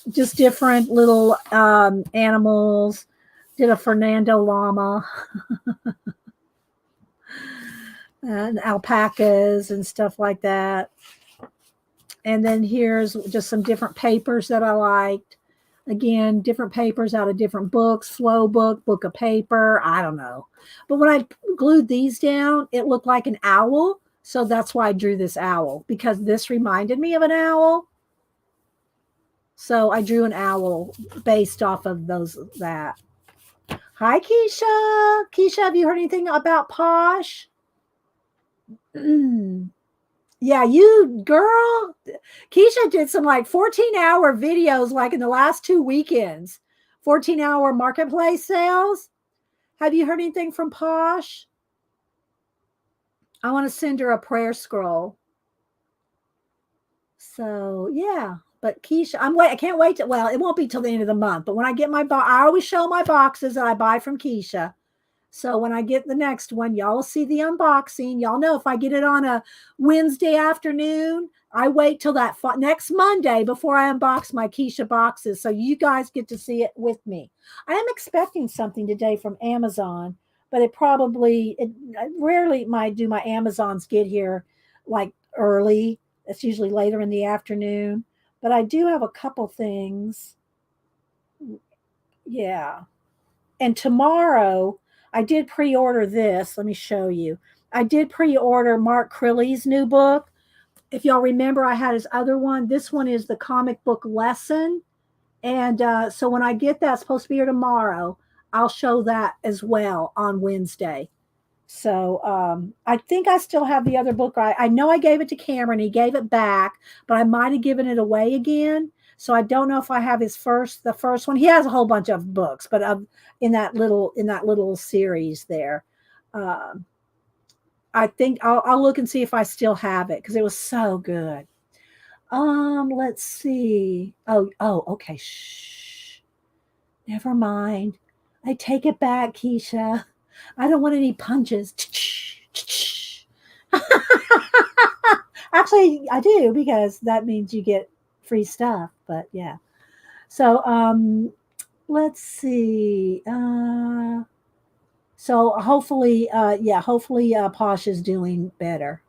Just different little animals. Did a Fernando llama and alpacas and stuff like that. And then here's just some different papers that I liked. Again, different papers out of different books, flow book, book of paper, I don't know. But when I glued these down, it looked like an owl. So that's why I drew this owl, because this reminded me of an owl. So I drew an owl based off of that. Hi, Keisha. Keisha, have you heard anything about Posh? Yeah, you girl. Keisha did some like 14-hour videos like in the last 2 weekends. 14-hour marketplace sales. Have you heard anything from Posh? I want to send her a prayer scroll. So yeah, but Keisha, I can't wait to. Well, it won't be till the end of the month. But when I get my box, I always show my boxes that I buy from Keisha. So when I get the next one, y'all will see the unboxing. Y'all know if I get it on a Wednesday afternoon, I wait till that next Monday before I unbox my Keisha boxes. So you guys get to see it with me. I am expecting something today from Amazon, but rarely my Amazons get here like early. It's usually later in the afternoon. But I do have a couple things. Yeah. And tomorrow, I did pre-order this. Let me show you. I did pre-order Mark Crilly's new book. If y'all remember, I had his other one. This one is the comic book lesson. And so when I get that, it's supposed to be here tomorrow, I'll show that as well on Wednesday. So I think I still have the other book. I know I gave it to Cameron. He gave it back, but I might have given it away again. So I don't know if I have the first one. He has a whole bunch of books, but in that little series there. Um, I think I'll look and see if I still have it because it was so good. Let's see. Okay. Shh. Never mind. I take it back, Keisha. I don't want any punches. Actually, I do because that means you get free stuff. But yeah. So let's see. So hopefully, hopefully Posh is doing better.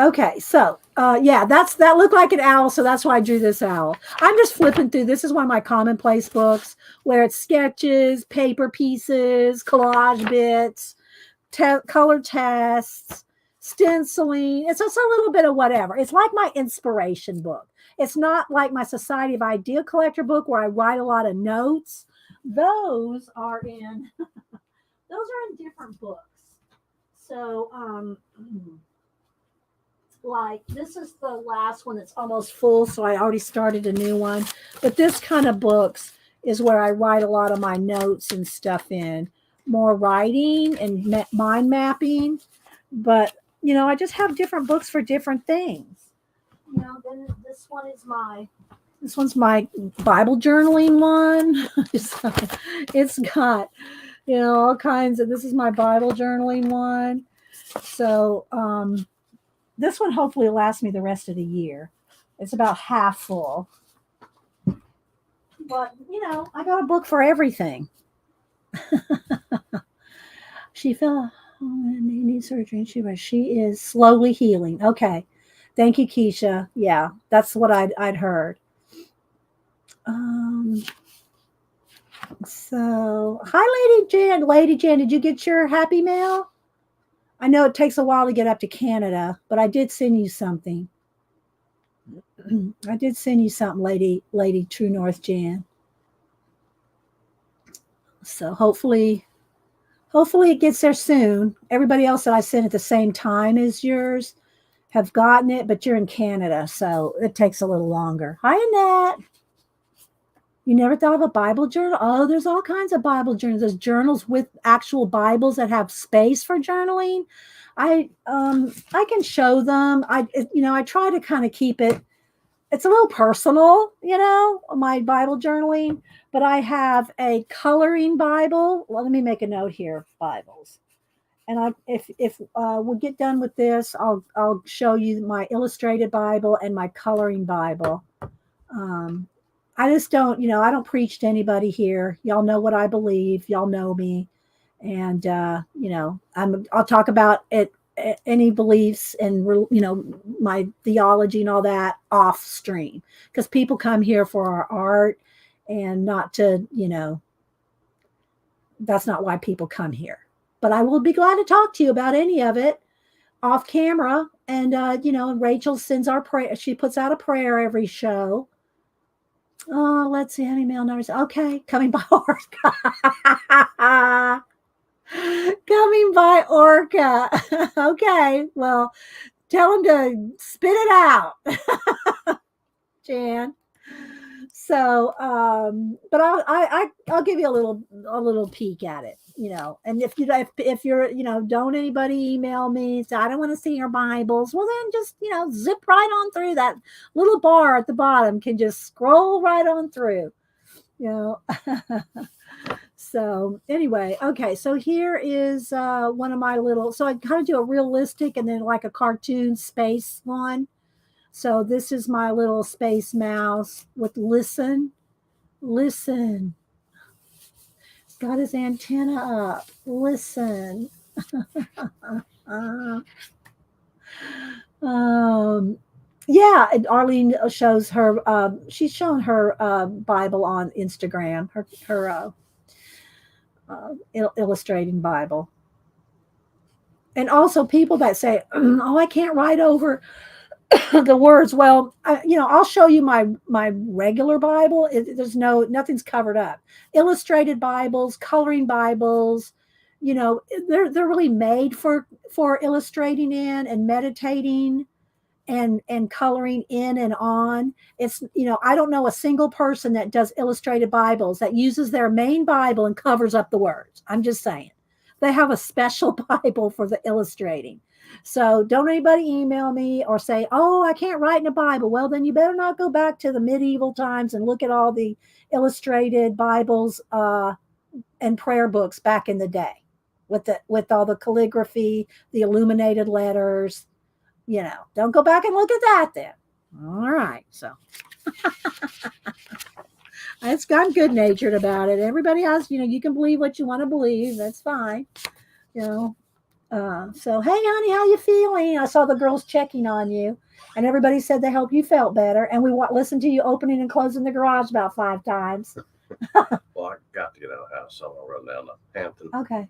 Okay, so yeah, that looked like an owl, so that's why I drew this owl. I'm just flipping through. This is one of my Commonplace books where it's sketches, paper pieces, collage bits, color tests, stenciling. It's just a little bit of whatever. It's like my inspiration book. It's not like my Society of Idea Collector book where I write a lot of notes. Those are in different books. So like this is the last one that's almost full, so I already started a new one. But this kind of books is where I write a lot of my notes and stuff in, more writing and mind mapping. But I just have different books for different things. Then this one's my Bible journaling one. So it's got all kinds of. This is my Bible journaling one. So this one hopefully will last me the rest of the year. It's about half full. But, I got a book for everything. She fell and need surgery. She is slowly healing. Okay. Thank you, Keisha. Yeah, that's what I'd heard. So, hi, Lady Jan. Lady Jan, did you get your happy mail? I know it takes a while to get up to Canada, but I did send you something. I did send you something, Lady True North Jan. So hopefully it gets there soon. Everybody else that I sent at the same time as yours have gotten it, but you're in Canada, so it takes a little longer. Hi, Annette. You never thought of a Bible journal? Oh, there's all kinds of Bible journals. There's journals with actual Bibles that have space for journaling. I can show them. I try to kind of keep it. It's a little personal, my Bible journaling. But I have a coloring Bible. Well, let me make a note here. Bibles. And if we get done with this, I'll show you my illustrated Bible and my coloring Bible. I just don't, I don't preach to anybody here. Y'all know what I believe. Y'all know me. And, I'll talk about it, any beliefs and, my theology and all that off stream. Because people come here for our art and not to, that's not why people come here. But I will be glad to talk to you about any of it. off camera, and Rachel sends our prayer. She puts out a prayer every show. Oh, let's see how many mail numbers. Okay, coming by Orca. Coming by Orca. Okay, well, tell him to spit it out, Jan. So, but I'll give you a little peek at it, And if you're, don't anybody email me, say I don't want to see your Bibles. Well, then just zip right on through that little bar at the bottom. Can just scroll right on through, you know. So anyway, okay. So here is one of my little. So I kind of do a realistic and then like a cartoon space one. So this is my little space mouse with listen. Listen. He's got his antenna up. Listen. uh, yeah, and Arlene shows her. She's shown her Bible on Instagram. Her illustrating Bible. And also people that say, "Oh, I can't write over the words." Well, I'll show you my regular Bible. There's nothing's covered up. Illustrated Bibles, coloring Bibles, they're really made for illustrating in and meditating and coloring in and on. It's I don't know a single person that does illustrated Bibles that uses their main Bible and covers up the words. I'm just saying. They have a special Bible for the illustrating. So don't anybody email me or say, "Oh, I can't write in a Bible." Well, then you better not go back to the medieval times and look at all the illustrated Bibles and prayer books back in the day with all the calligraphy, the illuminated letters. Don't go back and look at that then. All right. So I'm good natured about it. Everybody else, you can believe what you want to believe. That's fine. So, hey, honey, how you feeling? I saw the girls checking on you, and everybody said they hope you felt better. And we listened to you opening and closing the garage about 5 times. Well, I got to get out of the house, so I'll run down to Hampton. Okay.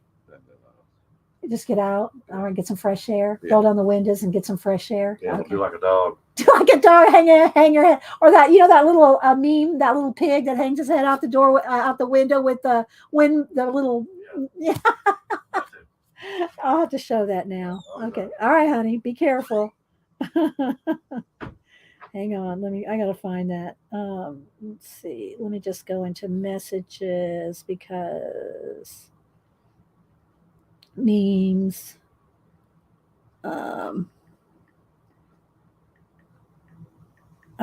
Just get out. All right, get some fresh air. Yeah. Roll down the windows and get some fresh air. Yeah, okay. Do like a dog. Do like a dog, hang your head, or that that little meme, that little pig that hangs his head out the door, out the window with the little. Yeah. I'll have to show that now. Okay. All right, honey. Be careful. Hang on. I gotta find that. Let's see. Let me just go into messages because memes. I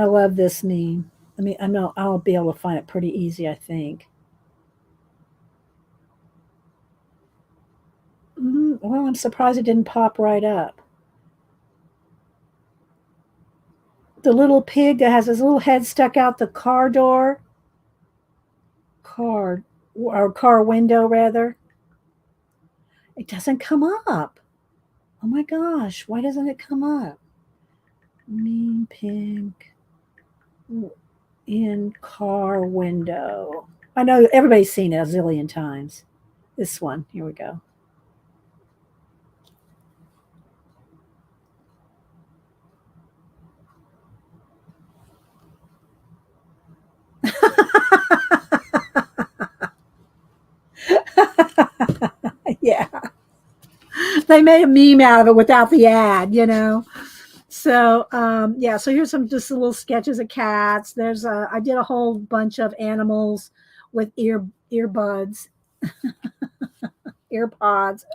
love this meme. I know I'll be able to find it pretty easy, I think. Well, I'm surprised it didn't pop right up. The little pig that has his little head stuck out the car door. Car window, rather. It doesn't come up. Oh my gosh, why doesn't it come up? Mean pig in car window. I know everybody's seen it a zillion times. This one, here we go. Yeah. They made a meme out of it without the ad, So yeah, so here's some just little sketches of cats. I did a whole bunch of animals with earbuds, earpods.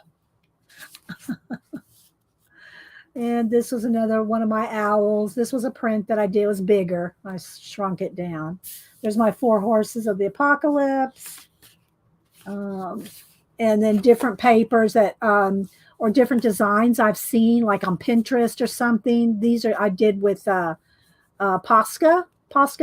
And this was another one of my owls. This was a print that I did. It was bigger. I shrunk it down. There's my 4 horses of the apocalypse. And then different papers that or different designs I've seen, like on Pinterest or something. These I did with Posca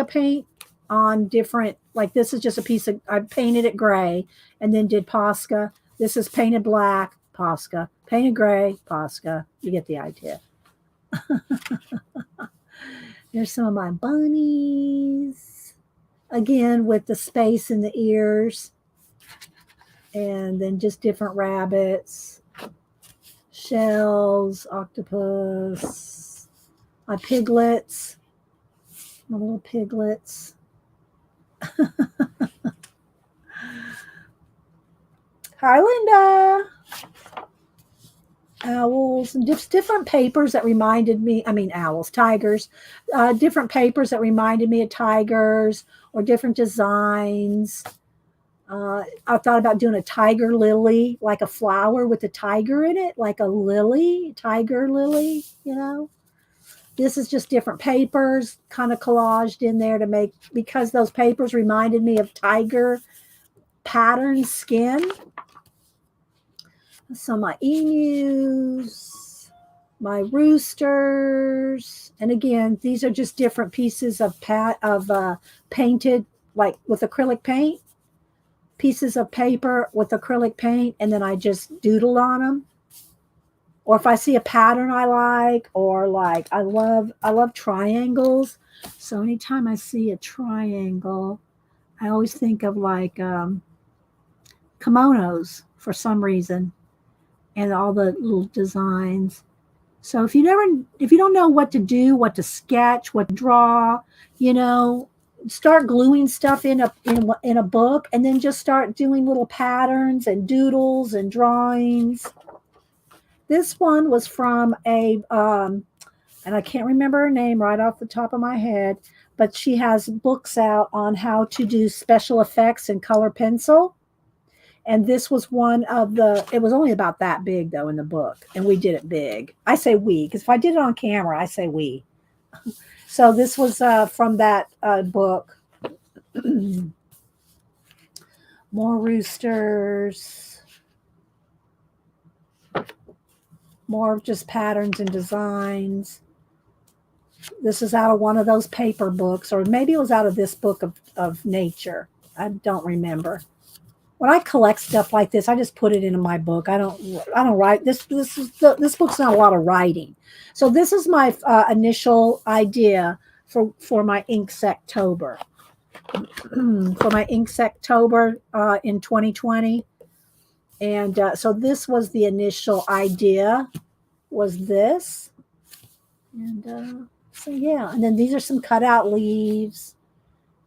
paint on different, like this is just a piece of, I painted it gray and then did Posca. This is painted black, Posca. Painted gray, Posca. You get the idea. Here's some of my bunnies. Again, with the space in the ears. And then just different rabbits. shells, octopus, my piglets, my little piglets. Hi, Linda. Owls and different papers that reminded me, owls, tigers, different papers that reminded me of tigers or different designs. I thought about doing a tiger lily, like a flower with a tiger in it, like a lily, tiger lily, This is just different papers kind of collaged in there to make, because those papers reminded me of tiger pattern skin. So my emus, my roosters, and again, these are just different pieces of painted, like with acrylic paint, pieces of paper with acrylic paint, and then I just doodled on them. Or if I see a pattern I like, or like I love triangles. So anytime I see a triangle, I always think of like kimonos for some reason, and all the little designs. So if you don't know what to do, what to sketch, what to draw, start gluing stuff in a book, and then just start doing little patterns and doodles and drawings. This one was from and I can't remember her name right off the top of my head, but she has books out on how to do special effects in color pencil. And this was one of it was only about that big though in the book. And we did it big. I say we, because if I did it on camera, I say we. So this was from that book. More roosters. More just patterns and designs. This is out of one of those paper books, or maybe it was out of this book of nature. I don't remember. When I collect stuff like this, I just put it into my book. I don't write. This book's not a lot of writing. So this is my initial idea for my Inksectober. For my Inksectober in 2020. And so this was the initial idea, was this. And so yeah, and then these are some cutout leaves.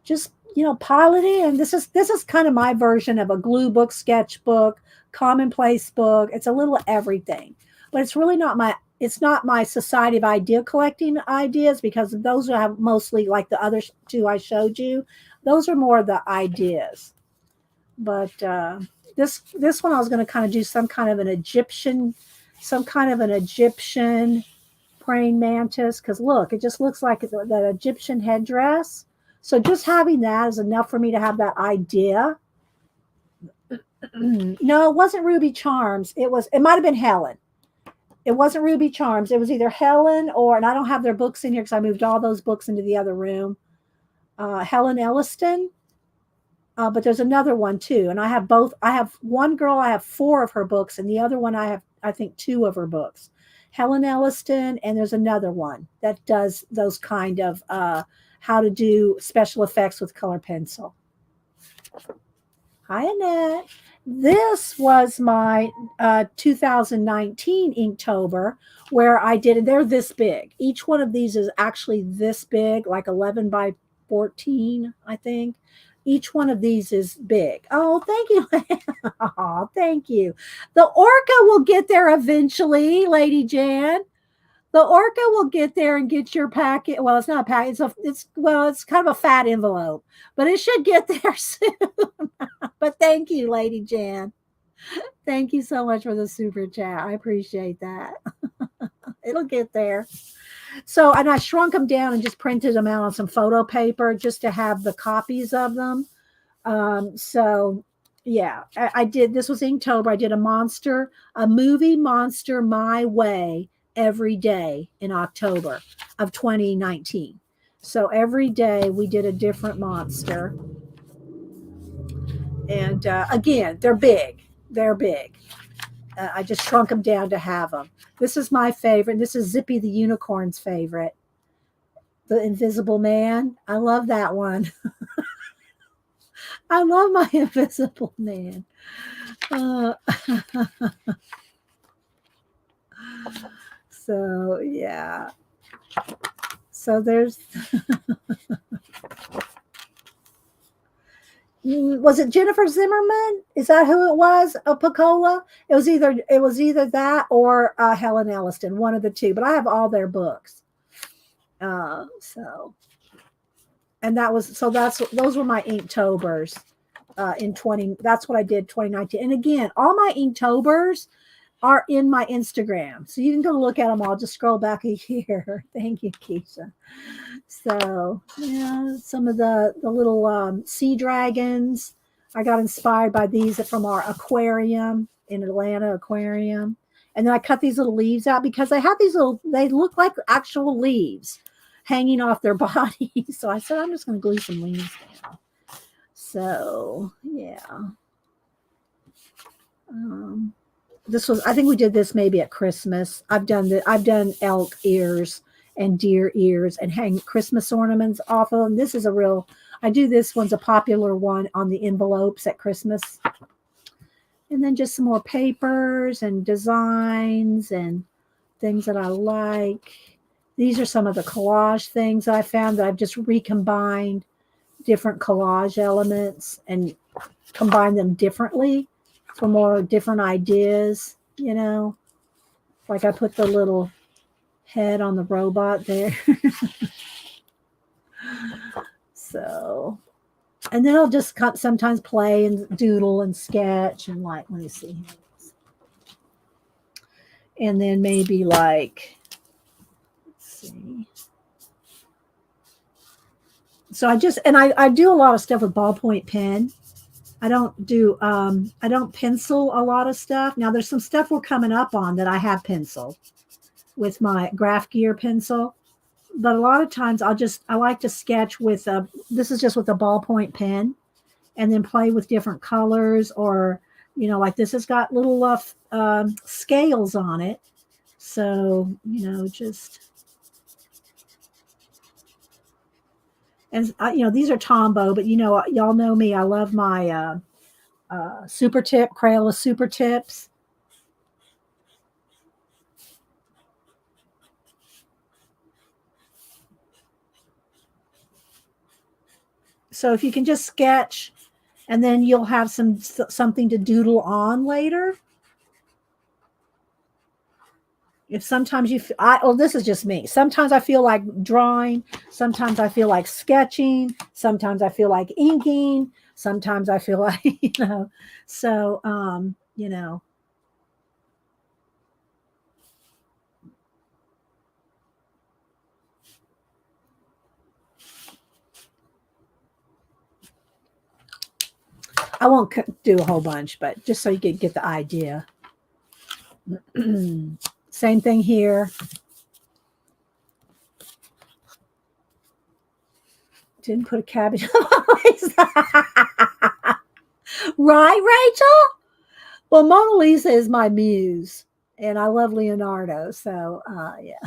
Just pile it in. This is kind of my version of a glue book, sketchbook, commonplace book. It's a little everything, but it's really not my Society of Idea collecting ideas, because those are mostly like the other two I showed you. Those are more the ideas. But this one I was going to kind of do some kind of an Egyptian praying mantis, because look, it just looks like that Egyptian headdress. So just having that is enough for me to have that idea. No, it wasn't Ruby Charms. It might have been Helen. It wasn't Ruby Charms. It was either Helen and I don't have their books in here because I moved all those books into the other room. Helen Elliston. But there's another one too. And I have both. I have one girl, I have 4 of her books, and the other one I have, I think, 2 of her books. Helen Elliston, and there's another one that does those kind of how to do special effects with color pencil. Hi, Annette. This was my 2019 Inktober, where I did, and they're this big. Each one of these is actually this big, like 11 by 14, I think. Each one of these is big. Oh, thank you. Oh, thank you. The orca will get there eventually, Lady Jan. The orca will get there and get your packet. Well, it's not a packet. It's kind of a fat envelope, but it should get there soon. But thank you, Lady Jan. Thank you so much for the super chat. I appreciate that. It'll get there. So, and I shrunk them down and just printed them out on some photo paper just to have the copies of them. So yeah, I did. This was Inktober. I did a movie monster my way every day in October of 2019. So every day we did a different monster. And again, they're big. They're big. I just shrunk them down to have them. This is my favorite. This is Zippy the Unicorn's favorite. The Invisible Man. I love that one. I love my Invisible Man. So yeah. So there's was it Jennifer Zimmerman? Is that who it was? A Picola? It was either that or Helen Elliston, one of the two. But I have all their books. So and that was so that's those were my Inktober's in 20. That's what I did 2019. And again, all my Inktober's are in my Instagram, so you can go look at them all. Just scroll back a year. Thank you, Keisha. So yeah, some of the little sea dragons. I got inspired by these from our aquarium in Atlanta aquarium, and then I cut these little leaves out because they have these little. They look like actual leaves hanging off their body. So I said I'm just going to glue some leaves down. So yeah. This was, I think we did this maybe at Christmas. I've done elk ears and deer ears and hang Christmas ornaments off of them. This is a real, I do this one's a popular one on the envelopes at Christmas. And then just some more papers and designs and things that I like. These are some of the collage things I found that I've just recombined different collage elements and combine them differently for more different ideas, you know. Like I put the little head on the robot there. So, and then I'll just sometimes play and doodle and sketch and like, let me see. And then maybe like, let's see. So I do a lot of stuff with ballpoint pen. I don't pencil a lot of stuff. Now there's some stuff we're coming up on that I have penciled with my Graph Gear pencil. But a lot of times I like to sketch with this is just with a ballpoint pen and then play with different colors or, you know, like this has got little scales on it. So, you know, just, and you know, these are Tombow, but you know, y'all know me. I love my super tip, Crayola super tips. So if you can just sketch and then you'll have something to doodle on later. If sometimes this is just me. Sometimes I feel like drawing. Sometimes I feel like sketching. Sometimes I feel like inking. Sometimes I feel like, you know, so, you know. I won't do a whole bunch, but just so you can get the idea. Same thing here. Didn't put a cabbage. Right, Rachel? Well, Mona Lisa is my muse, and I love Leonardo. So, yeah.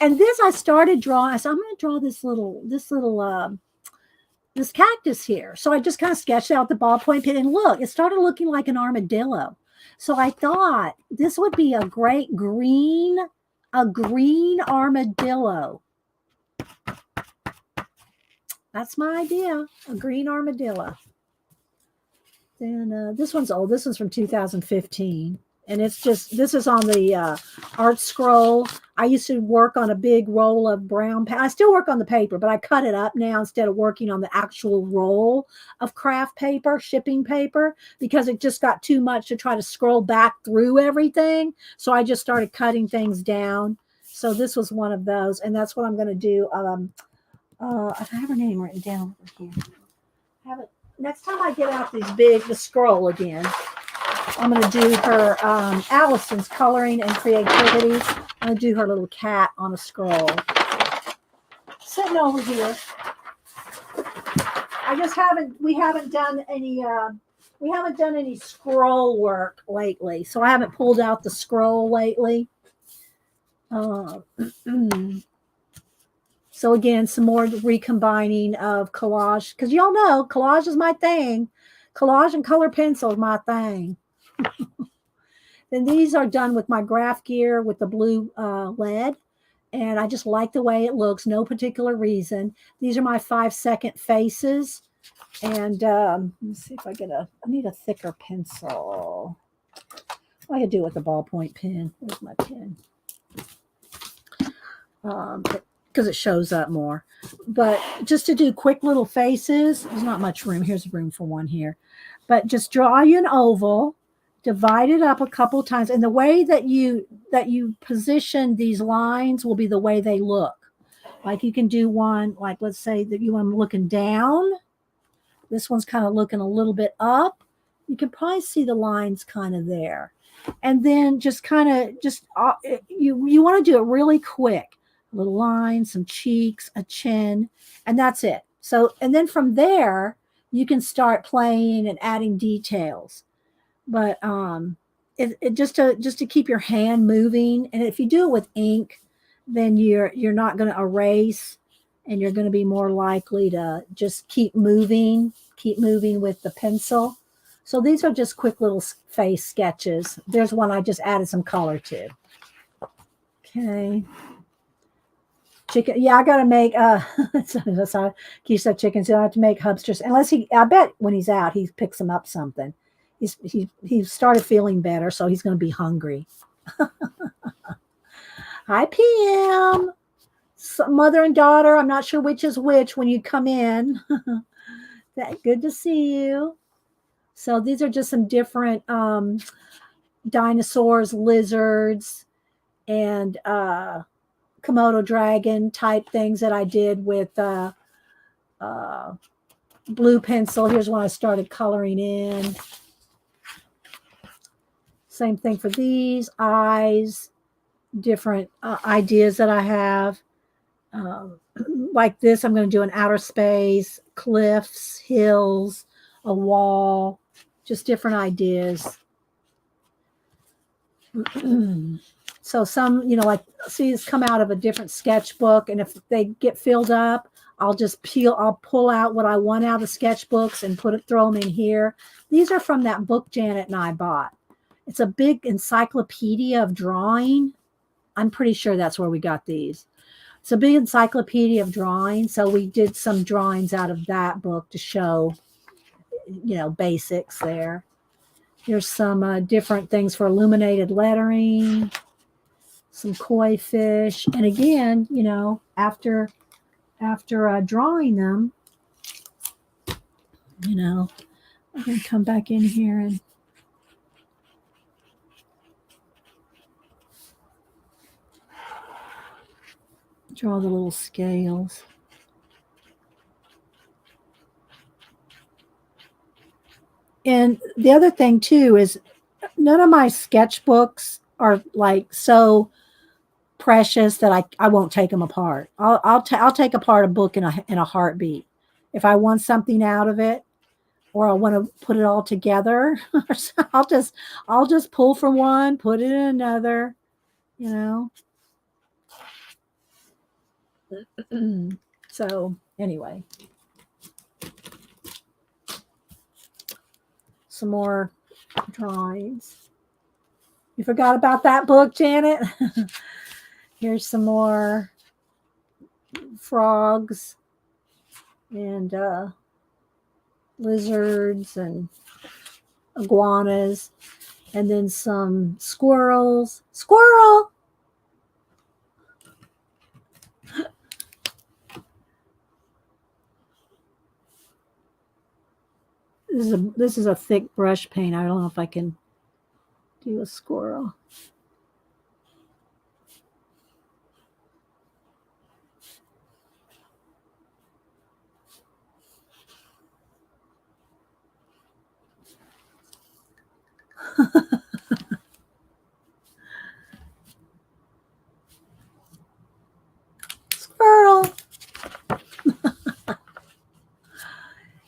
And this I started drawing. I said, I'm going to draw this cactus here. So I just kind of sketched out the ballpoint pen, and look, it started looking like an armadillo. So I thought this would be a great green armadillo. That's my idea, a green armadillo. Then this one's old. This one's from 2015. And it's just, this is on the art scroll. I used to work on a big roll of brown paper. I still work on the paper, but I cut it up now instead of working on the actual roll of craft paper, shipping paper, because it just got too much to try to scroll back through everything. So I just started cutting things down. So this was one of those. And that's what I'm going to do. I have her name written down over here. Have it. Next time I get out the scroll again, I'm going to do her Allison's coloring and creativity. I'm going to do her little cat on a scroll. Sitting over here. We haven't done any scroll work lately. So I haven't pulled out the scroll lately. So again, some more recombining of collage, because y'all know collage is my thing. Collage and color pencil is my thing. Then these are done with my graph gear with the blue lead. And I just like the way it looks, no particular reason. These are my 5-second faces. And let's see if I need a thicker pencil. I could do it with a ballpoint pen. Where's my pen? Because it shows up more. But just to do quick little faces, there's not much room. Here's room for one here. But just draw you an oval, divide it up a couple times, and the way that you position these lines will be the way they look. Like you can do one, like let's say that you want them looking down. This one's kind of looking a little bit up. You can probably see the lines kind of there. And then just kind of you want to do it really quick. A little line, some cheeks, a chin, and that's it. So, and then from there, you can start playing and adding details. But it just to keep your hand moving. And if you do it with ink, then you're not going to erase, and you're going to be more likely to just keep moving with the pencil. So these are just quick little face sketches. There's one I just added some color to. Okay. Chicken. Yeah, I got to make, sorry, Keith said chicken, so I have to make hubsters. Unless I bet when he's out, he picks them up something. He started feeling better, so he's going to be hungry. Hi, PM. Mother and daughter, I'm not sure which is which when you come in. Good to see you. So these are just some different dinosaurs, lizards, and Komodo dragon type things that I did with blue pencil. Here's one I started coloring in. Same thing for these eyes, different ideas that I have. Like this, I'm going to do an outer space, cliffs, hills, a wall, just different ideas. So some, like, see, it's come out of a different sketchbook, and if they get filled up, I'll pull out what I want out of the sketchbooks and throw them in here. These are from that book Janet and I bought. It's a big encyclopedia of drawing. I'm pretty sure that's where we got these. It's a big encyclopedia of drawing. So we did some drawings out of that book to show, basics there. Here's some different things for illuminated lettering, some koi fish. And again, after drawing them, I'm going to come back in here and draw the little scales. And the other thing too is none of my sketchbooks are like so precious that I won't take them apart. I'll take apart a book in a heartbeat. If I want something out of it, or I want to put it all together, I'll just pull from one, put it in another, So anyway, some more drawings. You forgot about that book, Janet? Here's some more frogs and lizards and iguanas, and then some squirrels. Squirrel! This is a thick brush paint. I don't know if I can do a squirrel. Squirrel.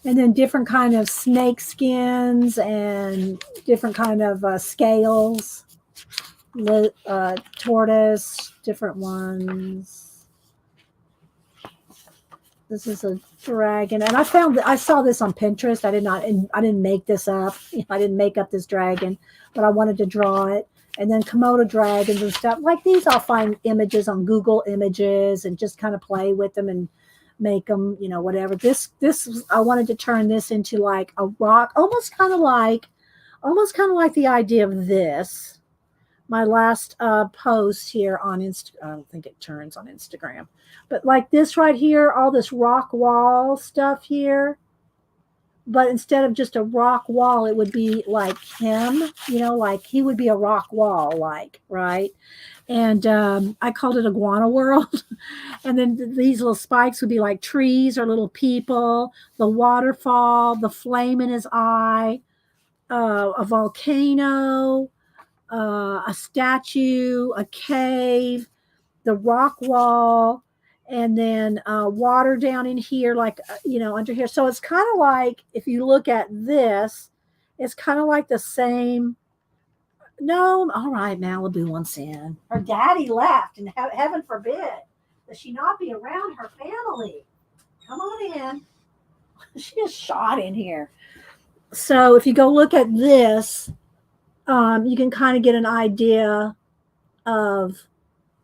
And then different kind of snake skins and different kind of scales, tortoise, different ones. This is a dragon, and I saw this on Pinterest. I didn't make this up. I didn't make up this dragon, but I wanted to draw it. And then Komodo dragons and stuff like these. I'll find images on Google Images and just kind of play with them and make them, whatever. This I wanted to turn this into like a rock, almost kind of like the idea of this. My last post here on Instagram. I don't think it turns on Instagram, but like this right here, all this rock wall stuff here. But instead of just a rock wall, it would be like him, like he would be a rock wall, like, right? And I called it Iguana World. And then these little spikes would be like trees or little people, the waterfall, the flame in his eye, a volcano, a statue, a cave, the rock wall, and then water down in here, like, under here. So it's kind of like, if you look at this, it's kind of like the same. No, all right, Malibu wants in. Her daddy left, and heaven forbid that she not be around her family. Come on in. She just shot in here. So if you go look at this, you can kind of get an idea of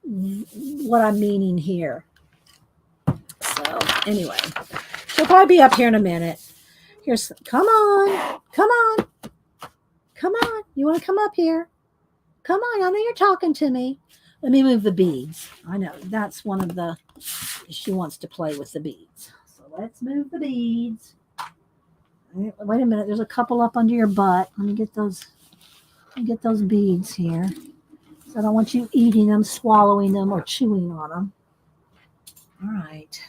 what I'm meaning here. So anyway, she'll probably be up here in a minute. Come on. You want to come up here? Come on, I know you're talking to me. Let me move the beads. I know that's one of the, she wants to play with the beads. So let's move the beads. Wait a minute, there's a couple up under your butt. Let me get those beads here. So I don't want you eating them, swallowing them, or chewing on them. All right.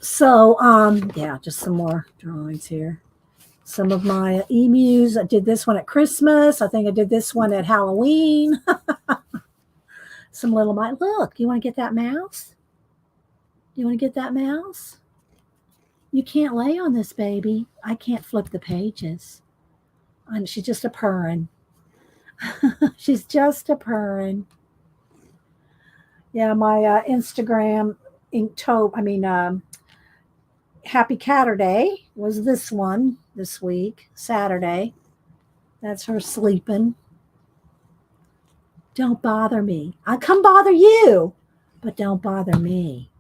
So, yeah, just some more drawings here. Some of my emus. I did this one at Christmas. I think I did this one at Halloween. Some little mice. Look, you want to get that mouse? You want to get that mouse? You can't lay on this baby. I can't flip the pages. She's just a purring. She's just a purring. Yeah, my Instagram Happy Catterday was this one this week, Saturday. That's her sleeping. Don't bother me. I'll come bother you, but don't bother me.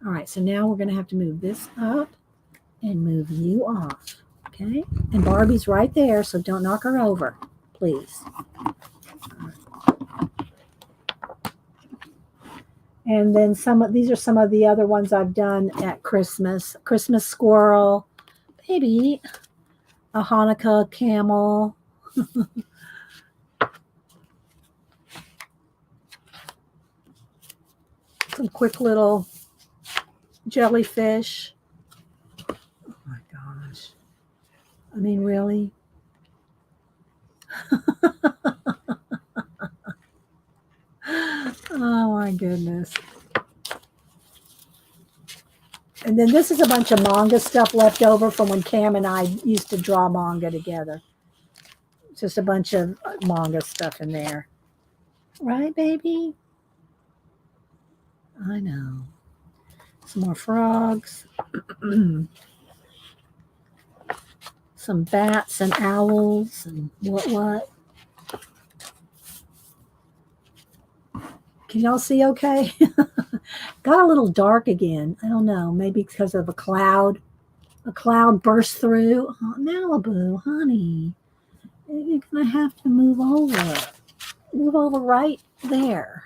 All right, so now we're going to have to move this up and move you off, okay? And Barbie's right there, so don't knock her over, please. And then these are some of the other ones I've done at Christmas. Christmas squirrel, baby, a Hanukkah camel. Some quick little jellyfish. Oh my gosh. I mean, really? Oh my goodness. And then this is a bunch of manga stuff left over from when Cam and I used to draw manga together. Just a bunch of manga stuff in there. Right, baby? I know. Some more frogs. Some bats and owls and what. Can y'all see okay? Got a little dark again. I don't know. Maybe because of a cloud. A cloud burst through. Oh, Malibu, honey. You're going to have to move over. Move over right there.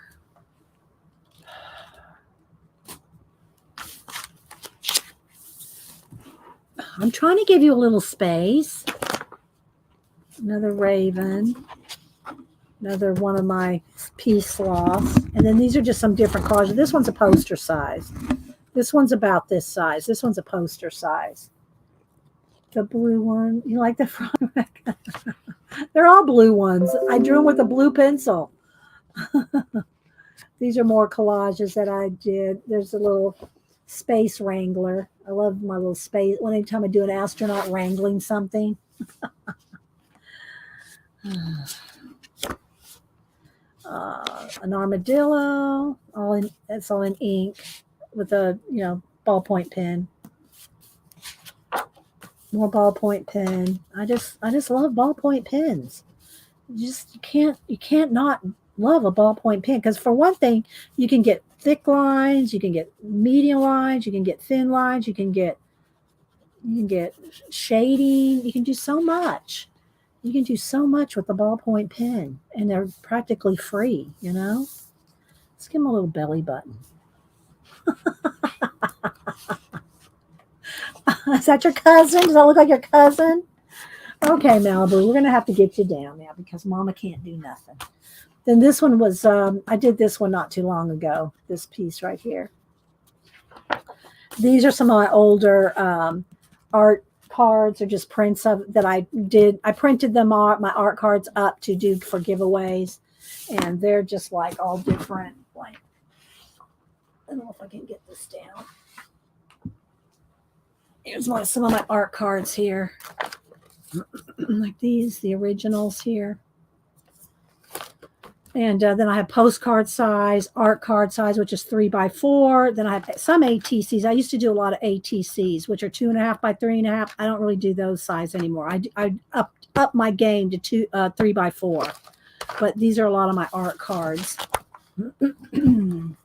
I'm trying to give you a little space. Another raven. Another one of my pea sloths. And then these are just some different colors. This one's a poster size. This one's about this size. This one's a poster size. The blue one. You like the front? They're all blue ones. I drew them with a blue pencil. These are more collages that I did. There's a little space wrangler. I love my little space. Anytime I do an astronaut wrangling something. An armadillo, it's all in ink with a ballpoint pen. More ballpoint pen. I just love ballpoint pens. You can't not love a ballpoint pen, because for one thing, you can get thick lines, you can get medium lines, you can get thin lines, you can get shading. You can do so much. You can do so much with the ballpoint pen, and they're practically free. Let's give them a little belly button. Is that your cousin? Does that look like your cousin? Okay, Malibu, we're going to have to get you down now because Mama can't do nothing. Then this one was, I did this one not too long ago, this piece right here. These are some of my older art cards, or just prints of that I did. I printed them all, my art cards up to do for giveaways. And they're just like all different. Like, I don't know if I can get this down. Here's some of my art cards here. Like these, the originals here. And then I have postcard size, art card size, which is 3x4. Then I have some ATCs. I used to do a lot of ATCs, which are 2.5 by 3.5. I don't really do those size anymore. I up my game to 3x4. But these are a lot of my art cards. And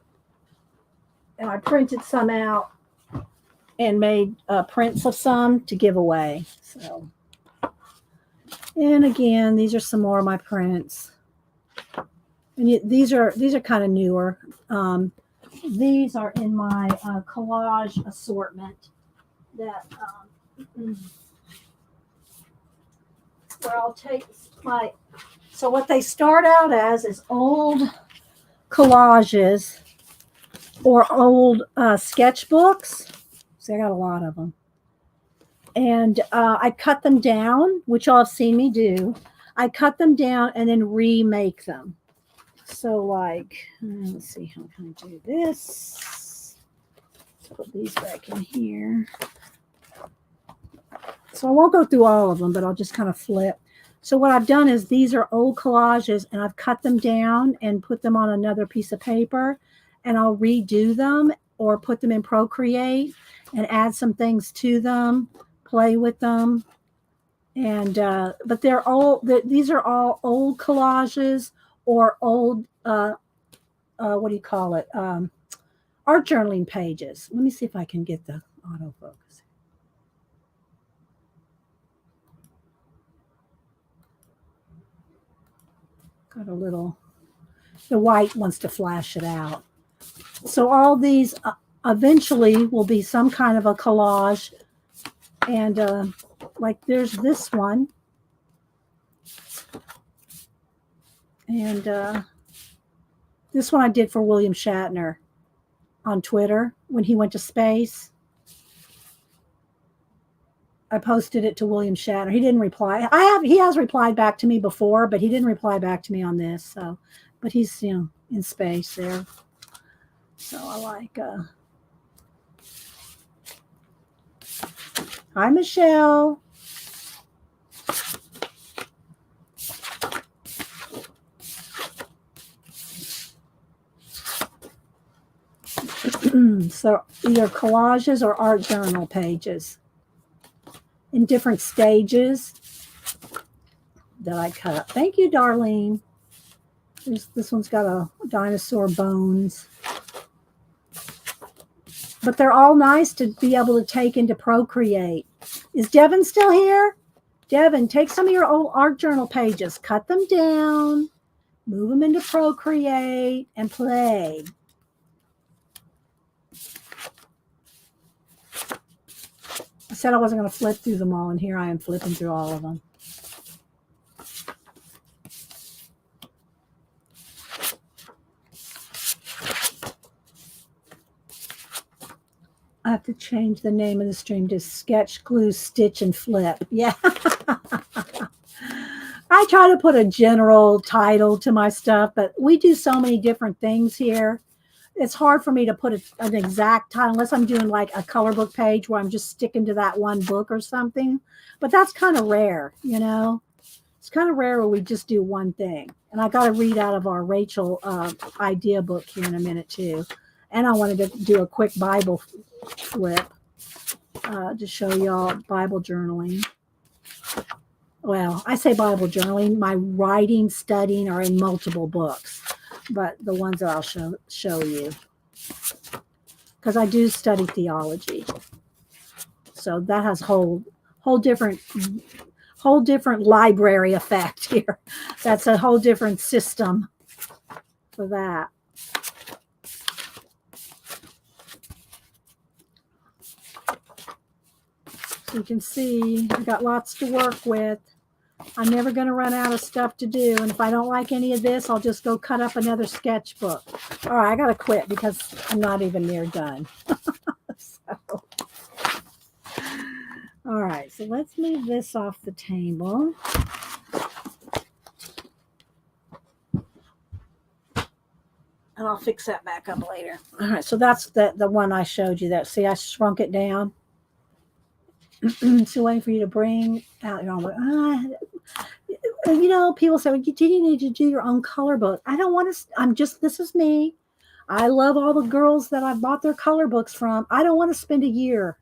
I printed some out and made prints of some to give away. So, and again, these are some more of my prints. And these are kind of newer. These are in my collage assortment that where I'll take my. So what they start out as is old collages or old sketchbooks. See, I got a lot of them. And I cut them down, which y'all have seen me do. I cut them down and then remake them. So like, let's see, how can I do this? Let's put these back in here. So I won't go through all of them, but I'll just kind of flip. So what I've done is these are old collages, and I've cut them down and put them on another piece of paper, and I'll redo them or put them in Procreate and add some things to them, play with them. And but these are all old collages or old what do you call it, art journaling pages. Let me see if I can get the autofocus. Got a little, the white wants to flash it out. So all these eventually will be some kind of a collage. And like there's this one. And this one I did for William Shatner on Twitter when he went to space. I posted it to William Shatner. He didn't reply. He has replied back to me before, but he didn't reply back to me on this. So, but he's, in space there. So I like, hi, Michelle. So either collages or art journal pages in different stages that I cut up. Thank you, Darlene. This one's got a dinosaur bones. But they're all nice to be able to take into Procreate. Is Devin still here? Devin, take some of your old art journal pages, cut them down, move them into Procreate, and play. I said I wasn't going to flip through them all, and here I am flipping through all of them. I have to change the name of the stream to Sketch, Glue, Stitch, and Flip. Yeah. I try to put a general title to my stuff, but we do so many different things here. It's hard for me to put an exact title unless I'm doing like a color book page where I'm just sticking to that one book or something. But that's kind of rare, It's kind of rare where we just do one thing. And I got to read out of our Rachel idea book here in a minute too. And I wanted to do a quick Bible flip to show y'all Bible journaling. Well, I say Bible journaling. My writing, studying are in multiple books, but the ones that I'll show you, because I do study theology, so that has whole different library effect here. That's a whole different system for that. So you can see I got lots to work with. I'm never going to run out of stuff to do. And if I don't like any of this, I'll just go cut up another sketchbook. All right, I got to quit because I'm not even near done. So, all right, so let's move this off the table. And I'll fix that back up later. All right, so that's the one I showed you. That, see, I shrunk it down. So waiting for you to bring out your own. You know, people say, well, you need to do your own color book. I don't want to. This is me. I love all the girls that I've bought their color books from. I don't want to spend a year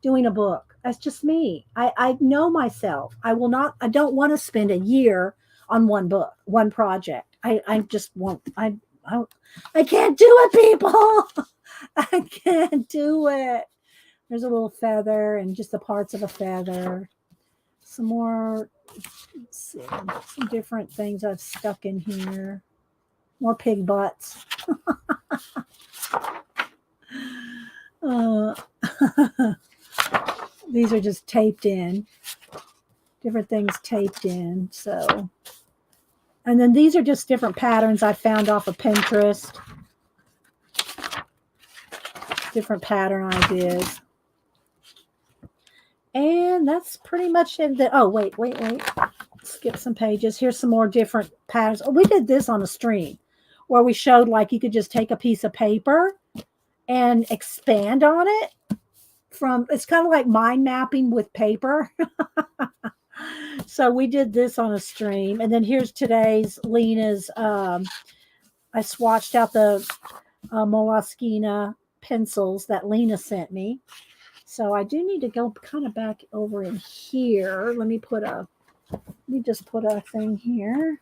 doing a book. That's just me. I know myself. I don't want to spend a year on one book, one project. I just won't. I can't do it, people. I can't do it. There's a little feather and just the parts of a feather. Some more, let's see, some different things I've stuck in here. More pig butts. These are just taped in. Different things taped in. So, and then these are just different patterns I found off of Pinterest. Different pattern ideas. And that's pretty much it. Oh, wait. Skip some pages. Here's some more different patterns. Oh, we did this on a stream where we showed like you could just take a piece of paper and expand on it. It's kind of like mind mapping with paper. So we did this on a stream. And then here's today's Lena's. I swatched out the Moleskine pencils that Lena sent me. So I do need to go kind of back over in here. Let me just put a thing here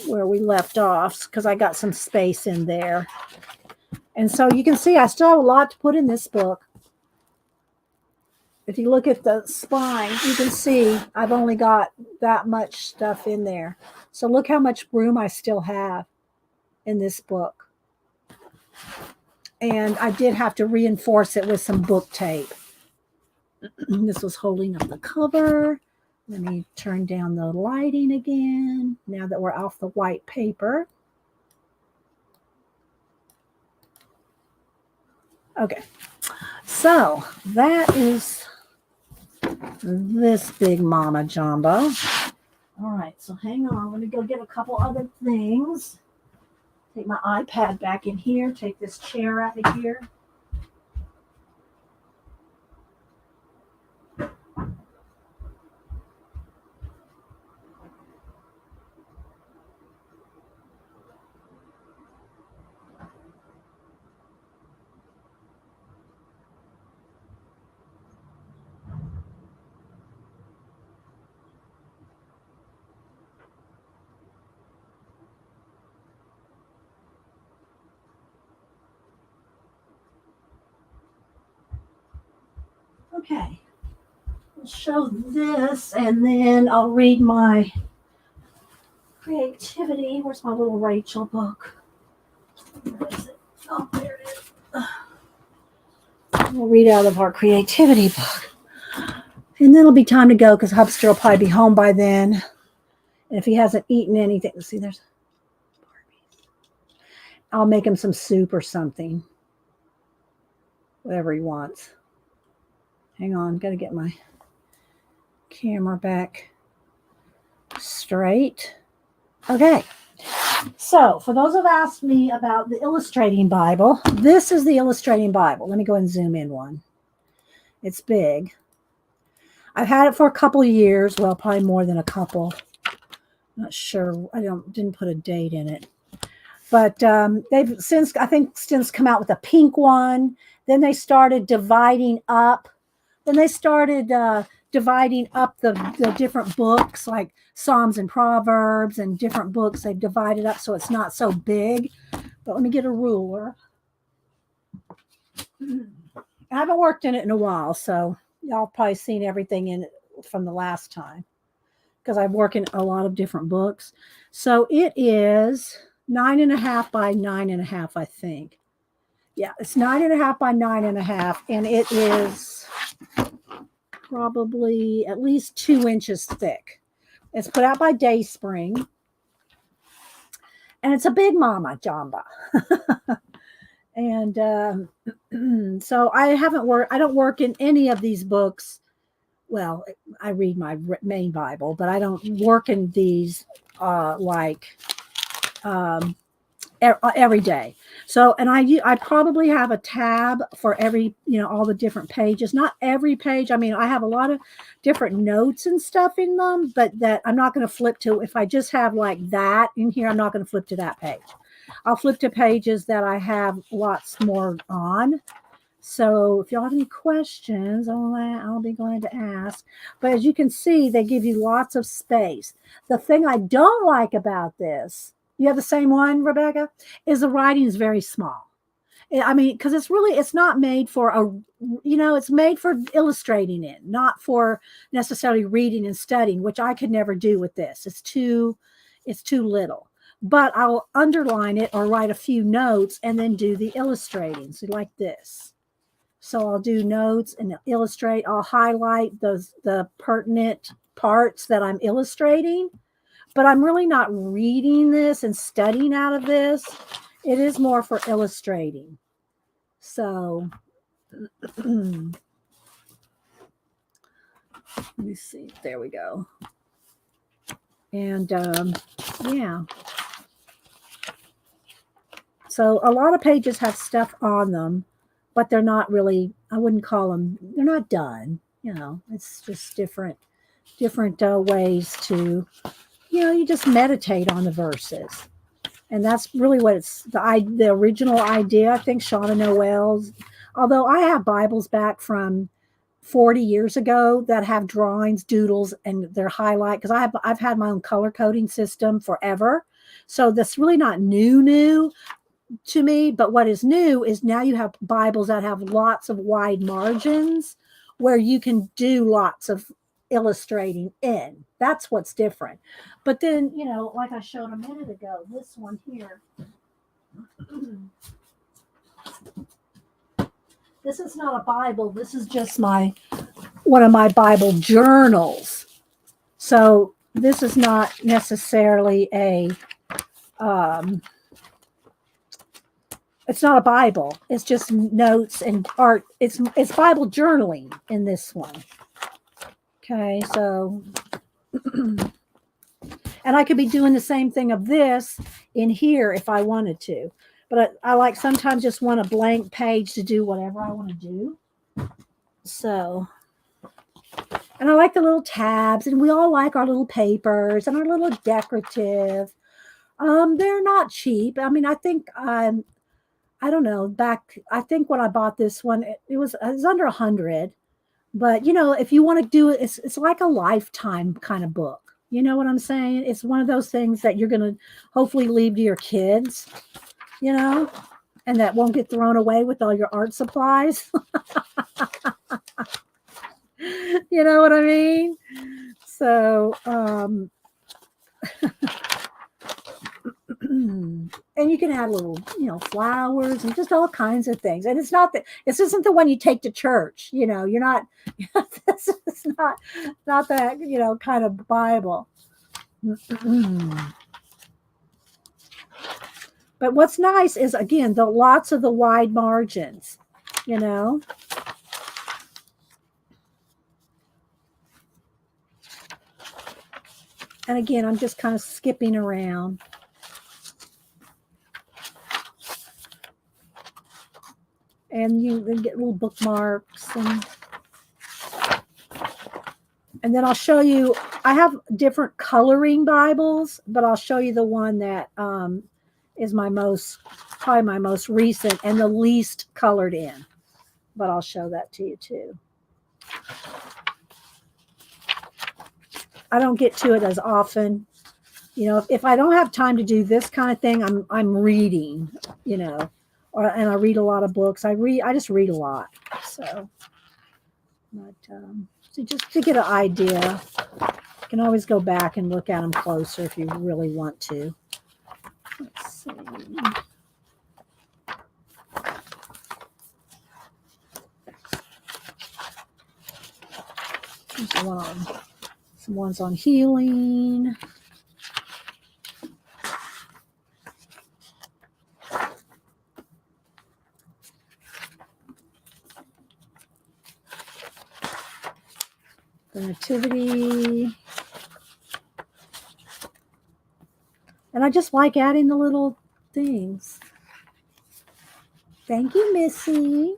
where we left off because I got some space in there. And so you can see I still have a lot to put in this book. If you look at the spine, you can see I've only got that much stuff in there. So look how much room I still have in this book. And I did have to reinforce it with some book tape. This was holding up the cover. Let me turn down the lighting again now that we're off the white paper. Okay, so that is this big mama jumbo. All right, so hang on. Let me go get a couple other things. Take my iPad back in here. Take this chair out of here. Okay, I'll show this and then I'll read my creativity. Where's my little Rachel book? Where is it? Oh, there it is. We'll read out of our creativity book. And then it'll be time to go because Hubster will probably be home by then. And if he hasn't eaten anything, see, there's Barbie. I'll make him some soup or something. Whatever he wants. Hang on, got to get my camera back straight. Okay, so for those who have asked me about the Illustrating Bible, this is the Illustrating Bible. Let me go and zoom in one. It's big. I've had it for a couple of years. Well, probably more than a couple. Not sure. I didn't put a date in it. But they've since, I think, since come out with a pink one. Then they started dividing up. Then they started dividing up the different books, like Psalms and Proverbs and different books. They've divided up so it's not so big. But let me get a ruler. I haven't worked in it in a while, so y'all probably seen everything in it from the last time because I work in a lot of different books. So it is 9.5 by 9.5, I think. Yeah, it's 9.5 by 9.5, and it is probably at least 2 inches thick. It's put out by Dayspring, and it's a big mama jamba. And so I haven't worked. I don't work in any of these books. Well, I read my main Bible, but I don't work in these um, every day. So, and I probably have a tab for every, all the different pages. Not every page. I mean, I have a lot of different notes and stuff in them, but that I'm not going to flip to. If I just have like that in here, I'm not going to flip to that page. I'll flip to pages that I have lots more on. So if y'all have any questions, I'll be glad to ask. But as you can see, they give you lots of space. The thing I don't like about this, you have the same one, Rebecca, is the writing is very small. I mean, because it's not made for it's made for illustrating in, not for necessarily reading and studying, which I could never do with this. It's too little. But I'll underline it or write a few notes and then do the illustrating. So like this. So I'll do notes and illustrate. I'll highlight the pertinent parts that I'm illustrating. But I'm really not reading this and studying out of this. It is more for illustrating. So let me see. There we go. And yeah. So a lot of pages have stuff on them, but they're not really, I wouldn't call them, they're not done. It's just different ways to, you just meditate on the verses. And that's really what it's, the original idea. I think Shauna Noel's, although I have Bibles back from 40 years ago that have drawings, doodles, and they're highlight, because I've had my own color coding system forever. So that's really not new to me, but what is new is now you have Bibles that have lots of wide margins where you can do lots of illustrating in. That's what's different. But then, like I showed a minute ago, this one here, this is not a Bible. This is just one of my Bible journals. So this is not necessarily it's not a Bible. It's just notes and art. It's Bible journaling in this one. Okay, so and I could be doing the same thing of this in here if I wanted to. But I like sometimes just want a blank page to do whatever I want to do. So, and I like the little tabs, and we all like our little papers and our little decorative. They're not cheap. I mean, I think I don't know, I think when I bought this one, it was under 100. But, if you want to do it, it's like a lifetime kind of book. You know what I'm saying? It's one of those things that you're going to hopefully leave to your kids, and that won't get thrown away with all your art supplies. You know what I mean? So, and you can add little, flowers and just all kinds of things. And this isn't the one you take to church. You're not, this is not that, kind of Bible. But what's nice is, again, lots of the wide margins, And again, I'm just kind of skipping around. And you get little bookmarks, and then I'll show you. I have different coloring Bibles, but I'll show you the one that is probably my most recent and the least colored in. But I'll show that to you too. I don't get to it as often. You know, if I don't have time to do this kind of thing, I'm reading, you know, and I read a lot of books. I just read a lot. So, but so just to get an idea, you can always go back and look at them closer if you really want to. Let's see. There's some ones on healing. The Nativity. And I just like adding the little things. Thank you, Missy.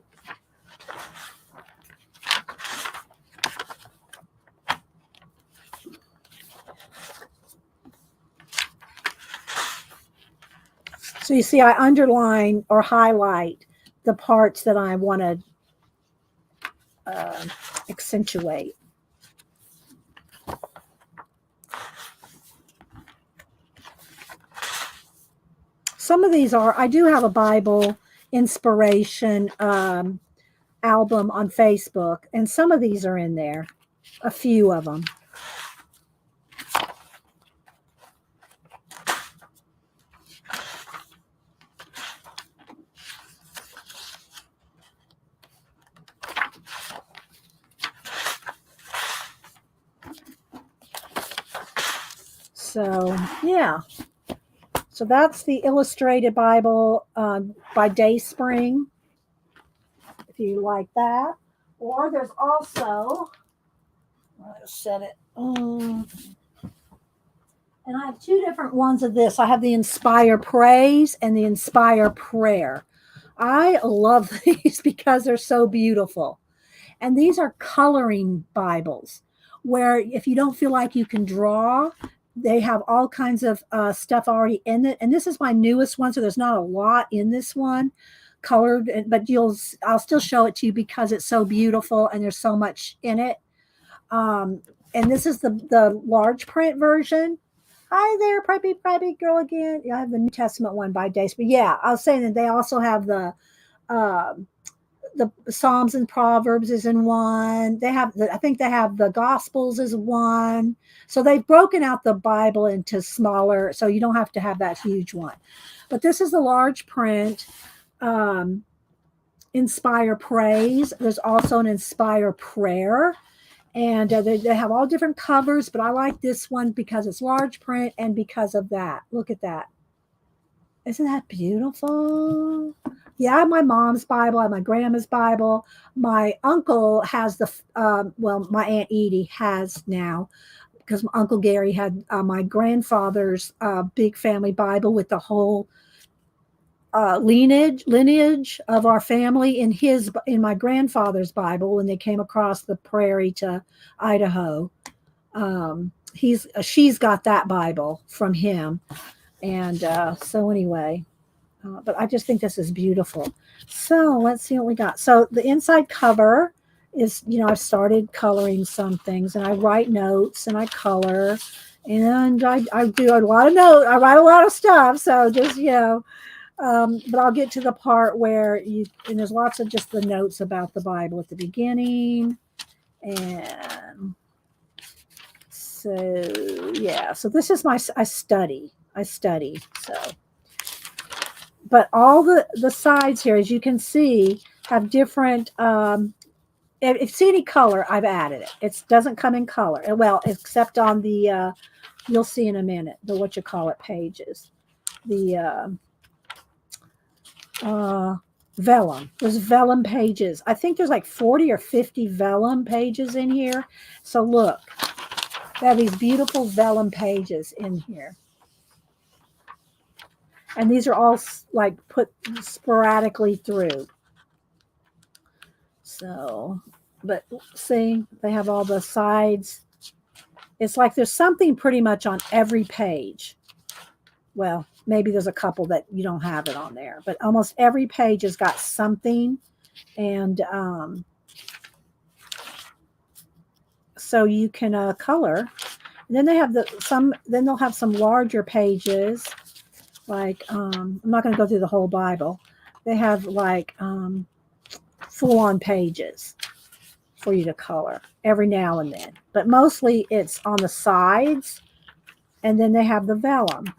So you see, I underline or highlight the parts that I want to accentuate. Some of these I do have a Bible inspiration album on Facebook, and some of these are in there, a few of them. So, yeah. So that's the illustrated Bible by Dayspring, if you like that. Or there's also, I'll set it. And I have two different ones of this. I have the Inspire Praise and the Inspire Prayer. I love these because they're so beautiful. And these are coloring Bibles where if you don't feel like you can draw, they have all kinds of stuff already in it. And this is my newest one, so there's not a lot in this one colored, but I'll still show it to you because it's so beautiful and there's so much in it. And this is the large print version. Hi there, preppy girl again. Yeah, I have the New Testament one by Dace. But yeah, I was saying that they also have the Psalms and Proverbs is in one. I think they have the Gospels is one. So they've broken out the Bible into smaller, so you don't have to have that huge one. But this is the large print. Inspire Praise. There's also an Inspire Prayer. And they have all different covers, but I like this one because it's large print and because of that. Look at that. Isn't that beautiful? Yeah, I have my mom's Bible. I have my grandma's Bible. My uncle has my Aunt Edie has now, because my Uncle Gary had my grandfather's big family Bible with the whole lineage of our family in my grandfather's Bible when they came across the prairie to Idaho. She's got that Bible from him. And so anyway, but I just think this is beautiful. So let's see what we got. So the inside cover is, I've started coloring some things, and I write notes and I color, and I do a lot of notes. I write a lot of stuff. So just, but I'll get to the part where and there's lots of just the notes about the Bible at the beginning. And so, yeah, so this is I study. So, but all the sides here, as you can see, have different, if you see any color, I've added it. It doesn't come in color. Well, except on the, you'll see in a minute, the pages. The, vellum. There's vellum pages. I think there's like 40 or 50 vellum pages in here. So look, they have these beautiful vellum pages in here. And these are all like put sporadically through. So, but see, they have all the sides. It's like there's something pretty much on every page. Well, maybe there's a couple that you don't have it on there, but almost every page has got something. And so you can color. And then they have then they'll have some larger pages. Like, I'm not going to go through the whole Bible. They have like full-on pages for you to color every now and then. But mostly it's on the sides, and then they have the vellum.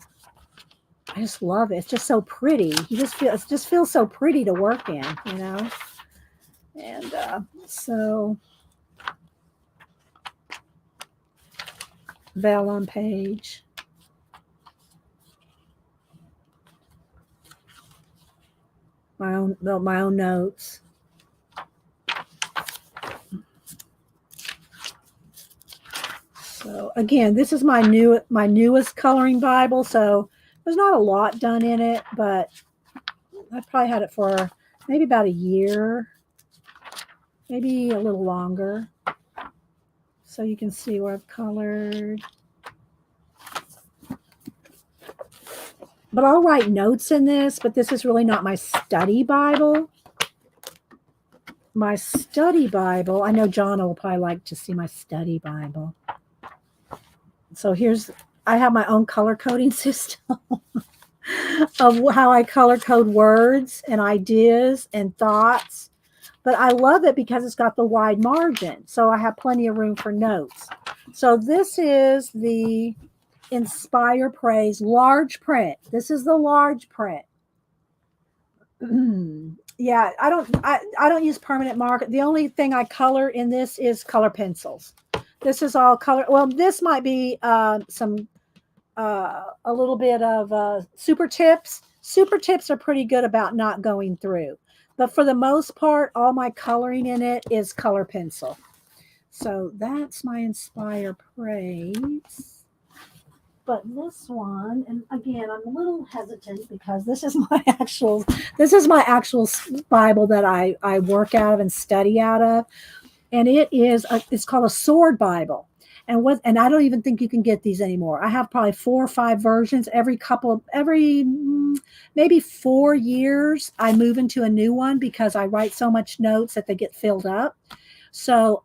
I just love it. It's just so pretty. It just feels so pretty to work in, you know. And so vellum page. My own notes. So again, this is my newest coloring Bible. So there's not a lot done in it, but I probably had it for maybe about a year, maybe a little longer. So you can see where I've colored. But I'll write notes in this, but this is really not my study Bible. My study Bible, I know John will probably like to see my study Bible. So I have my own color coding system of how I color code words and ideas and thoughts. But I love it because it's got the wide margin. So I have plenty of room for notes. So this is the Inspire Praise large print. This is the large print. Yeah, I don't use permanent marker. The only thing I color in this is color pencils. This is all color. Well, this might be a little bit of super tips. Super tips are pretty good about not going through. But for the most part, all my coloring in it is color pencil. So that's my Inspire Praise. But this one, and again, I'm a little hesitant because this is my actual Bible that I work out of and study out of. And it's called a sword Bible. And I don't even think you can get these anymore. I have probably 4 or 5 versions. Every maybe 4 years, I move into a new one because I write so much notes that they get filled up. So,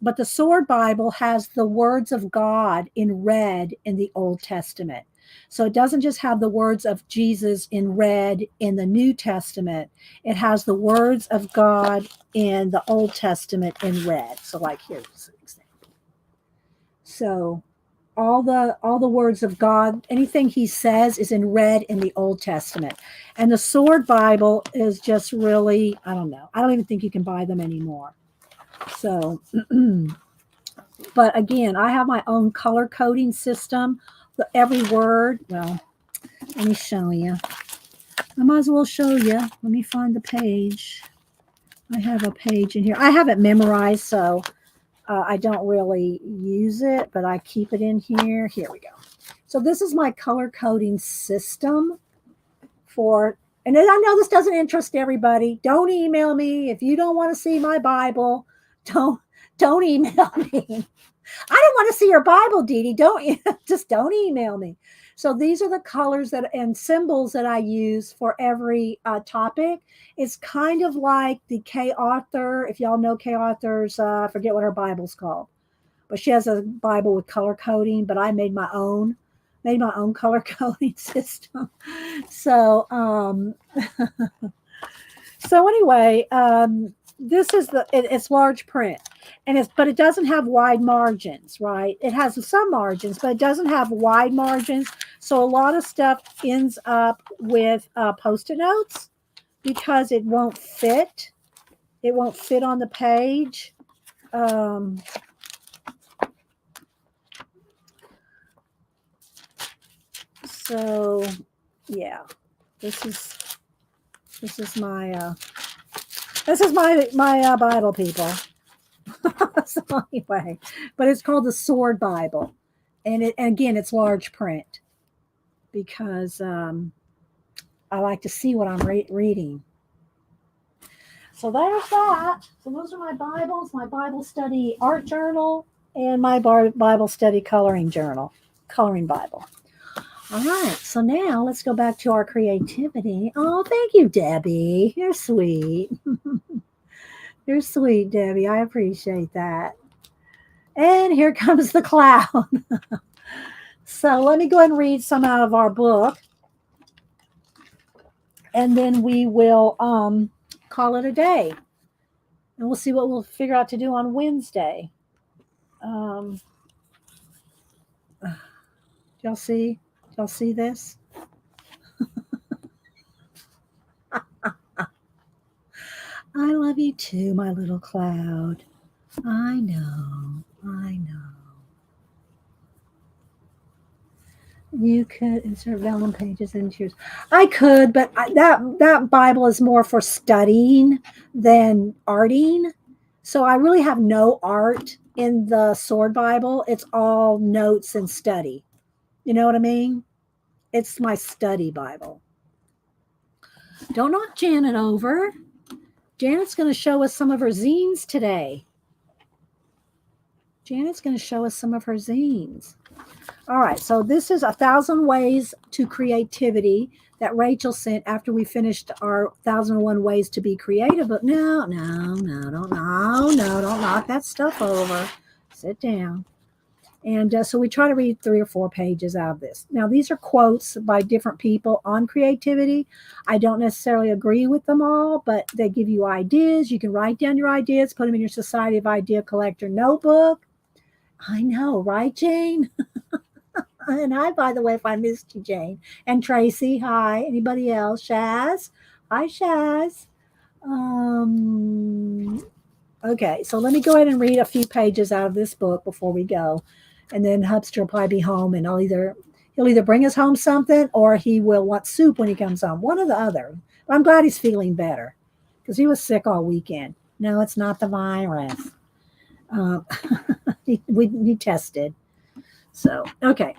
but the Sword Bible has the words of God in red in the Old Testament. So it doesn't just have the words of Jesus in red in the New Testament. It has the words of God in the Old Testament in red. So like here's an example. So all the words of God, anything he says is in red in the Old Testament. And the Sword Bible is just really, I don't know. I don't even think you can buy them anymore. So, but again, I have my own color coding system. Every word, well, let me show you. I might as well show you. Let me find the page. I have a page in here. I have it memorized, so I don't really use it, but I keep it in here. Here we go. So this is my color coding system and I know this doesn't interest everybody. Don't email me if you don't want to see my Bible. Don't email me. I don't want to see your Bible, Dee Dee. Don't email me. So these are the colors and symbols that I use for every topic. It's kind of like the Kay Author. If y'all know Kay Author's, I forget what her Bible's called, but she has a Bible with color coding. But I made my own color coding system. So so anyway, this is it's large print, but it doesn't have wide margins, right? It has some margins, but it doesn't have wide margins. So a lot of stuff ends up with Post-it notes because it won't fit. It won't fit on the page. So yeah, this is my Bible, people. So anyway, but it's called the Sword Bible, and again it's large print because I like to see what I'm reading. So there's that. So those are my Bibles, my Bible study art journal, and my Bible study coloring Bible. All right, so now let's go back to our creativity. Oh, thank you, Debbie. You're sweet. You're sweet, Debbie. I appreciate that. And here comes the cloud. So let me go ahead and read some out of our book, and then we will call it a day. And we'll see what we'll figure out to do on Wednesday. Um, y'all see? Y'all see this? I love you too, my little cloud. I know. I know. You could insert vellum pages into yours. I could, but that Bible is more for studying than arting. So I really have no art in the Sword Bible. It's all notes and study. You know what I mean? It's my study Bible. Don't knock Janet over. Janet's going to show us some of her zines today. Janet's going to show us some of her zines. All right, so this is 1,000 Ways to Creativity that Rachel sent after we finished our 1,001 Ways to Be Creative. But no, don't knock that stuff over. Sit down. And so we try to read 3 or 4 pages out of this. Now, these are quotes by different people on creativity. I don't necessarily agree with them all, but they give you ideas. You can write down your ideas, put them in your Society of Idea Collector notebook. I know, right, Jane? And hi, by the way, if I missed you, Jane. And Tracy, hi. Anybody else? Shaz? Hi, Shaz. Okay, so let me go ahead and read a few pages out of this book before we go. And then Hubster will probably be home, and he'll either bring us home something or he will want soup when he comes home. One or the other. But I'm glad he's feeling better because he was sick all weekend. No, it's not the virus. We tested. So, okay.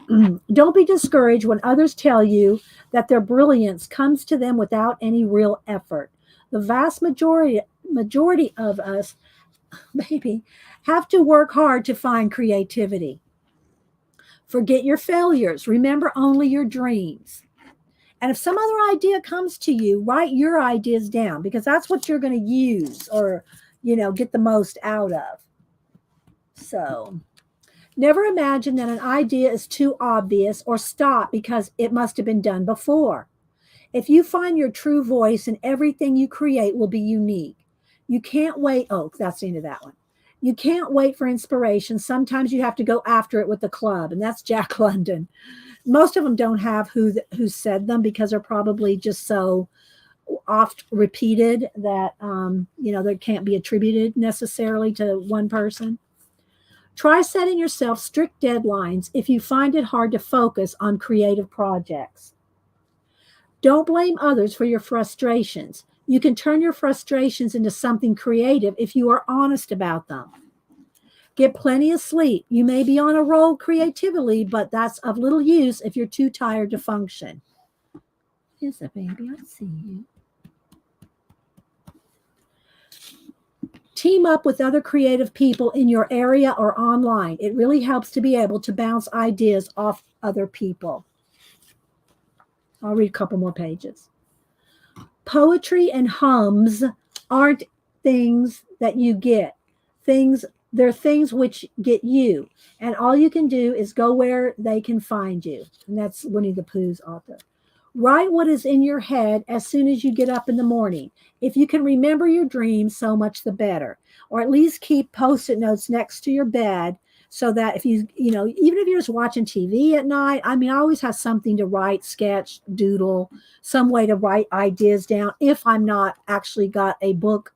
Don't be discouraged when others tell you that their brilliance comes to them without any real effort. The vast majority of us, maybe, have to work hard to find creativity. Forget your failures. Remember only your dreams. And if some other idea comes to you, write your ideas down because that's what you're going to use or, get the most out of. So, never imagine that an idea is too obvious or stop because it must have been done before. If you find your true voice and everything you create will be unique. You can't wait. Oh, that's the end of that one. You can't wait for inspiration. Sometimes you have to go after it with the club, and that's Jack London. Most of them don't have who said them because they're probably just so oft repeated that they can't be attributed necessarily to one person. Try setting yourself strict deadlines if you find it hard to focus on creative projects. Don't blame others for your frustrations. You can turn your frustrations into something creative if you are honest about them. Get plenty of sleep. You may be on a roll creatively, but that's of little use if you're too tired to function. Yes, baby, I see you. Team up with other creative people in your area or online. It really helps to be able to bounce ideas off other people. I'll read a couple more pages. Poetry and hums aren't things that you get. They're things which get you. And all you can do is go where they can find you. And that's Winnie the Pooh's author. Write what is in your head as soon as you get up in the morning. If you can remember your dreams, so much the better. Or at least keep Post-it notes next to your bed so that if even if you're just watching TV at night, I always have something to write, sketch, doodle, some way to write ideas down if I'm not actually got a book,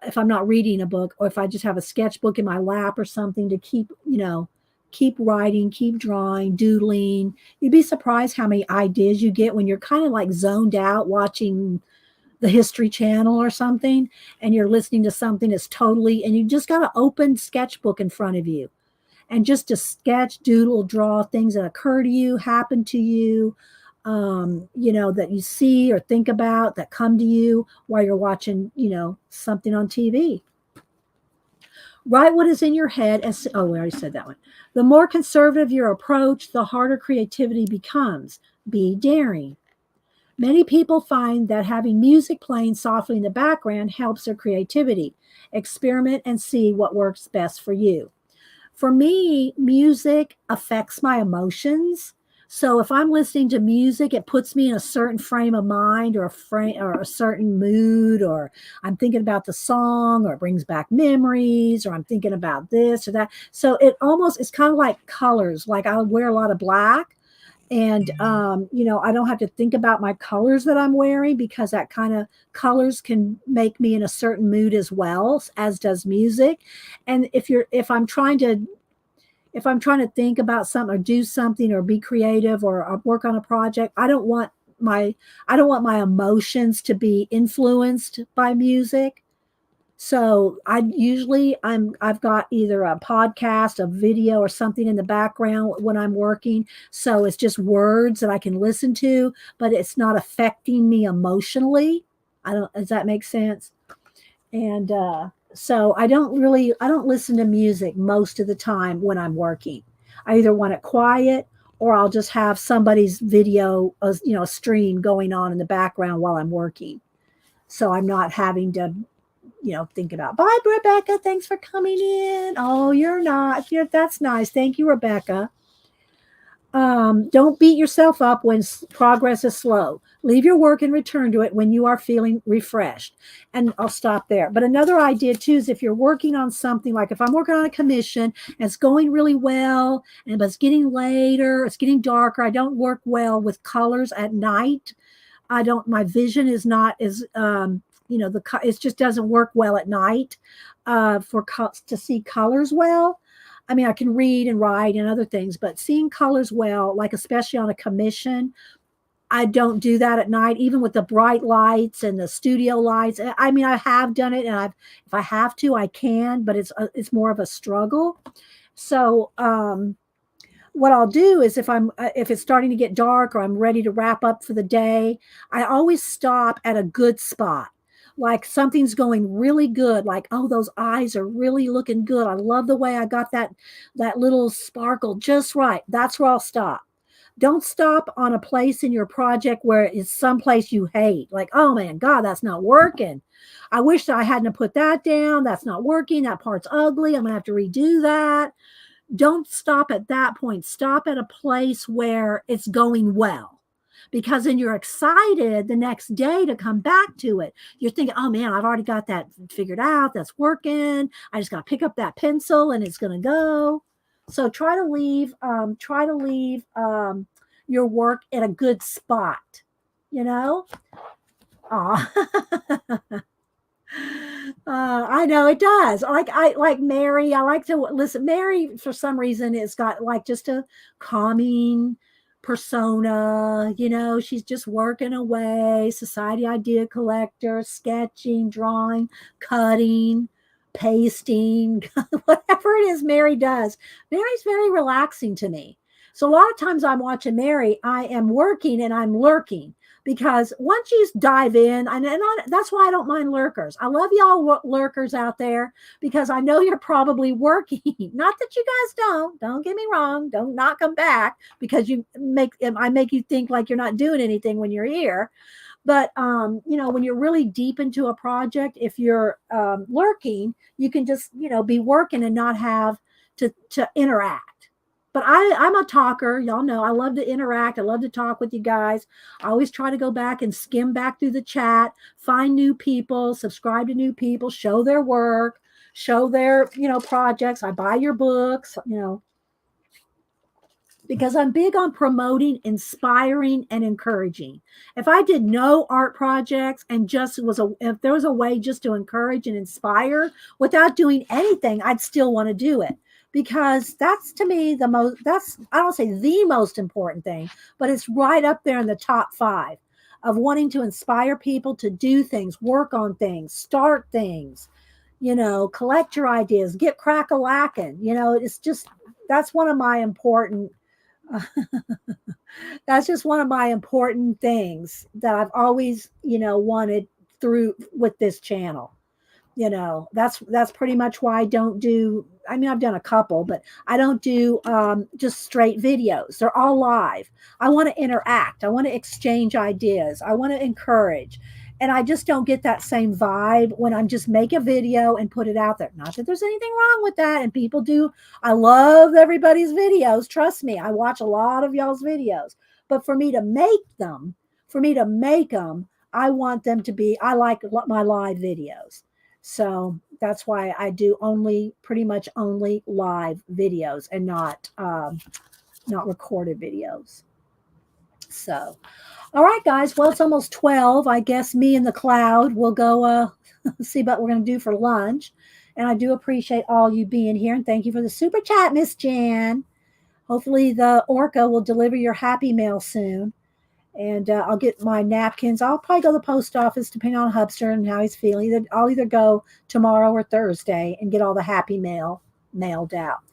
if I'm not reading a book, or if I just have a sketchbook in my lap or something to keep writing, keep drawing, doodling. You'd be surprised how many ideas you get when you're kind of like zoned out watching the History Channel or something, and you're listening to something that's and you just got to open sketchbook in front of you and just to sketch, doodle, draw things that occur to you, happen to you, that you see or think about that come to you while you're watching, something on TV. Write what is in your head. Oh, we already said that one. The more conservative your approach, the harder creativity becomes. Be daring. Many people find that having music playing softly in the background helps their creativity. Experiment and see what works best for you. For me, music affects my emotions. So if I'm listening to music, it puts me in a certain frame of mind or a frame or a certain mood, or I'm thinking about the song, or it brings back memories, or I'm thinking about this or that. So it almost it's kind of like colors. Like I wear a lot of black, and I don't have to think about my colors that I'm wearing, because that kind of colors can make me in a certain mood as well as does music. And if I'm trying to think about something or do something or be creative or work on a project, my I don't want my emotions to be influenced by music. So I've got either a podcast, a video, or something in the background when I'm working. So it's just words that I can listen to, but it's not affecting me emotionally. I don't Does that make sense? And so I don't listen to music most of the time when I'm working. I either want it quiet, or I'll just have somebody's video, a stream going on in the background while I'm working. So I'm not having to, think about, bye, Rebecca. Thanks for coming in. Oh, you're not. That's nice. Thank you, Rebecca. Don't beat yourself up when progress is slow. Leave your work and return to it when you are feeling refreshed. And I'll stop there. But another idea too is, if you're working on something, like if I'm working on a commission and it's going really well, but it's getting later, it's getting darker. I don't work well with colors at night. My vision is not as, it just doesn't work well at night to see colors well. I mean, I can read and write and other things, but seeing colors well, like especially on a commission, I don't do that at night, even with the bright lights and the studio lights. I mean, I have done it, and if I have to, I can, but it's more of a struggle. So, what I'll do is, if it's starting to get dark or I'm ready to wrap up for the day, I always stop at a good spot. Like something's going really good, like, oh, those eyes are really looking good. I love the way I got that little sparkle just right. That's where I'll stop. Don't stop on a place in your project where it's someplace you hate. Like, oh man, God, that's not working. I wish I hadn't put that down. That's not working. That part's ugly. I'm gonna have to redo that. Don't stop at that point. Stop at a place where it's going well, because then you're excited the next day to come back to it. You're thinking, oh man, I've already got that figured out. That's working. I just got to pick up that pencil and it's going to go. So try to leave your work at a good spot, you know? Aw. I know it does. I like Mary. I like to listen. Mary, for some reason, has got like just a calming persona. She's just working away. Society idea collector, sketching, drawing, cutting, pasting, whatever it is Mary does. Mary's very relaxing to me. So a lot of times I'm watching Mary, I am working and I'm lurking, because once you dive in, that's why I don't mind lurkers. I love y'all lurkers out there, because I know you're probably working. Not that you guys don't get me wrong. Don't not come back because I make you think like you're not doing anything when you're here. But when you're really deep into a project, if you're lurking, you can just be working and not have to interact. But I'm a talker. Y'all know I love to interact. I love to talk with you guys. I always try to go back and skim back through the chat, find new people, subscribe to new people, show their work, show their, projects. I buy your books, because I'm big on promoting, inspiring, and encouraging. If I did no art projects and if there was a way just to encourage and inspire without doing anything, I'd still want to do it, because that's, to me, I don't say the most important thing, but it's right up there in the top 5 of wanting to inspire people to do things, work on things, start things, collect your ideas, get crack-a-lacking. It's just, that's one of my important that's just one of my important things that I've always, wanted through with this channel. That's pretty much why I don't do. I mean, I've done a couple, but I don't do just straight videos. They're all live. I want to interact. I want to exchange ideas. I want to encourage. And I just don't get that same vibe when I'm just make a video and put it out there. Not that there's anything wrong with that. And people do. I love everybody's videos. Trust me, I watch a lot of y'all's videos. But for me to make them, I want them to be. I like my live videos. So that's why I do pretty much only live videos and not recorded videos. So, all right, guys. Well, it's almost 12. I guess me and the cloud will go see what we're going to do for lunch. And I do appreciate all you being here. And thank you for the super chat, Miss Jan. Hopefully, the Orca will deliver your happy mail soon. And I'll get my napkins. I'll probably go to the post office depending on Hubster and how he's feeling. I'll either go tomorrow or Thursday and get all the happy mail mailed out.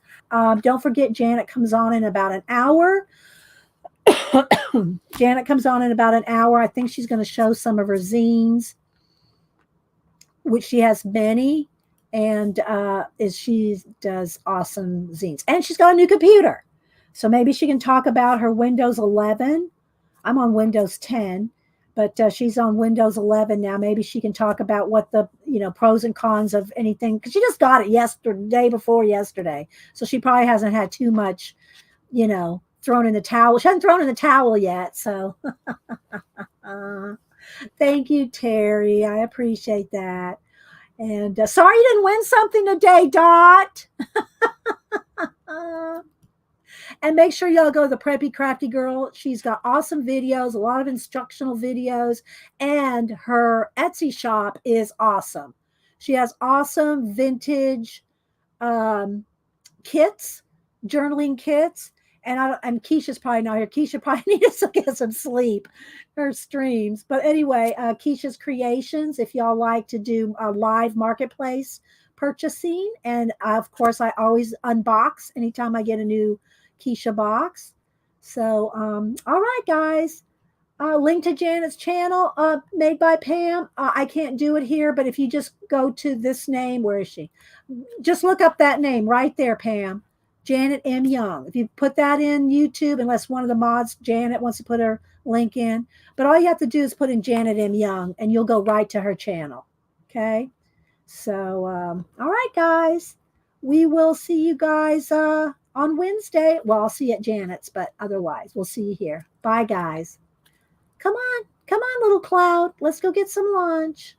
Don't forget, Janet comes on in about an hour. Janet comes on in about an hour. I think she's going to show some of her zines, which she has many, and she does awesome zines. And she's got a new computer. So maybe she can talk about her Windows 11. I'm on Windows 10, but she's on Windows 11 now. Maybe she can talk about what the pros and cons of anything, because she just got it day before yesterday, so she probably hasn't had too much, thrown in the towel. She hasn't thrown in the towel yet. So thank you, Terry. I appreciate that. And sorry you didn't win something today, Dot. And make sure y'all go to the Preppy Crafty Girl. She's got awesome videos, a lot of instructional videos, and her Etsy shop is awesome. She has awesome vintage kits, journaling kits. And Keisha's probably not here. Keisha probably needs to get some sleep, her streams. But anyway, Keisha's Creations, if y'all like to do a live marketplace purchasing. And of course, I always unbox anytime I get a new Keisha box. So, all right, guys. Link to Janet's channel, made by Pam. I can't do it here, but if you just go to this name, where is she? Just look up that name right there, Pam. Janet M. Young. If you put that in YouTube, unless one of the mods, Janet, wants to put her link in, but all you have to do is put in Janet M. Young, and you'll go right to her channel. Okay. So, all right, guys. We will see you guys on Wednesday. Well, I'll see you at Janet's, but otherwise, we'll see you here. Bye, guys. Come on, little cloud. Let's go get some lunch.